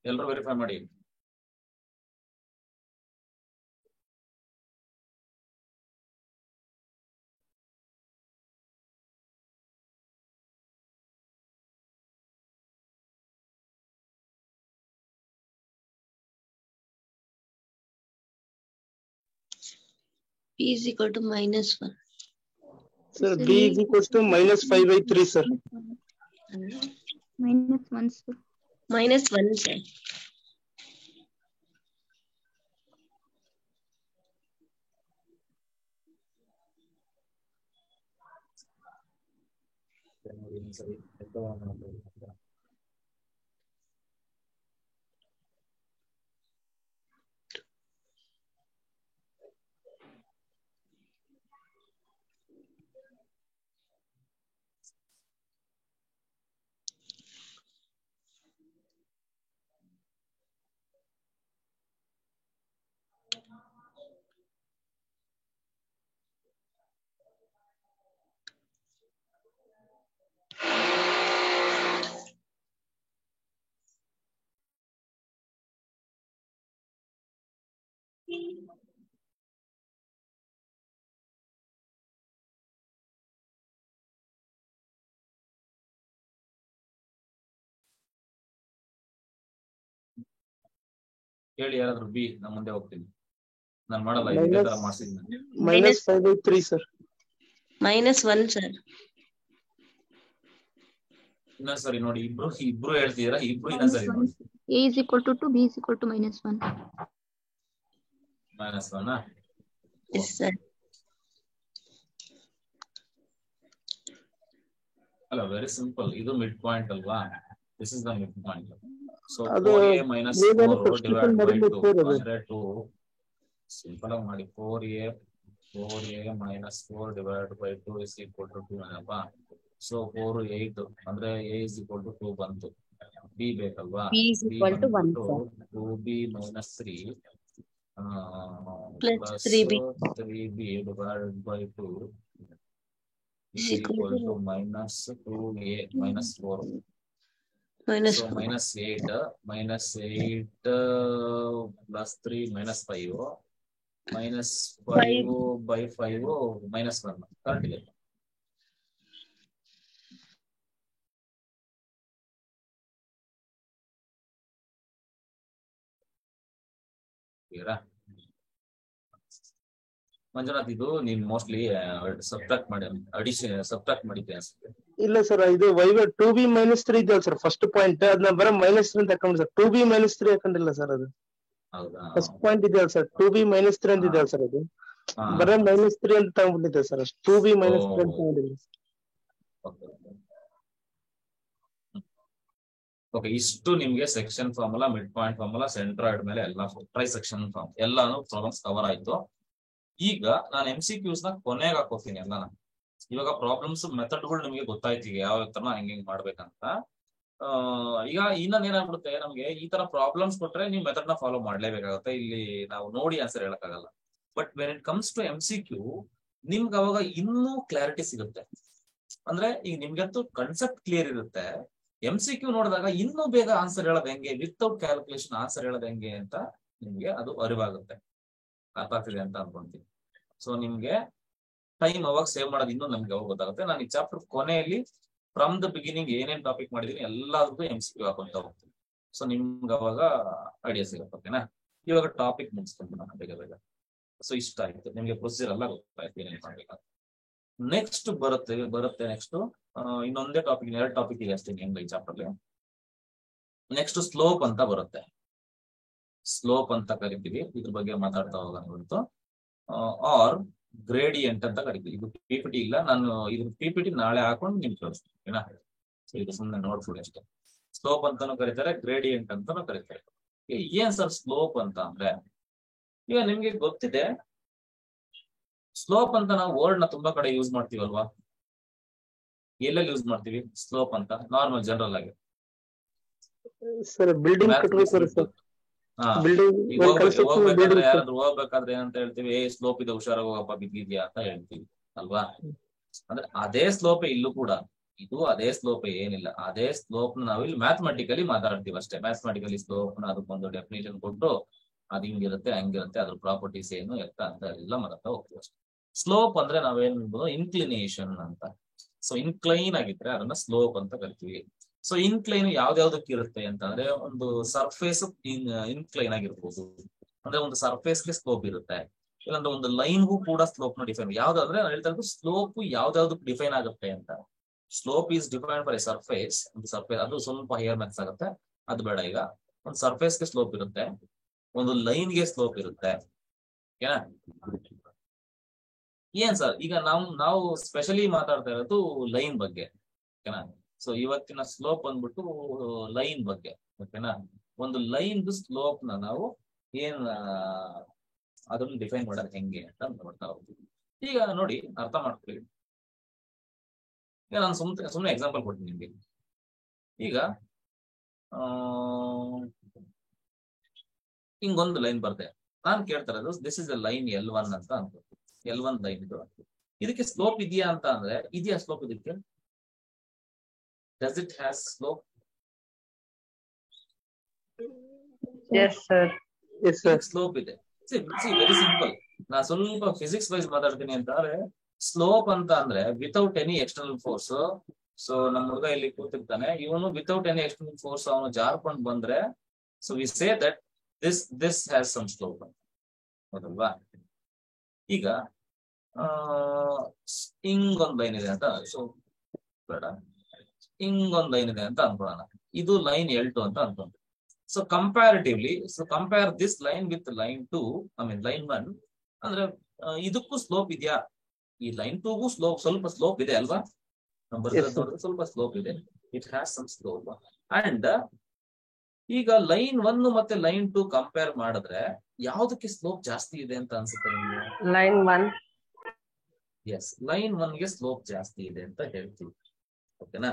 A: ಎಲ್ಲರೂ ವೆರಿಫೈ ಮಾಡಿ
D: P is equal to minus 1.
E: Sir, B is equals to minus 5/3, sir.
B: Minus 1, sir.
D: Minus 1, sir.
A: ಸರಿ ಹೇಳಿ ಯಾರಾದ್ರೂ ಬಿ ನಾನು ಮುಂದೆ ಹೋಗ್ತೀನಿ ನಾನು ಮಾಡಲ್ಲ ಇದೇ ತರ ಮಾಡಿಸಿದ್ದೀನಿ
E: Minus 5/3, sir.
D: Minus 1, sir.
A: ಇನ್ನೊಂದ್ಸರಿ ನೋಡಿ ಇಬ್ರು ಹೇಳ್ತಿದ್ದೀರಾ ಇಬ್ರು ಇನ್ನೊಂದ್ಸರಿ ನೋಡಿ
B: A is equal to 2, B is equal to minus 1.
A: minus 1
D: Yes, sir.
A: ಅಲ್ಲ, ವೆರಿ ಸಿಂಪಲ್. ಇದು ಮಿಡ್ ಪಾಯಿಂಟ್ ಅಲ್ವಾ? This is the mid point. So
E: ಅದು
A: 4a minus
E: ನೀವೇನು
A: 4
E: substitution
A: divided by
E: ಮಾಡಿದ್ದು
A: 2
E: 4 ಅದು.
A: ಅಂದ್ರೆ 2 ಸಿಂಪಲ್ ಆಗಿ ಮಾಡಿ. 4a minus 4 divided by 2 is equal to 2 ಏನಪ್ಪಾ? ಸೊ 4 8 ಅಂದ್ರೆ a is equal to 2 ಬಂತು. b ಬೇಕಲ್ವಾ?
D: B is equal to 1, sir.
A: 2b minus 3
D: Plus 3b.
A: 3b divided by 2 is
D: Is equal
A: equal
D: to
A: to minus 2a minus 4.
D: minus
A: So
D: 4.
A: minus 8 plus 3 minus 5 minus 5 by 5 minus 1. Correct ಇದೆ. ಮಂಜುನಾಥ್, ಇದು ನೀನ್ mostly subtract ಮಾಡಿದ್ದೆ ಅನ್ಸುತ್ತೆ.
E: ಇಲ್ಲ sir, ಇದು y 2b minus 3 ಇದೆಯಲ್ಲ sir first point, ಅದನ್ನ ಬರ minus 3 ಅಂತ ಹಾಕೊಂಡ್ರಿ ಸರ್. 2b minus 3 ಹಾಕೊಂಡಿಲ್ಲ ಸರ್. ಅದು
A: ಹೌದಾ?
E: ಫಸ್ಟ್ ಪಾಯಿಂಟ್ ಇದೆಯಲ್ಲ ಸರ್, 2b minus 3 ಅಂತ ಇದೆಯಲ್ಲ ಸರ್. ಅದು ಬರ minus 3 ಅಂತ ತಗೊಂಡ್ಬಿಟ್ಟಿದೆ ಸರ್. 2b minus 3 ಅಂತ ತಗೊಂಡಿಲ್ಲ.
A: ಓಕೆ, ಇಷ್ಟು ನಿಮ್ಗೆ section formula, mid point formula, centroid ಮೇಲೆ ಎಲ್ಲ ಟ್ರೈ ಸೆಕ್ಷನ್ ಫಾರ್ಮ್ ಎಲ್ಲಾನು ಪ್ರಾಬ್ಲಮ್ಸ್ ಕವರ್ ಆಯ್ತು. ಈಗ ನಾನು MCQs ನ ಕೊನೆಗೆ ಹಾಕೋತೀನಿ ಎಲ್ಲಾನ. ಇವಾಗ ಪ್ರಾಬ್ಲಮ್ಸ್ ಮೆಥಡ್ಗಳು ನಿಮಗೆ ಗೊತ್ತಾಯ್ತು, ಈಗ ಯಾವ ತರ ಹೆಂಗ್ ಮಾಡ್ಬೇಕಂತ. ಈಗ ಇನ್ನೊಂದ್ ಏನಾಗ್ಬಿಡುತ್ತೆ, ನಮ್ಗೆ ಈ ತರ ಪ್ರಾಬ್ಲಮ್ಸ್ ಕೊಟ್ರೆ ನೀವು ಮೆಥಡ್ ನ ಫಾಲೋ ಮಾಡ್ಲೇಬೇಕಾಗುತ್ತೆ. ಇಲ್ಲಿ ನಾವು ನೋಡಿ ಆನ್ಸರ್ ಹೇಳಕ್ಕಾಗಲ್ಲ. But when it comes to MCQ ನಿಮ್ಗೆ ಅವಾಗ ಇನ್ನೂ ಕ್ಲಾರಿಟಿ ಸಿಗುತ್ತೆ. ಅಂದ್ರೆ ಈಗ ನಿಮ್ಗಂತೂ ಕಾನ್ಸೆಪ್ಟ್ ಕ್ಲಿಯರ್ ಇರುತ್ತೆ. MCQ ನೋಡಿದಾಗ ಇನ್ನೂ ಬೇಗ ಆನ್ಸರ್ ಹೇಳೋದು ಹೆಂಗೆ, ವಿತೌಟ್ ಕ್ಯಾಲ್ಕುಲೇಷನ್ ಆನ್ಸರ್ ಹೇಳೋದು ಹೆಂಗೆ ಅಂತ ನಿಮ್ಗೆ ಅದು ಅರಿವಾಗುತ್ತೆ. ಅರ್ಥ ಆಗ್ತಿದೆ ಅಂತ ಅನ್ಕೊಂತೀನಿ. ಸೊ ನಿಮ್ಗೆ ಟೈಮ್ ಅವಾಗ ಸೇವ್ ಮಾಡೋದು ಇನ್ನೂ ನಮ್ಗೆ ಅವಾಗ ಗೊತ್ತಾಗುತ್ತೆ. ನಾನು ಈ ಚಾಪ್ಟರ್ ಕೊನೆಯಲ್ಲಿ ಫ್ರಮ್ ದ ಬಿಗಿನಿಂಗ್ ಏನೇನ್ ಟಾಪಿಕ್ ಮಾಡಿದೀನಿ ಎಲ್ಲದಕ್ಕೂ MCQ ಹಾಕೊಂತ ಹೋಗ್ತೀನಿ. ಸೊ ನಿಮ್ಗೆ ಅವಾಗ ಐಡಿಯಾ ಸಿಗುತ್ತೆ. ಓಕೆನಾ? ಇವಾಗ ಟಾಪಿಕ್ ಮುಗಿಸ್ಕೊಂಡು ನಾನು ಬೇಗ ಬೇಗ. ಸೊ ಇಷ್ಟ ಆಯ್ತು ನಿಮ್ಗೆ, ಪ್ರೊಸೀಜರ್ ಎಲ್ಲ ಗೊತ್ತಾಯ್ತು ಏನೇನ್ ಮಾಡ್ಬೇಕಂತ. ನೆಕ್ಸ್ಟ್ ಬರುತ್ತೆ ನೆಕ್ಸ್ಟ್ ಇನ್ನೊಂದೇ ಟಾಪಿಕ್, 2 ಟಾಪಿಕ್ ಇದೆ ಅಷ್ಟೇ ಹೆಂಗ ಈ ಚಾಪ್ಟರ್. ನೆಕ್ಸ್ಟ್ ಸ್ಲೋಪ್ ಅಂತ ಬರುತ್ತೆ. ಸ್ಲೋಪ್ ಅಂತ ಕರಿತೀವಿ, ಇದ್ರ ಬಗ್ಗೆ ಮಾತಾಡ್ತಾ ಹೋಗೋಣ ಇವತ್ತು. ಆರ್ ಗ್ರೇಡಿಯಂಟ್ ಅಂತ ಕರಿತೀವಿ. ಇದು PPT ಇಲ್ಲ, ನಾನು ಇದ್ರ PPT ನಾಳೆ ಹಾಕೊಂಡು ನಿಮ್ಗೆ ತೋರಿಸ್ತೀನಿ. ಓಕೆನಾ? ಸೊ ಇದು ಸುಮ್ಮನೆ ನೋಡ್ಕೊಳ್ಳಿ ಅಷ್ಟೇ. ಸ್ಲೋಪ್ ಅಂತಾನು ಕರೀತಾರೆ, ಗ್ರೇಡಿಯಂಟ್ ಅಂತಾನು ಕರೀತಾರೆ. ಏನ್ ಸರ್ ಸ್ಲೋಪ್ ಅಂತ ಅಂದ್ರೆ, ಈಗ ನಿಮ್ಗೆ ಗೊತ್ತಿದೆ ಸ್ಲೋಪ್ ಅಂತ ನಾವು ವರ್ಡ್ ನ ತುಂಬಾ ಕಡೆ ಯೂಸ್ ಮಾಡ್ತೀವಲ್ವಾ? ಎಲ್ಲೆಲ್ಲಿ ಯೂಸ್ ಮಾಡ್ತೀವಿ ಸ್ಲೋಪ್ ಅಂತ? ನಾರ್ಮಲ್ ಜನರಲ್ ಆಗಿ
E: ಸರ್ ಬಿಲ್ಡಿಂಗ್ ಕಟ್ಟಬೇಕಾದ್ರೆ ಸರ್,
A: ಯಾರಾದ್ರೂ ಹೋಗ್ಬೇಕಾದ್ರೆ ಏನಂತ ಹೇಳ್ತೀವಿ, ಸ್ಲೋಪ್ ಇದೆ ಹುಷಾರಾಗಿ ಹೋಗಪ್ಪ ಬಿದ್ದಿದ್ಯಾ ಅಂತ ಹೇಳ್ತೀವಿ ಅಲ್ವಾ? ಅಂದ್ರೆ ಅದೇ ಸ್ಲೋಪ್ ಇಲ್ಲೂ ಕೂಡ, ಇದು ಅದೇ ಸ್ಲೋಪ್ ಏನಿಲ್ಲ. ಅದೇ ಸ್ಲೋಪ್ ನಾವು ಇಲ್ಲಿ ಮ್ಯಾಥಮೆಟಿಕಲಿ ಮಾತಾಡ್ತೀವಿ ಅಷ್ಟೇ. ಮ್ಯಾಥಮೆಟಿಕಲಿ ಸ್ಲೋಪ್ ನ ಅದಕ್ಕೊಂದು ಡೆಫಿನೇಷನ್ ಕೊಟ್ಟು ಅದು ಹಿಂಗಿರುತ್ತೆ ಹಂಗಿರುತ್ತೆ, ಅದ್ರ ಪ್ರಾಪರ್ಟೀಸ್ ಏನು ಎತ್ತ ಅಂತ ಎಲ್ಲ ಮಾತಾಡ್ತಾ ಹೋಗ್ತೀವಿ ಅಷ್ಟೇ. ಸ್ಲೋಪ್ ಅಂದ್ರೆ ನಾವೇನ್ ಹೇಳ್ಬೋದು, ಇನ್ಕ್ಲಿನೇಷನ್ ಅಂತ. ಸೊ ಇನ್ಕ್ಲೈನ್ ಆಗಿದ್ರೆ ಅದನ್ನ ಸ್ಲೋಪ್ ಅಂತ ಕರಿತೀವಿ. ಸೊ ಇನ್ಕ್ಲೈನ್ ಯಾವ್ದಾವ್ದಕ್ಕೆ ಇರುತ್ತೆ ಅಂತಂದ್ರೆ, ಒಂದು ಸರ್ಫೇಸ್ ಇನ್ಕ್ಲೈನ್ ಆಗಿರ್ಬೋದು, ಅಂದ್ರೆ ಒಂದು ಸರ್ಫೇಸ್ಗೆ ಸ್ಲೋಪ್ ಇರುತ್ತೆ. ಇಲ್ಲಾಂದ್ರೆ ಒಂದು ಲೈನ್ಗೂ ಕೂಡ ಸ್ಲೋಪ್ ನ ಡಿಫೈನ್. ಯಾವ್ದಾದ್ರೆ ನಾನು ಹೇಳ್ತಾ ಇರೋದು ಸ್ಲೋಪ್ ಯಾವ್ದಾವ್ದಕ್ಕೆ ಡಿಫೈನ್ ಆಗುತ್ತೆ ಅಂತ. Slope is defined for A surface. ಒಂದು ಸರ್ಫೇಸ್ ಅದು ಸ್ವಲ್ಪ ಹೇರ್ ಮ್ಯಾಕ್ಸ್ ಆಗುತ್ತೆ, ಅದು ಬೇಡ. ಈಗ ಒಂದು ಸರ್ಫೇಸ್ಗೆ ಸ್ಲೋಪ್ ಇರುತ್ತೆ, ಒಂದು ಲೈನ್ಗೆ ಸ್ಲೋಪ್ ಇರುತ್ತೆ. ಓಕೆನಾ? ಏನ್ ಸರ್ ಈಗ ನಾವು ಸ್ಪೆಷಲಿ ಮಾತಾಡ್ತಾ ಇರೋದು ಲೈನ್ ಬಗ್ಗೆ. ಓಕೆನಾ? ಸೊ ಇವತ್ತಿನ ಸ್ಲೋಪ್ ಬಂದ್ಬಿಟ್ಟು ಲೈನ್ ಬಗ್ಗೆ. ಓಕೆನಾ? ಒಂದು ಲೈನ್ ಸ್ಲೋಪ್ ನ ನಾವು ಏನ್ ಅದನ್ನ ಡಿಫೈನ್ ಮಾಡೋದು ಹೆಂಗೆ ಅಂತ ನೋಡ್ತಾ ಹೋಗ್ತೀವಿ. ಈಗ ನೋಡಿ, ಅರ್ಥ ಮಾಡ್ಕೊಳ್ಳಿ. ಈಗ ನಾನು ಸುಮ್ಮನೆ ಎಕ್ಸಾಂಪಲ್ ಕೊಡ್ತೀನಿ ನಿಮ್ಗೆ. ಈಗ ಹಿಂಗೊಂದು ಲೈನ್ ಬರ್ದೆ, ನಾನು ಕೇಳ್ತಾ ಇರೋದು this is a line L1 ಅಂತ ಅನ್ಕೋತೀನಿ. L1 ಲೈನ್ ಇದು. ಇದಕ್ಕೆ ಸ್ಲೋಪ್ ಇದೆಯಾ ಅಂತ ಅಂದ್ರೆ, ಇದೆಯಾ ಸ್ಲೋಪ್ ಇದಕ್ಕೆ? Does it has slope?
F: Yes sir.
E: Yes sir.
A: Slope ಇದೆ. Very simple. ನಾ ಸ್ವಲ್ಪ ಫಿಸಿಕ್ಸ್ ವೈಸ್ ಮಾತಾಡ್ತೀನಿ ಅಂತಂದ್ರೆ, ಸ್ಲೋಪ್ ಅಂತ ಅಂದ್ರೆ without any external force. So ನಮ್ಮ ಹುಡುಗ ಇಲ್ಲಿ ಕೂತಿರ್ತಾನೆ, ಇವನು ವಿತೌಟ್ ಎನಿ ಎಕ್ಸ್ಟರ್ನಲ್ ಫೋರ್ಸ್ ಅವನು ಜಾರ್ಕೊಂಡು ಬಂದ್ರೆ, so we say that this has some slope ಅಂತ. ಹೌದಲ್ವಾ? ಈಗ ಹಿಂಗೊಂದ್ ಲೈನ್ ಇದೆ ಅಂತ, ಸೊ ಬೇಡ, ಹಿಂಗೊಂದ್ ಲೈನ್ ಇದೆ ಅಂತ ಅನ್ಕೊಳ್ಳೋಣ. ಇದು ಲೈನ್ L2 ಅಂತ ಅನ್ಕೊಂಡ್ರೆ, so comparatively, so compare this line with line 2, line 1 ಅಂದ್ರೆ ಇದಕ್ಕೂ ಸ್ಲೋಪ್ ಇದೆಯಾ? ಈ ಲೈನ್ 2ಗೂ ಸ್ವಲ್ಪ ಸ್ಲೋಪ್ ಇದೆ ಅಲ್ವಾ?
E: Yes, sir.
A: ನೋಡಿದ್ರೆ ಸ್ವಲ್ಪ ಸ್ಲೋಪ್ ಇದೆ. It has some slope. And ಈಗ ಲೈನ್ 1 ಮತ್ತೆ ಲೈನ್ 2 ಕಂಪೇರ್ ಮಾಡಿದ್ರೆ ಯಾವ್ದಕ್ಕೆ ಸ್ಲೋಪ್ ಜಾಸ್ತಿ ಇದೆ ಅಂತ ಅನ್ಸುತ್ತೆ ನಿಮ್ಗೆ?
F: ಲೈನ್ 1.
A: ಎಸ್, ಲೈನ್ 1 ಗೆ ಸ್ಲೋಪ್ ಜಾಸ್ತಿ ಇದೆ ಅಂತ ಹೇಳ್ತೀವಿ. ಓಕೆನಾ?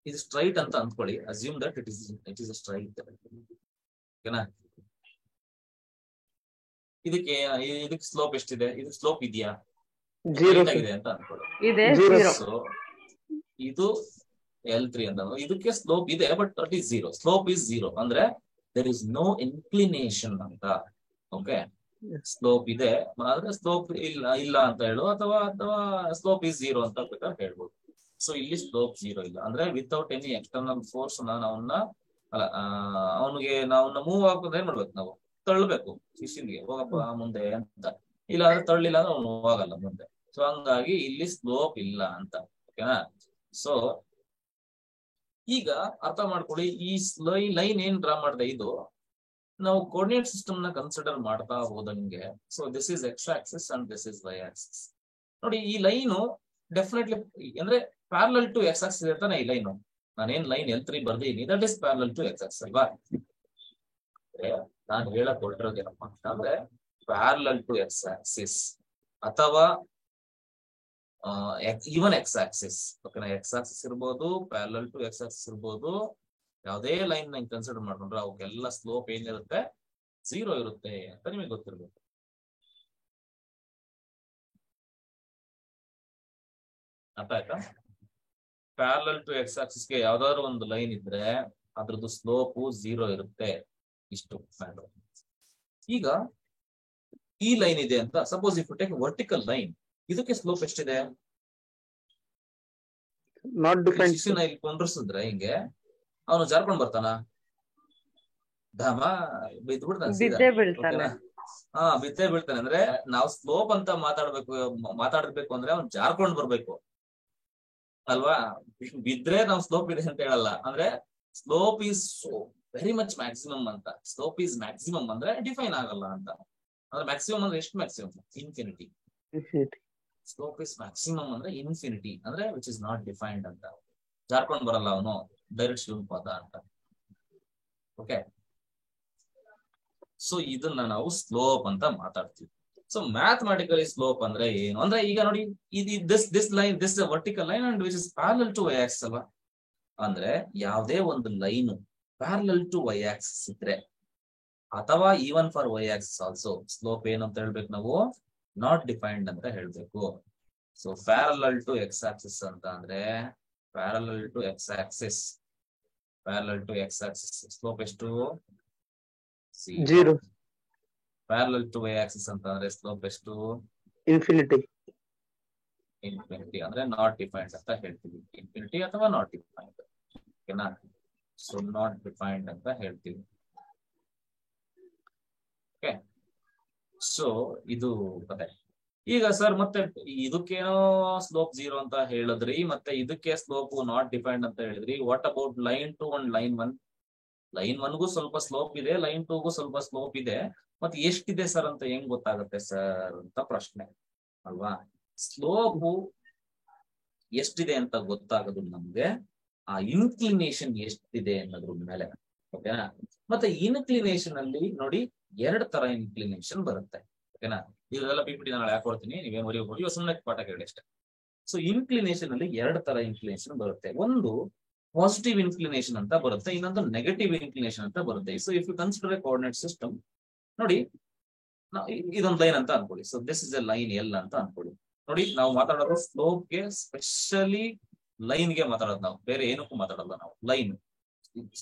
A: ಇದು ಸ್ಟ್ರೈಟ್ ಅಂತ ಅಂದ್ಕೊಳ್ಳಿ. Assume that it is straight. ಓಕೆನಾ? ಇದಕ್ಕೆ ಸ್ಲೋಪ್ ಎಷ್ಟಿದೆ? ಇದು ಸ್ಲೋಪ್ ಇದೆಯಾ?
E: 0
A: ಆಗಿದೆ ಅಂತ ಅನ್ಕೊಳ್ಳಿ.
F: ಇದೆ
E: Zero.
F: 0.
A: ಸೊ ಇದು L3 ಅಂತ ಇದಕ್ಕೆ ಸ್ಲೋಪ್ ಇದೆ, but that is 0. Slope is 0 ಅಂದ್ರೆ ದೇರ್ ಇಸ್ ನೋ ಇನ್ಕ್ಲಿನೇಷನ್ ಅಂತ. ಓಕೆ, ಸ್ಲೋಪ್ ಇದೆ ಆದ್ರೆ ಸ್ಲೋಪ್ ಇಲ್ಲ ಅಂತ ಹೇಳು, ಅಥವಾ ಸ್ಲೋಪ್ ಇಸ್ 0 ಅಂತ ಬೇಕಾದ್ರೆ ಹೇಳ್ಬೋದು. ಸೊ ಇಲ್ಲಿ ಸ್ಲೋಪ್ 0 ಇಲ್ಲ ಅಂದ್ರೆ ವಿತೌಟ್ ಎನಿ ಎಕ್ಸ್ಟರ್ನಲ್ ಫೋರ್ಸ್ ಅವನಿಗೆ ನಾವು ಮೂವ್ ಹಾಕೋದು ಏನ್ ಮಾಡ್ಬೇಕು? ನಾವು ತಳ್ಳಬೇಕು ಶಿಷ್ಯನಿಗೆ, ಹೋಗಪ್ಪ ಮುಂದೆ ಅಂತ. ಇಲ್ಲ ಅಂದ್ರೆ ತಳ್ಳಿಲ್ಲ ಅಂದ್ರೆ ಅವನು ಹೋಗಲ್ಲ ಮುಂದೆ. ಸೊ ಹಂಗಾಗಿ ಇಲ್ಲಿ ಸ್ಲೋಪ್ ಇಲ್ಲ ಅಂತ. ಓಕೆನಾ? ಸೊ ಈಗ ಅರ್ಥ ಮಾಡ್ಕೊಳ್ಳಿ, ಈ ಲೈನ್ ಏನ್ ಡ್ರಾ ಮಾಡಿದೆ ಇದು ನಾವು ಕೋಆರ್ಡಿನೇಟ್ ಸಿಸ್ಟಮ್ ನ ಕನ್ಸಿಡರ್ ಮಾಡ್ತಾ ಹೋದಂಗೆ. So this is x axis and this is y axis. ನೋಡಿ, ಈ ಲೈನು ಡೆಫಿನೆಟ್ಲಿ ಅಂದ್ರೆ ಪ್ಯಾರಲಲ್ ಟು ಎಕ್ಸ್ ಆಕ್ಸಿಸ್ ಇರ್ತಾನೆ ಈ ಲೈನು. ನಾನೇನ್ ಲೈನ್ L3 ಬರ್ದಿನಿ, that is parallel to x axis ಅಲ್ವಾ? ನಾನು ಹೇಳಕ್ ಹೊರಟಿರೋದೇನಪ್ಪ ಅಂತಂದ್ರೆ ಪ್ಯಾರಲಲ್ ಟು ಎಕ್ಸ್ ಆಕ್ಸಿಸ್ ಅಥವಾ ಈವನ್ ಎಕ್ಸ್ ಆಕ್ಸಿಸ್. ಓಕೆನಾ? ಎಕ್ಸ್ ಆಕ್ಸಿಸ್ ಇರ್ಬೋದು, ಪ್ಯಾರಲಲ್ ಟು ಎಕ್ಸ್ ಆಕ್ಸಿಸ್ ಇರ್ಬೋದು. ಯಾವುದೇ ಲೈನ್ ನಂಗೆ ಕನ್ಸಿಡರ್ ಮಾಡ್ಕೊಂಡ್ರೆ ಅವಕ್ಕೆಲ್ಲ ಸ್ಲೋಪ್ ಏನಿರುತ್ತೆ? 0 ಇರುತ್ತೆ ಅಂತ ನಿಮಗೆ ಗೊತ್ತಿರ್ಬೇಕು. ಅರ್ಥ ಆಯ್ತಾ? ಪ್ಯಾರಲಲ್ ಟು ಎಕ್ಸ್ ಆಕ್ಸಿಸ್ ಗೆ ಯಾವ್ದಾದ್ರು ಒಂದು ಲೈನ್ ಇದ್ರೆ ಅದ್ರದ್ದು ಸ್ಲೋಪ್ 0 ಇರುತ್ತೆ. ಇಷ್ಟು ಮ್ಯಾಟರ್. ಈಗ ಈ ಲೈನ್ ಇದೆ ಅಂತ suppose if you take vertical line, ಇದಕ್ಕೆ ಸ್ಲೋಪ್ ಎಷ್ಟಿದೆ?
E: Not defined.
A: ಶಿಶುನ ಇಲ್ಲಿ ಕೊಂಡ್ರಿಸಿದ್ರೆ ಹಿಂಗೆ ಅವನು ಜಾರ್ಕೊಂಡ್ ಬರ್ತಾನ? ಧಾಮ ಬಿದ್ಬಿಡ್ತಾನೆ ಸೀದಾ.
F: ಬಿದ್ದೇ ಬೀಳ್ತಾನೆ.
A: ಬಿದ್ದೇ ಬೀಳ್ತಾನೆ. ಅಂದ್ರೆ ನಾವು ಸ್ಲೋಪ್ ಅಂತ ಮಾತಾಡ್ಬೇಕು ಅಂದ್ರೆ ಅವ್ನು ಜಾರ್ಕೊಂಡ್ ಬರ್ಬೇಕು ಅಲ್ವಾ? ಬಿದ್ರೆ ನಾವು ಸ್ಲೋಪ್ ಇದೆ ಅಂತ ಹೇಳಲ್ಲ. ಅಂದ್ರೆ slope is very much maximum ಅಂತ. ಸ್ಲೋಪ್ ಈಸ್ ಮ್ಯಾಕ್ಸಿಮಮ್ ಅಂದ್ರೆ ಡಿಫೈನ್ ಆಗಲ್ಲ ಅಂತ. ಅಂದ್ರೆ ಮ್ಯಾಕ್ಸಿಮಮ್ ಅಂದ್ರೆ ಎಷ್ಟು maximum? Infinity. Slope is maximum ಅಂದ್ರೆ ಇನ್ಫಿನಿಟಿ ಅಂದ್ರೆ ವಿಚ್ ಇಸ್ ನಾಟ್ ಡಿಫೈನ್ಡ್ ಅಂತ. ಜಾರ್ಕೊಂಡ್ ಬರಲ್ಲ ಅವನು, ಡೈರೆಕ್ಟ್ ಶಿವಪಾದ ಅಂತ. ಓಕೆ, ಸೊ ಇದನ್ನ ನಾವು ಸ್ಲೋಪ್ ಅಂತ ಮಾತಾಡ್ತೀವಿ. ಸೊ ಮ್ಯಾಥಮೆಟಿಕಲಿ ಸ್ಲೋಪ್ ಅಂದ್ರೆ ಏನು ಅಂದ್ರೆ, ಈಗ ನೋಡಿ, this line, this vertical line and which is parallel to y axis ಅಲ್ವಾ? ಅಂದ್ರೆ ಯಾವುದೇ ಒಂದು line parallel to y axis ಇದ್ರೆ, ಅಥವಾ even for y axis also, slope ಏನು ಅಂತ ಹೇಳ್ಬೇಕು ನಾವು? ನಾಟ್ ಡಿಫೈನ್ಡ್ ಅಂತ ಹೇಳ್ಬೇಕು. So parallel to x axis ಅಂತ ಅಂದ್ರೆ parallel to x axis slope ಎಷ್ಟು?
E: 0.
A: ಪ್ಯಾರಲಲ್ ಟು ವೈ ಆಕ್ಸಿಸ್ ಅಂತ ಅಂದ್ರೆ ಸ್ಲೋಪ್ ಎಷ್ಟು?
E: ಇನ್ಫಿನಿಟಿ
A: ಅಂದ್ರೆ ನಾಟ್ ಡಿಫೈನ್ಡ್ ಅಂತ ಹೇಳ್ತೀವಿ. ಇನ್ಫಿನಿಟಿ ಅಥವಾ ನಾಟ್ ಡಿಫೈನ್ಡ್. ಓಕೆನಾ? ಸೊ ನಾಟ್ ಡಿಫೈನ್ಡ್ ಅಂತ ಹೇಳ್ತೀವಿ. ಓಕೆ, ಸೊ ಇದು ಕತೆ. ಈಗ ಸರ್ ಮತ್ತೆ ಇದಕ್ಕೇನೋ ಸ್ಲೋಪ್ 0 ಅಂತ ಹೇಳಿದ್ರಿ, ಮತ್ತೆ ಇದಕ್ಕೆ ಸ್ಲೋಪ್ ನಾಟ್ ಡಿಫೈನ್ಡ್ ಅಂತ ಹೇಳಿದ್ರಿ. What about line 2 and line 1? Line 1ಗೂ ಸ್ವಲ್ಪ ಸ್ಲೋಪ್ ಇದೆ, ಲೈನ್ 2ಗೂ ಸ್ವಲ್ಪ ಸ್ಲೋಪ್ ಇದೆ. ಮತ್ತೆ ಎಷ್ಟಿದೆ ಸರ್ ಅಂತ ಹೆಂಗ್ ಗೊತ್ತಾಗುತ್ತೆ ಸರ್ ಅಂತ ಪ್ರಶ್ನೆ ಅಲ್ವಾ? ಸ್ಲೋಪ್ ಎಷ್ಟಿದೆ ಅಂತ ಗೊತ್ತಾಗೋದು ನಮ್ಗೆ ಆ ಇನ್ಕ್ಲಿನೇಷನ್ ಎಷ್ಟಿದೆ ಅನ್ನೋದ್ರ ಮೇಲೆ. ಓಕೆನಾ? ಮತ್ತೆ ಇನ್ಕ್ಲಿನೇಷನ್ ಅಲ್ಲಿ ನೋಡಿ 2 ತರ ಇನ್ಕ್ಲಿನೇಷನ್ ಬರುತ್ತೆ. ಓಕೆನಾ? ಇದೆಲ್ಲ PPT ನಾಳೆ ಹಾಕೊಡ್ತೀನಿ, ನೀವೇನ್ ಬರೀ ಸುಮ್ಮನೆ ಪಾಠ ಕೇಳಿ ಅಷ್ಟೇ. ಸೊ ಇನ್ಕ್ಲಿನೇಷನ್ ಅಲ್ಲಿ 2 ತರ ಇನ್ಕ್ಲಿನೇಷನ್ ಬರುತ್ತೆ. ಒಂದು ಪಾಸಿಟಿವ್ ಇನ್ಕ್ಲಿನೇಷನ್ ಅಂತ ಬರುತ್ತೆ, ಇನ್ನೊಂದು ನೆಗೆಟಿವ್ ಇನ್ಕ್ಲಿನೇಷನ್ ಅಂತ ಬರುತ್ತೆ. So if you consider a coordinate system, ನೋಡಿ ಇದೊಂದು ಲೈನ್ ಅಂತ ಅನ್ಕೊಳ್ಳಿ. So this is a line L ಅಂತ ಅನ್ಕೊಳ್ಳಿ. ನೋಡಿ, ನಾವು ಮಾತಾಡೋದು ಸ್ಲೋಪ್ ಗೆ, ಸ್ಪೆಷಲಿ ಲೈನ್ ಗೆ ಮಾತಾಡೋದು ನಾವು, ಬೇರೆ ಏನಕ್ಕೂ ಮಾತಾಡಲ್ಲ ನಾವು. ಲೈನ್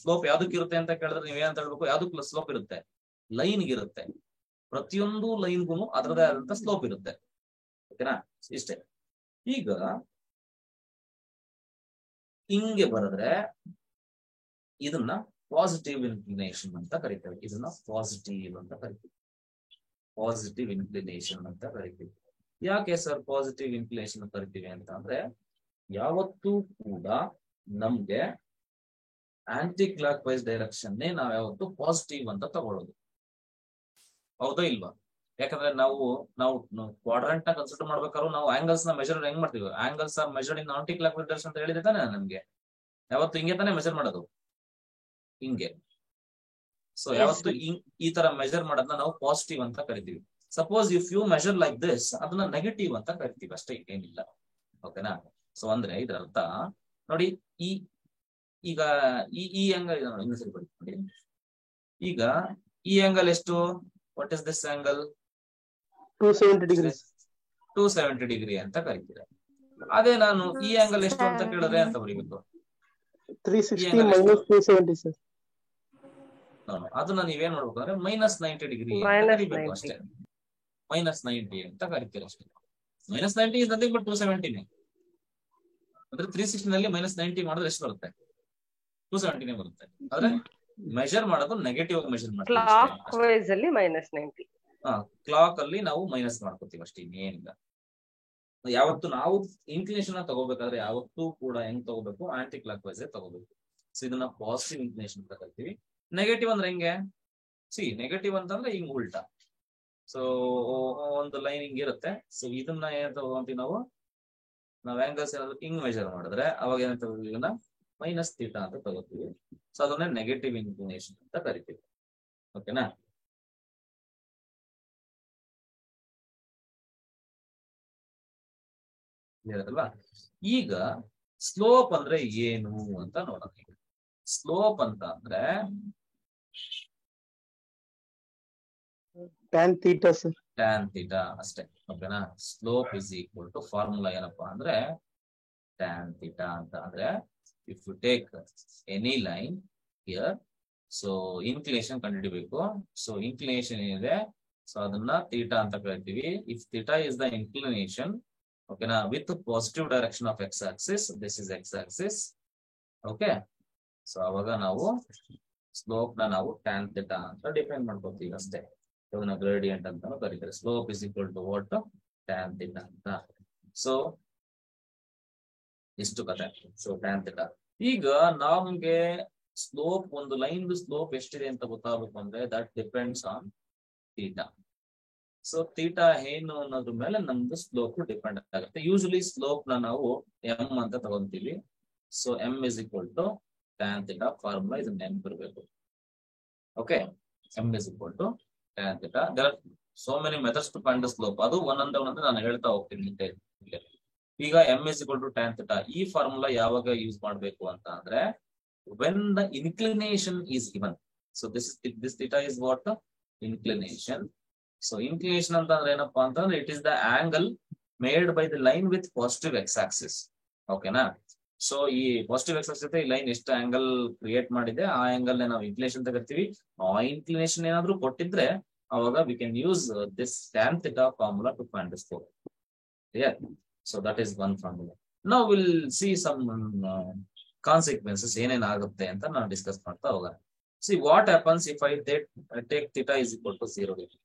A: ಸ್ಲೋಪ್ ಯಾವ್ದಕ್ಕೆ ಇರುತ್ತೆ ಅಂತ ಕೇಳಿದ್ರೆ ನೀವೇನಂತ ಹೇಳ್ಬೇಕು? ಯಾವ್ದಕ್ಕೆ ಸ್ಲೋಪ್ ಇರುತ್ತೆ? ಲೈನ್ಗೆ ಇರುತ್ತೆ. ಪ್ರತಿಯೊಂದು ಲೈನ್ಗೂ ಅದರದೇ ಆದಂತ ಸ್ಲೋಪ್ ಇರುತ್ತೆ. ಓಕೆನಾ? ಇಷ್ಟೇ. ಈಗ ಹಿಂಗೆ ಬರೆದ್ರೆ ಇದನ್ನ ಪಾಸಿಟಿವ್ ಇನ್ಕ್ಲಿನೇಷನ್ ಅಂತ ಕರಿತೇವೆ. ಇದನ್ನ ಪಾಸಿಟಿವ್ ಅಂತ ಕರಿತೀವಿ. ಪಾಸಿಟಿವ್ ಇನ್ಕ್ಲಿನೇಷನ್ ಅಂತ ಕರಿತೀವಿ. ಯಾಕೆ ಸರ್ ಪಾಸಿಟಿವ್ ಇನ್ಕ್ಲಿನೇಷನ್ ಕರಿತೀವಿ ಅಂತ ಅಂದ್ರೆ, ಯಾವತ್ತೂ ಕೂಡ ನಮ್ಗೆ ಆಂಟಿ ಕ್ಲಾಕ್ ವೈಸ್ ಡೈರೆಕ್ಷನ್ ನಾವ್ ಯಾವತ್ತು ಪಾಸಿಟಿವ್ ಅಂತ ತಗೊಳ್ಳೋದು. ಹೌದಾ ಇಲ್ವಾ? ಯಾಕಂದ್ರೆ ನಾವು ಕ್ವಾಡ್ರೆಂಟ್ ನ ಕನ್ಸಿಡರ್ ಮಾಡ್ಬೇಕಾದ್ರೂ ನಾವು ಆಂಗಲ್ಸ್ ನ ಮೆಜರ್ ಹೆಂಗ್ ಮಾಡ್ತೀವಿ, angles are measured in anti clock with direction ಅಂತ ಹೇಳಿದೆ ತಾನೆ ನಮ್ಗೆ. ಯಾವತ್ತು ಹಿಂಗೆ ತಾನೇ ಮೆಜರ್ ಮಾಡೋದು, ಹಿಂಗೆ. ಸೊ ಯಾವತ್ತು ಈ ತರ ಮೆಜರ್ ಮಾಡೋದನ್ನ ನಾವು ಪಾಸಿಟಿವ್ ಅಂತ ಕರಿತೀವಿ. Suppose if you measure like this, ಅದನ್ನ ನೆಗೆಟಿವ್ ಅಂತ ಕರಿತೀವಿ ಅಷ್ಟೇ, ಏನಿಲ್ಲ. ಓಕೆನಾ? ಸೊ ಅಂದ್ರೆ ಇದರ ಅರ್ಥ ನೋಡಿ, ಈಗ ಈ ಆಂಗಲ್ ನೋಡಿ, ಈಗ ಈ ಆಂಗಲ್ ಎಷ್ಟು? What is this angle?
E: 270 degrees.
A: 270 degree ಅಂತ ಕರಿತೀರ. ಅದೇ ನಾನು ಈ ಆಂಗಲ್ ಎಷ್ಟು ಅಂತ ಕೇಳಿದ್ರೆ ಅಂತ ಬರೀಬೇಕು,
E: 360 minus 270 sir.
A: ಅದನ್ನ ನೀವೇನ್ ಮಾಡ್ಬೇಕು ಅಂದ್ರೆ -90 ಡಿಗ್ರಿ ಕರಿಬೇಕು ಅಷ್ಟೇ. -90 ಅಂತ ಕರಿತೀರ ಅಷ್ಟೇ. -90 ಇಸ್ ನಥಿಂಗ್ ಬಟ್ 270. ಅಂದ್ರೆ 360 ನಲ್ಲಿ -90 ಮಾಡಿದ್ರೆ ಎಷ್ಟು ಬರುತ್ತೆ? 270 ಬರುತ್ತೆ. ಆದ್ರೆ ಮೆಜರ್ ಮಾಡೋದು ನೆಗೆಟಿವ್ ಮೆಜರ್ ಮಾಡ್ತೀವಿ.
F: ಕ್ಲಾಕ್ ವೈಸ್ ಅಲ್ಲಿ -90.
A: ಕ್ಲಾಕ್ ಅಲ್ಲಿ ನಾವು ಮೈನಸ್ ಮಾಡ್ಕೋತೀವಿ ಅಷ್ಟೇ, ಇನ್ನೇನಿಲ್ಲ. ಯಾವತ್ತು ನಾವು ಇನ್ಕ್ಲಿನೇಷನ್ ತಗೋಬೇಕಾದ್ರೆ ಯಾವತ್ತೂ ಕೂಡ ಹೆಂಗ್ ತಗೋಬೇಕು? ಆಂಟಿ ಕ್ಲಾಕ್ ವೈಸ್ ತಗೋಬೇಕು. ಸೊ ಇದನ್ನ ಪಾಸಿಟಿವ್ ಇನ್ಕ್ಲಿನೇಷನ್ ಅಂತ ಕರಿತೀವಿ. ನೆಗೆಟಿವ್ ಅಂದ್ರೆ ಹೆಂಗೆ? ನೆಗೆಟಿವ್ ಅಂತಂದ್ರೆ ಹಿಂಗ್ ಉಲ್ಟಾ. ಸೊ ಒಂದು ಲೈನ್ ಹಿಂಗ್ ಇರುತ್ತೆ. ಸೊ ಇದನ್ನ ಏನ್ ತಗೋತೀವಿ ನಾವು ಆಂಗಲ್ಸ್ ಏನಾದ್ರು ಹಿಂಗ್ ಮೆಜರ್ ಮಾಡಿದ್ರೆ ಅವಾಗ ಏನ್ ತಗೋತೀವಿ? ಇದನ್ನ -θ ಅಂತ ತಗೋತೀವಿ. ಸೊ ಅದನ್ನ ನೆಗೆಟಿವ್ ಇನ್ಕ್ಲಿನೇಷನ್ ಅಂತ ಕರಿತೀವಿ. ಓಕೆನಾ? ಅಲ್ವಾ? ಈಗ ಸ್ಲೋಪ್ ಅಂದ್ರೆ ಏನು ಅಂತ ನೋಡೋಣ. ಸ್ಲೋಪ್ ಅಂತ ಅಂದ್ರೆ
E: tan theta sir.
A: tan theta ಅಷ್ಟೇ. ಓಕೆನಾ? Slope is equal to formula ಏನಪ್ಪಾ ಅಂದ್ರೆ tan theta ಅಂತ ಅಂದ್ರೆ if you take any line here, so inclination ಕಂಡುಹಿಡಿಬೇಕು. ಸೊ ಇನ್ಕ್ಲಿನೇಷನ್ ಏನಿದೆ, ಸೊ ಅದನ್ನ ಥೀಟಾ ಅಂತ ಕರಿತೀವಿ. If theta is the inclination, ಓಕೆನಾ, with positive direction of x axis, this is x axis. Okay, so ಅವಾಗ ನಾವು ಸ್ಲೋಪ್ ನ ನಾವು tan theta ಅಂತ ಡಿಫೈನ್ ಮಾಡ್ಕೊತೀವಿ ಅಷ್ಟೇ. ಇದನ್ನ ಗ್ರೇಡಿಯಂಟ್ ಅಂತಾನು ಕರೀತಾರೆ. Slope is equal to what? tan theta ಅಂತ. ಸೊ ಇಷ್ಟು ಕತೆ. So tan theta. ಈಗ ನಮ್ಗೆ ಸ್ಲೋಪ್, ಒಂದು ಲೈನ್ ಸ್ಲೋಪ್ ಎಷ್ಟಿದೆ ಅಂತ ಗೊತ್ತಾಗಬೇಕು ಅಂದ್ರೆ that depends on theta. So theta ಏನು ಅನ್ನೋದ್ರ ಮೇಲೆ ನಮ್ದು ಸ್ಲೋಪ್ ಡಿಪೆಂಡ್ ಆಗುತ್ತೆ. ಯೂಶಲಿ ಸ್ಲೋಪ್ ನ ನಾವು m ಅಂತ ತಗೊಂತೀವಿ. So m is equal to tan theta. Formula ಇದನ್ನ ನೆನಪಿರ್ಬೇಕು. Okay, m is equal to tan theta. There are so many methods to find the slope. ಅದು ಒಂದೊಂದು ನಾನು ಹೇಳ್ತಾ ಹೋಗ್ತೀನಿ. ಈಗ m is equal to tan theta. ಈ ಫಾರ್ಮುಲಾ ಯಾವಾಗ ಯೂಸ್ ಮಾಡಬೇಕು ಅಂತ ಅಂದ್ರೆ when the inclination is given. So this theta is what? Inclination. So inclination ಅಂತಂದ್ರೆ ಏನಪ್ಪಾ ಅಂತಂದ್ರೆ it is the angle made by the line with positive x-axis. ಓಕೆನಾ? So ಈ ಪಾಸಿಟಿವ್ ಎಕ್ಸ್ ಆಕ್ಸಿಸ್ ಜೊತೆ ಈ ಲೈನ್ ಎಷ್ಟು ಆಂಗಲ್ ಕ್ರಿಯೇಟ್ ಮಾಡಿದೆ ಆ ಆಂಗಲ್ ನಾವು ಇನ್ಕ್ಲಿನೇಷನ್ ಅಂತ ಕರಿತೀವಿ. ಆ ಇನ್ಕ್ಲಿನೇಷನ್ ಏನಾದ್ರು ಕೊಟ್ಟಿದ್ರೆ ಅವಾಗ we can use this tan theta formula to find the slope. Yeah. So that is one formula. Now we'll see some consequences ಏನೇನಾಗುತ್ತೆ ಅಂತ ನಾವು ಡಿಸ್ಕಸ್ ಮಾಡ್ತಾ ಹೋಗೋಣ. See what happens if I take theta is equal to 0 degree.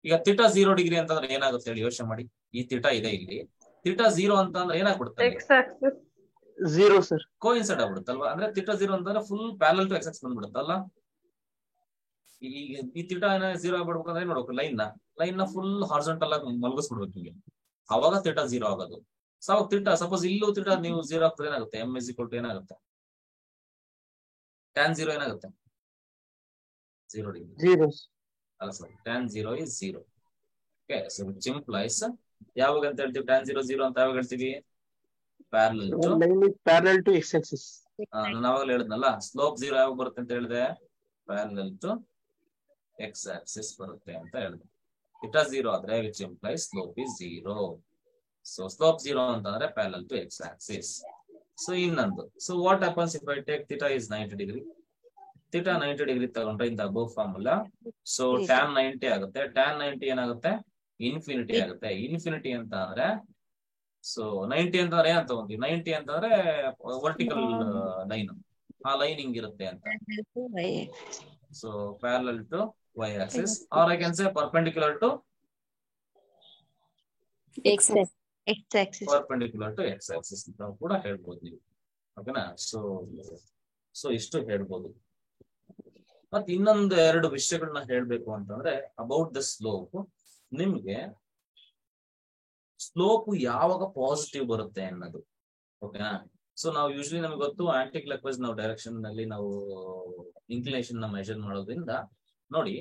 A: ಈಗ theta 0 degree ಅಂತಂದ್ರೆ ಏನಾಗುತ್ತೆ ಹೇಳಿ, ಯೋಚನೆ ಮಾಡಿ. ಈ ಥೀಟಾ ಇದೆ ಇಲ್ಲಿ, ಥೀಟಾ 0 ಅಂತಂದ್ರೆ ಏನಾಗ್ಬಿಡುತ್ತೆ?
E: Zero sir.
A: ಕೋಇನ್ಸೈಡ್ ಆಗ್ಬಿಡುತ್ತಲ್ವಾ? ಅಂದ್ರೆ ಥೀಟಾ 0 ಅಂತಂದ್ರೆ full parallel to x axis ಬಂದ್ಬಿಡುತ್ತಲ್ಲ. ಈ ಥೀಟಾ 0 ಆಗ್ಬಿಡ್ಬೇಕಂದ್ರೆ ಏನ್ ಮಾಡ್ಬೇಕು? ಲೈನ್ ನ ಫುಲ್ ಹಾರಿಜಾಂಟಲ್ ಆಗಿ ಮಲಗಿಸ್ಬಿಡ್ಬೇಕು ನಿಮಗೆ. ಅವಾಗ ಥೀಟಾ 0 ಆಗೋದು. ಸೊ ಥೀಟಾ ಸಪೋಸ್ ಇಲ್ಲೂ ಥೀಟಾ ನೀವು 0 ಆಗ್ತದೆ, ಏನಾಗುತ್ತೆ? m ಇಸ್ ಈಕ್ವಲ್ ಟು ಏನಾಗುತ್ತೆ? tan 0 ಏನಾಗುತ್ತೆ? 0 ಡಿಗ್ರಿ. ಅಲ್ಲ sir, tan 0 is 0. Okay, so which implies ಯಾವಾಗ ಅಂತ ಹೇಳ್ತೀವಿ? tan 0 0 ಅಂತ ಯಾವಾಗ ಹೇಳ್ತೀವಿ?
E: Parallel to x axis.
A: ನಾನು ಅವಾಗಲೇ ಹೇಳಿದ್ನಲ್ಲ, ಸ್ಲೋಪ್ 0 ಯಾವಾಗ ಬರುತ್ತೆ ಅಂತ ಹೇಳಿದೆ? ಪ್ಯಾರಲಲ್ ಟು ಎಕ್ಸ್ ಆಕ್ಸಿಸ್ ಬರುತ್ತೆ ಅಂತ ಹೇಳಿದೆ. ಥೀಟಾ 0 ಆದ್ರೆ which implies slope is 0. So slope 0 ಅಂತಂದ್ರೆ parallel to x axis. So ಇನ್ನೊಂದು, so what happens if I take theta is 90 degree? Theta 90 degree ತಗೊಂಡ್ರೆ ಇಂದ ಅಬೋವ್ ಫಾರ್ಮುಲಾ, ಸೊ tan 90 ಆಗುತ್ತೆ. tan 90 ಏನಾಗುತ್ತೆ? ಇನ್ಫಿನಿಟಿ ಆಗುತ್ತೆ. ಇನ್ಫಿನಿಟಿ ಅಂತ ಅಂದ್ರೆ, ಸೊ 90 ಅಂತಂದ್ರೆ ಏನಂತ ತಗೊಂತೀವಿ? 90 ಅಂತಂದ್ರೆ ವರ್ಟಿಕಲ್ ಲೈನ್, ಆ ಲೈನ್ ಹಿಂಗಿರುತ್ತೆ ಅಂತ. So parallel to y axis, or I can say perpendicular to
C: x axis.
A: perpendicular to x axis ಅಂತ ಕೂಡ ಹೇಳ್ಬೋದು ನೀವು. ಓಕೆನಾ? ಸೊ ಇಷ್ಟು ಹೇಳ್ಬೋದು. ಮತ್ತೆ ಇನ್ನೊಂದು 2 ವಿಷಯಗಳನ್ನ ಹೇಳ್ಬೇಕು ಅಂತಂದ್ರೆ ಅಬೌಟ್ ದ ಸ್ಲೋಪ್. ನಿಮ್ಗೆ ಸ್ಲೋಪ್ ಯಾವಾಗ ಪಾಸಿಟಿವ್ ಬರುತ್ತೆ ಅನ್ನೋದು. ಓಕೆನಾ? ಸೊ ನಾವು ಯೂಶಲಿ ನಮ್ಗೆ ಗೊತ್ತು ಆಂಟಿ ಕ್ಲಾಕ್ ವೈಸ್ ನಾವು ಡೈರೆಕ್ಷನ್ ನಲ್ಲಿ ನಾವು ಇನ್ಕ್ಲಿನೇಷನ್ ನ ಮೆಜರ್ ಮಾಡೋದ್ರಿಂದ ನೋಡಿ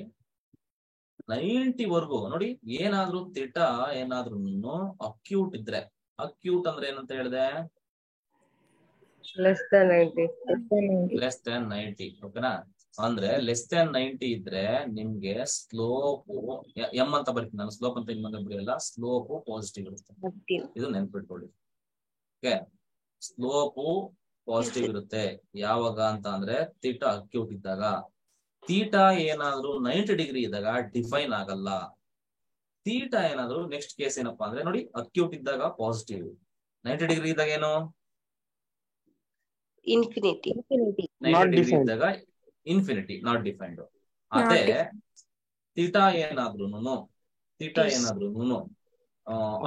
A: 90 ವರ್ಗು ನೋಡಿ, ಏನಾದ್ರೂ ಥೀಟಾ ಏನಾದ್ರೂ ಅಕ್ಯೂಟ್ ಇದ್ರೆ, ಅಕ್ಯೂಟ್ ಅಂದ್ರೆ ಏನಂತ ಹೇಳಿದೆ?
F: Less than 90.
A: Less than 90. ಓಕೆನಾ? ಅಂದ್ರೆ ಲೆಸ್ ದನ್ 90 ಇದ್ರೆ ನಿಮ್ಗೆ ಸ್ಲೋಪ್ ಎಂ ಅಂತ ಬರ್ತೀನಿ ನಾನು, ಸ್ಲೋಪ್ ಅಂತ ಇನ್ನೊಂದು ಬರೆಯಲ್ಲ, ಸ್ಲೋಪ್ ಪಾಸಿಟಿವ್ ಇರುತ್ತೆ. ಇದು ನೆನ್ಪಿಟ್ಕೊಳ್ಳಿ. ಓಕೆ, ಸ್ಲೋಪ್ ಪಾಸಿಟಿವ್ ಇರುತ್ತೆ ಯಾವಾಗ ಅಂತ ಅಂದ್ರೆ ಥೀಟಾ ಅಕ್ಯೂಟ್ ಇದ್ದಾಗ. ಥೀಟಾ ಏನಾದ್ರೂ 90 ಡಿಗ್ರಿ ಇದ್ದಾಗ ಡಿಫೈನ್ ಆಗಲ್ಲ. ಥೀಟಾ ಏನಾದ್ರು ನೆಕ್ಸ್ಟ್ ಕೇಸ್ ಏನಪ್ಪಾ ಅಂದ್ರೆ ನೋಡಿ, ಅಕ್ಯೂಟ್ ಇದ್ದಾಗ ಪಾಸಿಟಿವ್, 90 ಡಿಗ್ರಿ ಇದ್ದಾಗ ಏನು?
D: ಇನ್ಫಿನಿಟಿ.
A: 90 ಡಿಗ್ರಿ ಇದ್ದಾಗ ಇನ್ಫಿನಿಟಿ, ನಾಟ್ ಡಿಫೈನ್ಡ್. ಅದೇ ಥೀಟಾ ಏನಾದ್ರೂನು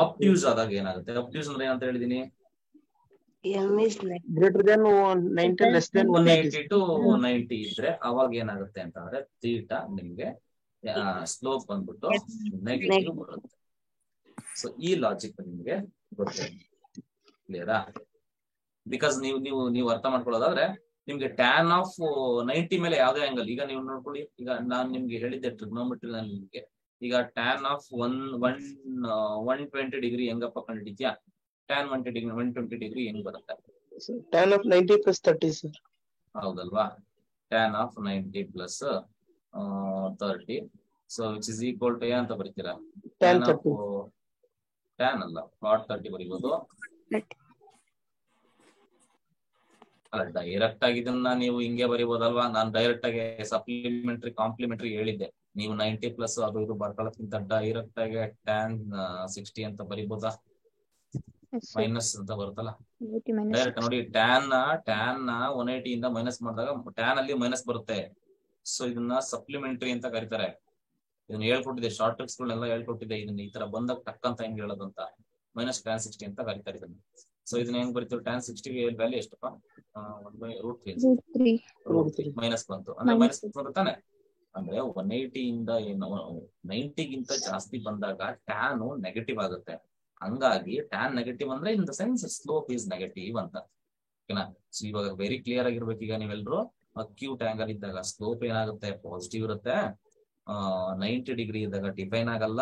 A: ಅಬ್ಟ್ಯೂಸ್ ಆದಾಗ ಏನಾಗುತ್ತೆ? ಅಬ್ಟ್ಯೂಸ್ ಅಂದ್ರೆ ಏನಂತ ಹೇಳಿದೀನಿ?
E: Greater than 90 less than
A: 180 to 90 ಇದ್ರೆ ಅವಾಗ ಏನಾಗುತ್ತೆ ಅಂತಂದ್ರೆ ಥೀಟಾ ನಿಮ್ಗೆ ಸ್ಲೋಪ್ ಬಂದ್ಬಿಟ್ಟು ನೆಗೆಟಿವ್ ಬರುತ್ತೆ. ಸೊ ಈ ಲಾಜಿಕ್ ನಿಮ್ಗೆ ಗೊತ್ತಿದೆ, ಕ್ಲಿಯರಾ? ಬಿಕಾಸ್ ನೀವು ಅರ್ಥ ಮಾಡ್ಕೊಳ್ಳೋದಾದ್ರೆ ನಿಮ್ಗೆ ಟ್ಯಾನ್ ಆಫ್ 90 ಮೇಲೆ ಯಾವ್ದೇ ಆಂಗಲ್, ಈಗ ನೀವು ನೋಡ್ಕೊಳ್ಳಿ, ಈಗ ನಾನ್ ನಿಮ್ಗೆ ಹೇಳಿದ್ದೆ ಟ್ರಿಗ್ನೋಮೆಟ್ರಿ ನಿಮ್ಗೆ, ಈಗ ಟ್ಯಾನ್ ಆಫ್ 120 ಡಿಗ್ರಿ ಹೆಂಗಪ್ಪ ಕಂಡಿದ್ಯಾ? ಟ್ಯಾನ್ 120 ಡಿಗ್ರಿ ಹೆಂಗ್ ಬರುತ್ತೆ?
E: tan of 90 plus 30 sir.
A: ಹೌದಲ್ವಾ? Tan of 90 plus 30, so which is equal to ಅಂತ ಬರೀತೀರಾ? ಟ್ಯಾನ್ ಆಫ್ ಟ್ಯಾನ್ ಅಲ್ಲ, cot 30 ಬರೀಬಹುದು. ಅಲ್ಲ, ಡೈರೆಕ್ಟ್ ಆಗಿ ಇದನ್ನ ನೀವು ಹಿಂಗೆ ಬರೀಬಹುದಲ್ವಾ? ನಾನು ಡೈರೆಕ್ಟ್ ಆಗಿ ಸಪ್ಲಿಮೆಂಟರಿ ಕಾಂಪ್ಲಿಮೆಂಟರಿ ಹೇಳಿದ್ದೆ, ನೀವು 90 ಪ್ಲಸ್ ಅದು ಇದು ಬರ್ಕೊಳ್ಳೋಕ್ಕಿಂತ ಡೈರೆಕ್ಟ್ ಆಗಿ ಟ್ಯಾನ್ 60 ಅಂತ ಬರೀಬಹುದಾ? ಮೈನಸ್ ಅಂತ ಬರುತ್ತಲ್ಲ ಡೈರೆಕ್ಟ್. ನೋಡಿ, ಟ್ಯಾನ್ ನ 180 ಇಂದ ಮೈನಸ್ ಮಾಡಿದಾಗ ಟ್ಯಾನ್ ಅಲ್ಲಿ ಮೈನಸ್ ಬರುತ್ತೆ. ಸೊ ಇದನ್ನ ಸಪ್ಲಿಮೆಂಟರಿ ಅಂತ ಕರೀತಾರೆ. ಇದನ್ನ ಹೇಳ್ಕೊಟ್ಟಿದೆ, ಶಾರ್ಟ್ ಟ್ರಿಕ್ಸ್ ಗಳನ್ನೆಲ್ಲ ಹೇಳ್ಕೊಟ್ಟಿದೆ. ಇದನ್ನ ಈ ತರ ಬಂದಾಗ ಟಕ್ ಅಂತ ಹೆಂಗ್ ಹೇಳೋದು ಅಂತ, ಮೈನಸ್ ಟ್ಯಾನ್ 60 ಅಂತ ಕರೀತಾರೆ ಇದನ್ನ. ಸೊ ಇದನ್ನ ಹೆಂಗ್ ಬರೀತೀವಿ? ಟ್ಯಾನ್ 60 ವ್ಯಾಲ್ಯೂ ಎಷ್ಟಪ್ಪ? 1/√3 ಮೈನಸ್ ಬಂತು ಅಂದ್ರೆ ಮೈನಸ್ ಬರುತ್ತಾನೆ. ಅಂದ್ರೆ 180 ಇಂದ ಏನು 90 ಗಿಂತ ಜಾಸ್ತಿ ಬಂದಾಗ ಟ್ಯಾನ್ ನೆಗೆಟಿವ್ ಆಗುತ್ತೆ. ಹಂಗಾಗಿ ಟ್ಯಾನ್ ನೆಗೆಟಿವ್ ಅಂದ್ರೆ in the sense slope is negative ಅಂತ. ಓಕೆನಾ? ಸೊ ಇವಾಗ ವೆರಿ ಕ್ಲಿಯರ್ ಆಗಿರ್ಬೇಕು. ಈಗ ನೀವೆಲ್ಲರೂ ಅಕ್ಯೂಟ್ ಆಂಗಲ್ ಇದ್ದಾಗ ಸ್ಲೋಪ್ ಏನಾಗುತ್ತೆ? ಪಾಸಿಟಿವ್ ಇರುತ್ತೆ. 90 ಡಿಗ್ರಿ ಇದ್ದಾಗ ಡಿಫೈನ್ ಆಗಲ್ಲ.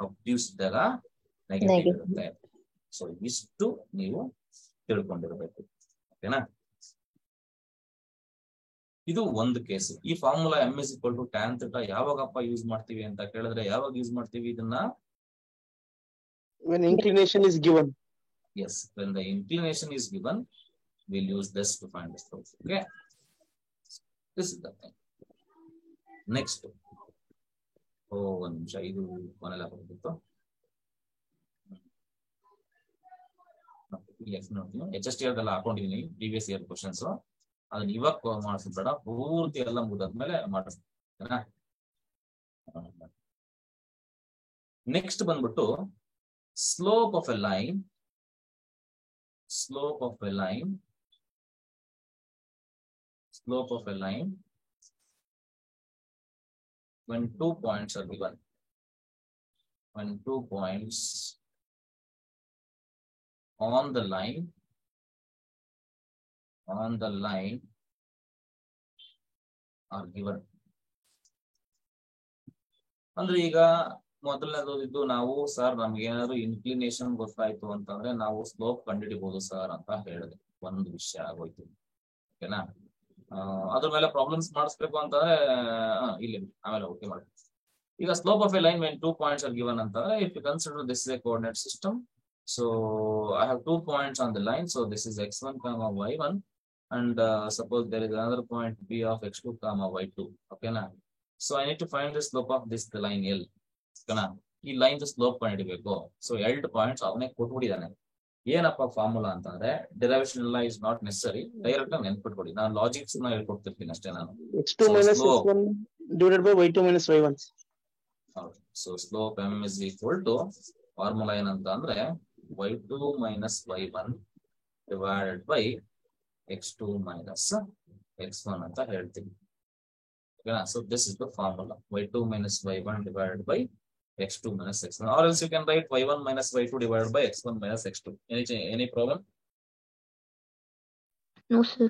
A: ಅಬ್ಟ್ಯೂಸ್ ಇದ್ದಾಗ ನೆಗೆಟಿವ್ ಇರುತ್ತೆ. ಸೊ ಇಷ್ಟು ನೀವು ತಿಳ್ಕೊಂಡಿರ್ಬೇಕು. ಓಕೆನಾ? ಇದು ಒಂದು ಕೇಸ್. ಈ formula m is equal to tan theta ಯಾವಾಗಪ್ಪ ಯೂಸ್ ಮಾಡ್ತೀವಿ ಅಂತ ಕೇಳಿದ್ರೆ, ಯಾವಾಗ ಯೂಸ್ ಮಾಡ್ತೀವಿ ಇದನ್ನ?
E: When inclination is given.
A: Yes, when the inclination is given, we'll use this to find the slope. Okay, this is the thing. Next, ಒಂದು ನಿಮಿಷ, ಇದು ಕೊನೆಲ್ಲ ಹೋಗ್ಬಿಟ್ಟು HSTR ಎಲ್ಲ ಹಾಕೊಂಡಿದೀನಿ, ಪ್ರೀವಿಯಸ್ ಇಯರ್ ಕ್ವಶನ್ಸ್. ಅದನ್ನ ಇವಾಗ ಮಾಡಿಸ್ಬೇಡ, ಪೂರ್ತಿ ಎಲ್ಲ ಮುಗಿದಾದ್ಮೇಲೆ ಮಾಡಿಸ್ತೀನಾ? ನೆಕ್ಸ್ಟ್ ಬಂದ್ಬಿಟ್ಟು slope of a line when 2 points are given, when 2 points on the line are given. ಅಂದ್ರೆ ಈಗ ಮೊದಲನೇದು ಇದು ನಾವು ಸರ್ ನಮ್ಗೆ ಏನಾದ್ರು ಇನ್ಕ್ಲಿನೇಷನ್ ಗೊತ್ತಾಯ್ತು ಅಂತಂದ್ರೆ ನಾವು ಸ್ಲೋಪ್ ಕಂಡುಹಿಡಿಬಹುದು ಸರ್ ಅಂತ ಹೇಳಿದೆ. ಒಂದು ವಿಷಯ ಆಗೋಯ್ತು. ಓಕೆನಾ? ಅದ್ರ ಮೇಲೆ ಪ್ರಾಬ್ಲಮ್ಸ್ ಮಾಡಿಸ್ಬೇಕು ಅಂತಂದ್ರೆ ಇಲ್ಲಿ ಆಮೇಲೆ ಓಕೆ ಮಾಡಿ. ಈಗ slope of A line when 2 points are given ಅಂತಂದ್ರೆ, if you consider this is a coordinate system, so I have 2 points on the line, so this is x1 comma y1, and suppose there is another point p of x2 comma y2. ಓಕೆನಾ? So I need to find the slope of this line L. ಓಕೆನಾ? ಈ line slope ಕಂಡುಹಿಡಿಬೇಕು. So 2 points ಅವನೇ ಕೊಟ್ಬಿಟ್ಟಿದ್ದಾನೆ. ಏನಪ್ಪ formula ಅಂತಂದ್ರೆ, derivation ಎಲ್ಲ is not necessary, direct ಆಗಿ ನೆನ್ಪಿಟ್ಕೊಡಿ. ನಾನು ಲಾಜಿಕ್ಸ್ ನ ಹೇಳ್ಕೊಡ್ತಿರ್ತೀನಿ ಅಷ್ಟೇ ನಾನು.
E: x2 minus x1 divided by y2 minus y1.
A: ಹೌದು. So slope m is equal to formula ಏನಂತ ಅಂದ್ರೆ y2 minus y1 divided by x2 minus x1 ಅಂತ ಹೇಳ್ತೀನಿ. ಓಕೆನಾ? So this is the formula, y2 minus y1 divided by x2 minus x1, or else you can write y1 minus y2 divided by x1 minus x2. Any problem?
B: No, sir.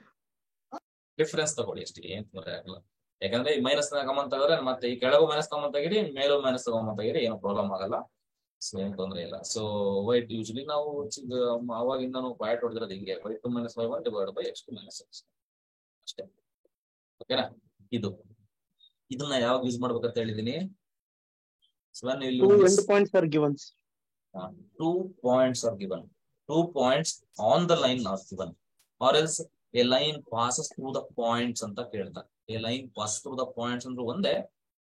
A: Difference ತಗೊಳ್ಳಿ ಅಷ್ಟೇ, ಏನ್ ತೊಂದರೆ ಆಗಲ್ಲ. ಯಾಕಂದ್ರೆ ಈ minus common ತೆಗೆದ್ರೆ ಮತ್ತೆ ಈ ಕೆಳಗೂ ಮೈನಸ್ ಕಾಮನ್ ತೆಗೀರಿ, ಮೇಲೂ ಮೈನಸ್ ಕಾಮನ್ ತೆಗೀರಿ, ಏನು ಪ್ರಾಬ್ಲಮ್ ಆಗಲ್ಲ. ಸೊ ಏನ್ ತೊಂದರೆ ಇಲ್ಲ. ಸೊ ವೈಟ್ ಯೂಶಲಿ ನಾವು ಅವಾಗಿಂದ ನಾವು ಪಾಯಿಂಟ್ ಹೊಡೆದಿರೋದು ಹಿಂಗೆ, y2 minus y1 divided by x2 minus x2 ಅಷ್ಟೇ. ಓಕೆನಾ? ಇದನ್ನ ಯಾವಾಗ ಯೂಸ್ ಮಾಡ್ಬೇಕಂತ ಹೇಳಿದೀನಿ.
E: Two end points are given.
A: 2 points are given. 2 points on the line are given, or else a line passes through the points ಅಂತ ಕೇಳ್ತಾರೆ. A line passes through the points ಅಂದ್ರೆ ಒಂದೇ,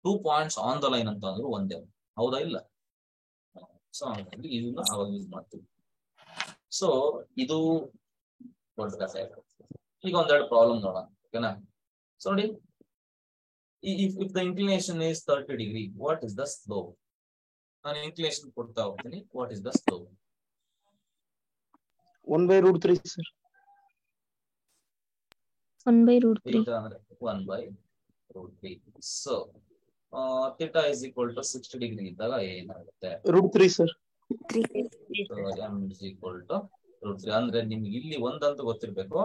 A: 2 points on the line ಅಂತ ಅಂದ್ರೆ ಒಂದೇ. ಹೌದಾ ಇಲ್ಲ? So ಹಾಗಾಗಿ ಇದನ್ನ ಅವಾಗ ಯೂಸ್ ಮಾಡ್ತೀವಿ. ಸೊ ಇದು ಈಗ ಒಂದೆರಡು ಪ್ರಾಬ್ಲಮ್ ನೋಡೋಣ. ಓಕೆನಾ? ಸೊ ನೋಡಿ, if the inclination is 30 degree, what is the slope? ನಾನು inclination ಕೊಡ್ತಾ ಹೋಗ್ತೀನಿ. What is the slope?
E: 1/√3 sir.
B: 1/√3.
A: Theta ಅಂದ್ರೆ 1/√3. So theta is equal to 60 degree ಇದ್ದಾಗ ಏನಾಗುತ್ತೆ?
E: √3 sir.
A: So m is equal to √3. ಅಂದ್ರೆ ನಿಮ್ಗೆ ಇಲ್ಲಿ ಒಂದಂತೂ ಗೊತ್ತಿರ್ಬೇಕು,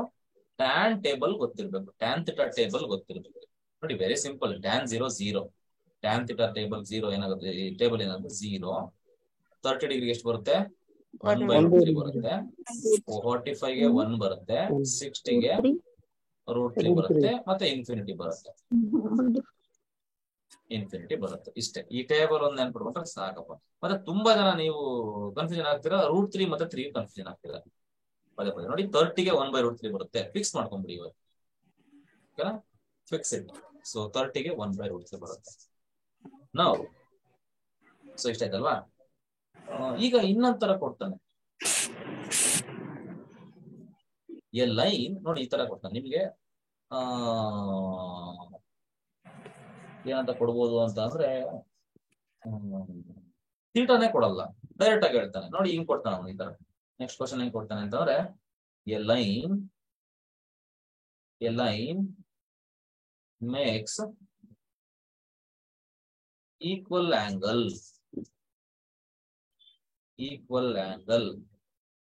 A: tan ಟೇಬಲ್ ಗೊತ್ತಿರ್ಬೇಕು, tan theta ಟೇಬಲ್ ಗೊತ್ತಿರ್ಬೇಕು. ನೋಡಿ, very simple. tan 0 0, tan theta table 0 ಏನಾಗುತ್ತೆ? ಈ ಟೇಬಲ್ ಏನಾಗುತ್ತೆ? 0. 30 ಡಿಗ್ರಿ ಎಷ್ಟು ಬರುತ್ತೆ? 1/√3 ಬರುತ್ತೆ. 45 ಗೆ 1 ಬರುತ್ತೆ, 60 ಗೆ √3 ಬರುತ್ತೆ, ಮತ್ತೆ ಇನ್ಫಿನಿಟಿ ಬರುತ್ತೆ. ಇಷ್ಟೇ. ಈ ಟೇಬಲ್ ಒಂದು ನೆನ್ಪಿಟ್ಕೊಂಡ್ರೆ ಸಾಕಪ್ಪ. ಮತ್ತೆ ತುಂಬಾ ಜನ ನೀವು ಕನ್ಫ್ಯೂಷನ್ ಆಗ್ತೀರಾ, √3 ಮತ್ತೆ 3 ಕನ್ಫ್ಯೂಷನ್ ಆಗ್ತೀರಾ. ಪದೇ ಪದೇ ನೋಡಿ, 30 ಗೆ 1/√3 ಬರುತ್ತೆ. ಫಿಕ್ಸ್ ಮಾಡ್ಕೊಂಡ್ಬಿಡಿ ಇವತ್ತು. ಓಕೆನಾ? Fix it. ಸೊ 30 ಗೆ 1/√3 ಬರುತ್ತೆ. ನಾವು ಸೊ ಇಷ್ಟ ಆಯ್ತಲ್ವಾ? ಈಗ ಇನ್ನೊಂದ್ ಕೊಡ್ತಾನೆ. ಎ ಲೈನ್ ನೋಡಿ, ಈ ತರ ಕೊಡ್ತಾನೆ ನಿಮ್ಗೆ. ಏನಂತ ಕೊಡ್ಬೋದು ಅಂತ ಅಂದ್ರೆ, ಥೀಟಾನೇ ಕೊಡಲ್ಲ, ಡೈರೆಕ್ಟ್ ಆಗಿ ಹೇಳ್ತಾನೆ. ನೋಡಿ, ಹಿಂಗ್ ಕೊಡ್ತಾನೆ ಅವನು ಈ ತರ. ನೆಕ್ಸ್ಟ್ ಕ್ವಶನ್ ಹೆಂಗ್ ಕೊಡ್ತಾನೆ ಅಂತಂದ್ರೆ, A line makes equal angle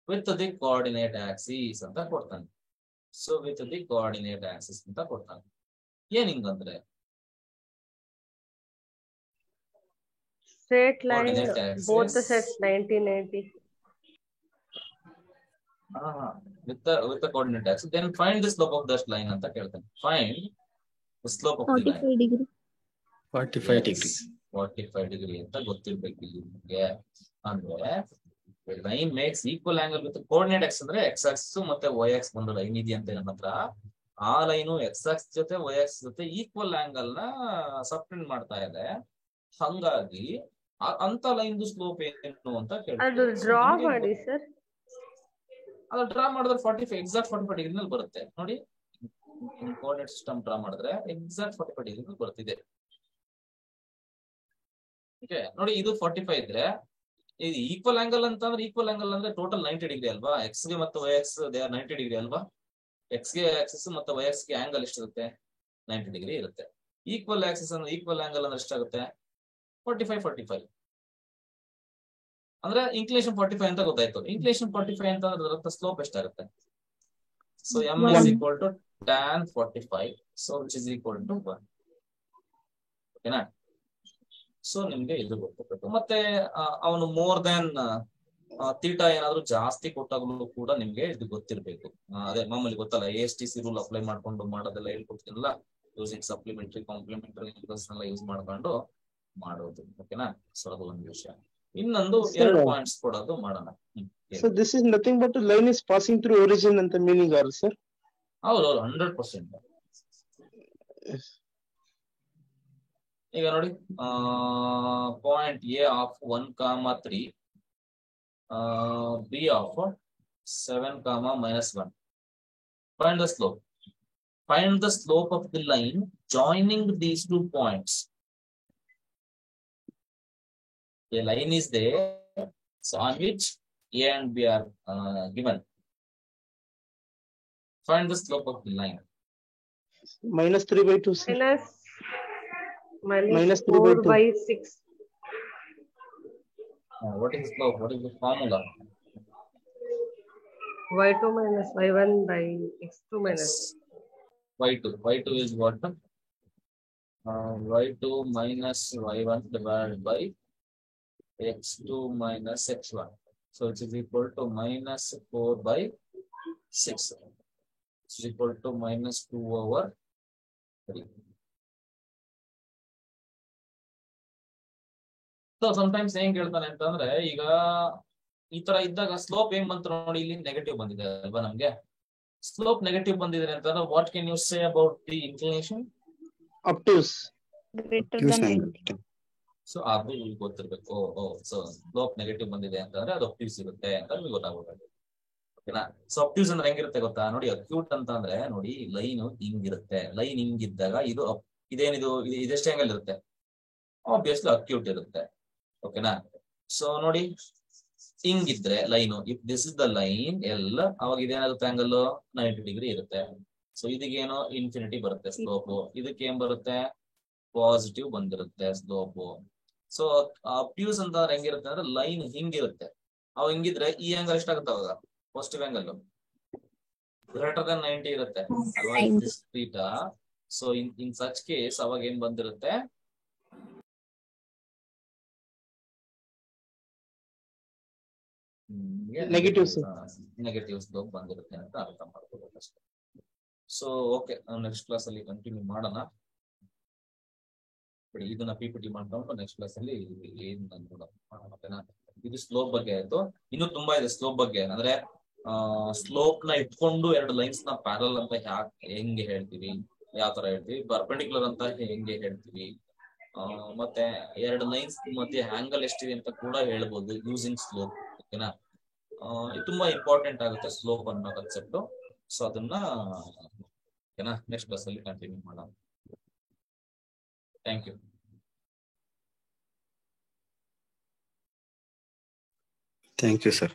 A: with the coordinate axis ಅಂತ ಕೊಡ್ತಾನೆ. So with the coordinate axis ಅಂತ ಕೊಡ್ತಾನೆ. ಏನ್ ಹಿಂಗಂದ್ರೆ,
F: straight line, both the sets 90 90.
A: with the coordinate axis, then find the slope of that line ಅಂತ ಕೇಳ್ತಾನೆ. Find the slope of the line.
B: 45 degree.
E: 45 degree.
A: 45 degree ಅಂತ ಗೊತ್ತಿರ್ಬೇಕು ಇಲ್ಲಿ ನಿಮ್ಗೆ. ಅಂದ್ರೆ line makes equal angle with coordinate X ಅಂದ್ರೆ X Axis ಮತ್ತೆ Y axe ಒಂದು ಲೈನ್ ಇದೆಯಂತ ನಮ್ಮ ಹತ್ರ. ಆ ಲೈನು ಎಕ್ಸ್ ಆಕ್ಸ್ ಜೊತೆ ವೈ ಆಕ್ಸ್ ಜೊತೆ ಈಕ್ವಲ್ ಆಂಗಲ್ ನ ಸಬ್ಟೆಂಡ್ ಮಾಡ್ತಾ ಇದೆ. ಹಂಗಾಗಿ ಅಂತ ಲೈನ್ ಸ್ಲೋಪ್ ಏನು ಅಂತ
F: ಅದು ಡ್ರಾ ಮಾಡಿ ಸರ್.
A: ಅದು ಡ್ರಾ ಮಾಡಿದ್ರೆ 45 ಎಕ್ಸಾಕ್ಟ್ 45 ಡಿಗ್ರಿ ನಲ್ಲಿ ಬರುತ್ತೆ. ನೋಡಿ, ಕೋಆರ್ಡಿನೇಟ್ ಸಿಸ್ಟಮ್ ಡ್ರಾ ಮಾಡಿದ್ರೆ ಎಕ್ಸಾಕ್ಟ್ 45 ಡಿಗ್ರಿ ಬರ್ತಿದೆ. ಓಕೆ, ನೋಡಿ, ಇದು 45 ಇದ್ರೆ ಇದು ಈಕ್ವಲ್ ಆಂಗಲ್ ಅಂತಂದ್ರೆ, ಈಕ್ವಲ್ ಆಂಗಲ್ ಅಂದ್ರೆ ಟೋಟಲ್ 90 ಡಿಗ್ರಿ ಅಲ್ವಾ? ಎಕ್ಸ್ ಗೆ ಮತ್ತು y x they are 90 degree ಅಲ್ವಾ? ಎಕ್ಸ್ ಗೆ ಆಕ್ಸಿಸ್ ಮತ್ತು ವೈ ಎಕ್ಸ್ ಗೆ ಆಂಗಲ್ ಎಷ್ಟಿರುತ್ತೆ? 90 ಡಿಗ್ರಿ ಇರುತ್ತೆ. ಈಕ್ವಲ್ ಆಕ್ಸಿಸ್ ಅಂದ್ರೆ ಈಕ್ವಲ್ ಆಂಗಲ್ ಅಂದ್ರೆ ಎಷ್ಟಾಗುತ್ತೆ? 45 ಅಂದ್ರೆ ಇನ್ಕ್ಲಿನೇಷನ್ 45 ಅಂತ ಗೊತ್ತಾಯ್ತು. ಇನ್ಕ್ಲಿನೇಷನ್ 45 ಅಂತ ಅಂದ್ರೆ ಸ್ಲೋಪ್ ಎಷ್ಟಾಗುತ್ತೆ? So m is equal to tan 45, so which is equal to 1. ಓಕೆನಾ? ಸೊ ನಿಮ್ಗೆ ಇದು ಗೊತ್ತಿರ್ಬೇಕು. ಮತ್ತೆ ಅವನು ಮೋರ್ ದನ್ ಥೀಟಾ ಏನಾದ್ರು ಜಾಸ್ತಿ ಕೊಟ್ಟಾಗಲೂ ಕೂಡ ನಿಮ್ಗೆ ಇದು ಗೊತ್ತಿರ್ಬೇಕು. ಅದೇ ಮಾಮೂಲಿ ಗೊತ್ತಲ್ಲ, ASTC ರೂಲ್ ಅಪ್ಲೈ ಮಾಡ್ಕೊಂಡು ಮಾಡೋದೆಲ್ಲ ಹೇಳ್ಕೊಡ್ತೀನಲ್ಲ, ಯೂಸಿಂಗ್ ಸಪ್ಲಿಮೆಂಟರಿ ಕಾಂಪ್ಲಿಮೆಂಟರಿ ಎಲ್ಲ ಯೂಸ್ ಮಾಡ್ಕೊಂಡು ಮಾಡೋದು. ಓಕೆನಾ? ಸೊ ಅದು ಒಂದು ವಿಷಯ. ಇನ್ನೊಂದು 2 ಪಾಯಿಂಟ್ಸ್ ಕೊಡೋದು ಮಾಡೋಣ.
E: So this is nothing but a line is passing through origin ಅಂತ meaning are sir?
A: ಹೌದು 100%. ಈಗ ನೋಡಿ, point A of 1,3, B of 7,-1. Find the slope. Find the slope of the line joining these 2 points. A line is there, so on which A and B are given. Find the slope of the line.
E: -3/2 sir.
F: Minus 4/6.
A: What is the slope? What is the formula?
F: y2 minus y1 by x2 minus.
A: Y2 is what? Y2 minus y1 divided by x2 minus x1. So it is equal to minus 4 by 6. It is equal to minus 2 over 3. So sometimes ಹೆಂಗ್ ಹೇಳ್ತಾನೆ ಅಂತಂದ್ರೆ ಈಗ ಈ ತರ ಇದ್ದಾಗ slope ಏನ್ ಬಂತು ನೋಡಿ, ಇಲ್ಲಿ ನೆಗೆಟಿವ್ ಬಂದಿದೆ ಅಲ್ವಾ ನಮ್ಗೆ. ಸ್ಲೋಪ್ ನೆಗೆಟಿವ್ ಬಂದಿದೆ ಅಂತಂದ್ರೆ what can you say about the inclination?
E: obtuse.
B: Greater than 90.
A: So ಅದು ಗೊತ್ತಿರ್ಬೇಕು. ಸೊ ಸ್ಲೋಪ್ ನೆಗೆಟಿವ್ ಬಂದಿದೆ ಅಂತಂದ್ರೆ ಅದು ಅಬ್ಟ್ಯೂಸ್ ಇರುತ್ತೆ ಅಂತ ನಿಮ್ಗೆ ಗೊತ್ತಾಗಬೇಕು. ಓಕೆನಾ? ಸೊ ಅಬ್ಟ್ಯೂಸ್ ಅಂದ್ರೆ ಹೆಂಗಿರುತ್ತೆ ಗೊತ್ತಾ ನೋಡಿ, ಅಕ್ಯೂಟ್ ಅಂತ ಅಂದ್ರೆ ನೋಡಿ ಲೈನ್ ಹಿಂಗಿರುತ್ತೆ. ಲೈನ್ ಹಿಂಗಿದ್ದಾಗ ಇದು ಇದೇನಿದು ಇದೆಷ್ಟು ಆಂಗಲ್ ಇರುತ್ತೆ? ಆಬ್ವಿಯಸ್ಲಿ ಅಕ್ಯೂಟ್ ಇರುತ್ತೆ. ಓಕೆನಾ? ಸೊ ನೋಡಿ ಹಿಂಗಿದ್ರೆ line, if this is the line ಎಲ್ಲ, ಅವಾಗ ಇದೇನಾಗುತ್ತೆ ಆಂಗಲ್ 90 ಡಿಗ್ರಿ ಇರುತ್ತೆ. ಸೊ ಇದಕ್ಕೇನೋ ಇನ್ಫಿನಿಟಿ ಬರುತ್ತೆ ಸ್ಲೋಪ್, ಇದಕ್ಕೆ ಏನ್ ಬರುತ್ತೆ ಪಾಸಿಟಿವ್ ಬಂದಿರುತ್ತೆ ಸ್ಲೋಪ್. ಸೊ ಅಬ್ಟ್ಯೂಸ್ ಅಂತ ಹೆಂಗಿರುತ್ತೆ ಅಂದ್ರೆ ಲೈನ್ ಹಿಂಗಿರುತ್ತೆ, ಅವಾಗ ಹಿಂಗಿದ್ರೆ ಈ ಆಂಗಲ್ ಎಷ್ಟಾಗುತ್ತೆ ಅವಾಗ ಪಾಸಿಟಿವ್ ಆಂಗಲ್ ಗ್ರೇಟರ್ ದನ್ 90 ಇರುತ್ತೆ ಅಲ್ವಾ, this theta. So in such case ಅವಾಗ ಏನ್ ಬಂದಿರುತ್ತೆ ನೆಗೆಟಿವ್ ಸ್ಲೋಪ್ ಬಂದಿರುತ್ತೆ ಅಂತ ಅರ್ಥ ಮಾಡ್ಕೋಬೇಕು ಅಷ್ಟೇ. ಸೊ ಓಕೆ, ನೆಕ್ಸ್ಟ್ ಕ್ಲಾಸ್ ಅಲ್ಲಿ ಕಂಟಿನ್ಯೂ ಮಾಡೋಣ. ಇದನ್ನ PPT ಮಾಡ್ಕೊಂಡು ನೆಕ್ಸ್ಟ್ ಕ್ಲಾಸ್ ಅಲ್ಲಿ ಏನ್ ನೋಡೋಣ. ಇದು ಸ್ಲೋಪ್ ಬಗ್ಗೆ ಆಯ್ತು. ಇನ್ನು ತುಂಬಾ ಇದೆ ಸ್ಲೋಪ್ ಬಗ್ಗೆ. ಅಂದ್ರೆ ಸ್ಲೋಪ್ ನ ಇಟ್ಕೊಂಡು ಎರಡು ಲೈನ್ಸ್ ನ ಪ್ಯಾರಲ್ ಅಂತ ಹೆಂಗೆ ಹೇಳ್ತೀವಿ, ಯಾವ ತರ ಹೇಳ್ತೀವಿ, ಪರ್ಪೆಂಡಿಕ್ಯುಲರ್ ಅಂತ ಹೆಂಗೆ ಹೇಳ್ತೀವಿ, ಮತ್ತೆ ಎರಡು ಲೈನ್ಸ್ ಮಧ್ಯೆ ಆಂಗಲ್ ಎಷ್ಟಿದೆ ಅಂತ ಕೂಡ ಹೇಳ್ಬೋದು ಯೂಸಿಂಗ್ ಸ್ಲೋಪ್. ಓಕೆನಾ? ಇದು ತುಂಬಾ ಇಂಪಾರ್ಟೆಂಟ್ ಆಗುತ್ತೆ ಸ್ಲೋಪ್ ಅನ್ನೋ ಕಾನ್ಸೆಪ್ಟ್. ಸೊ ಅದನ್ನ ಓಕೆನಾ ನೆಕ್ಸ್ಟ್ ಕ್ಲಾಸ್ ಅಲ್ಲಿ ಕಂಟಿನ್ಯೂ ಮಾಡೋಣ. Thank you.
H: Thank you, sir.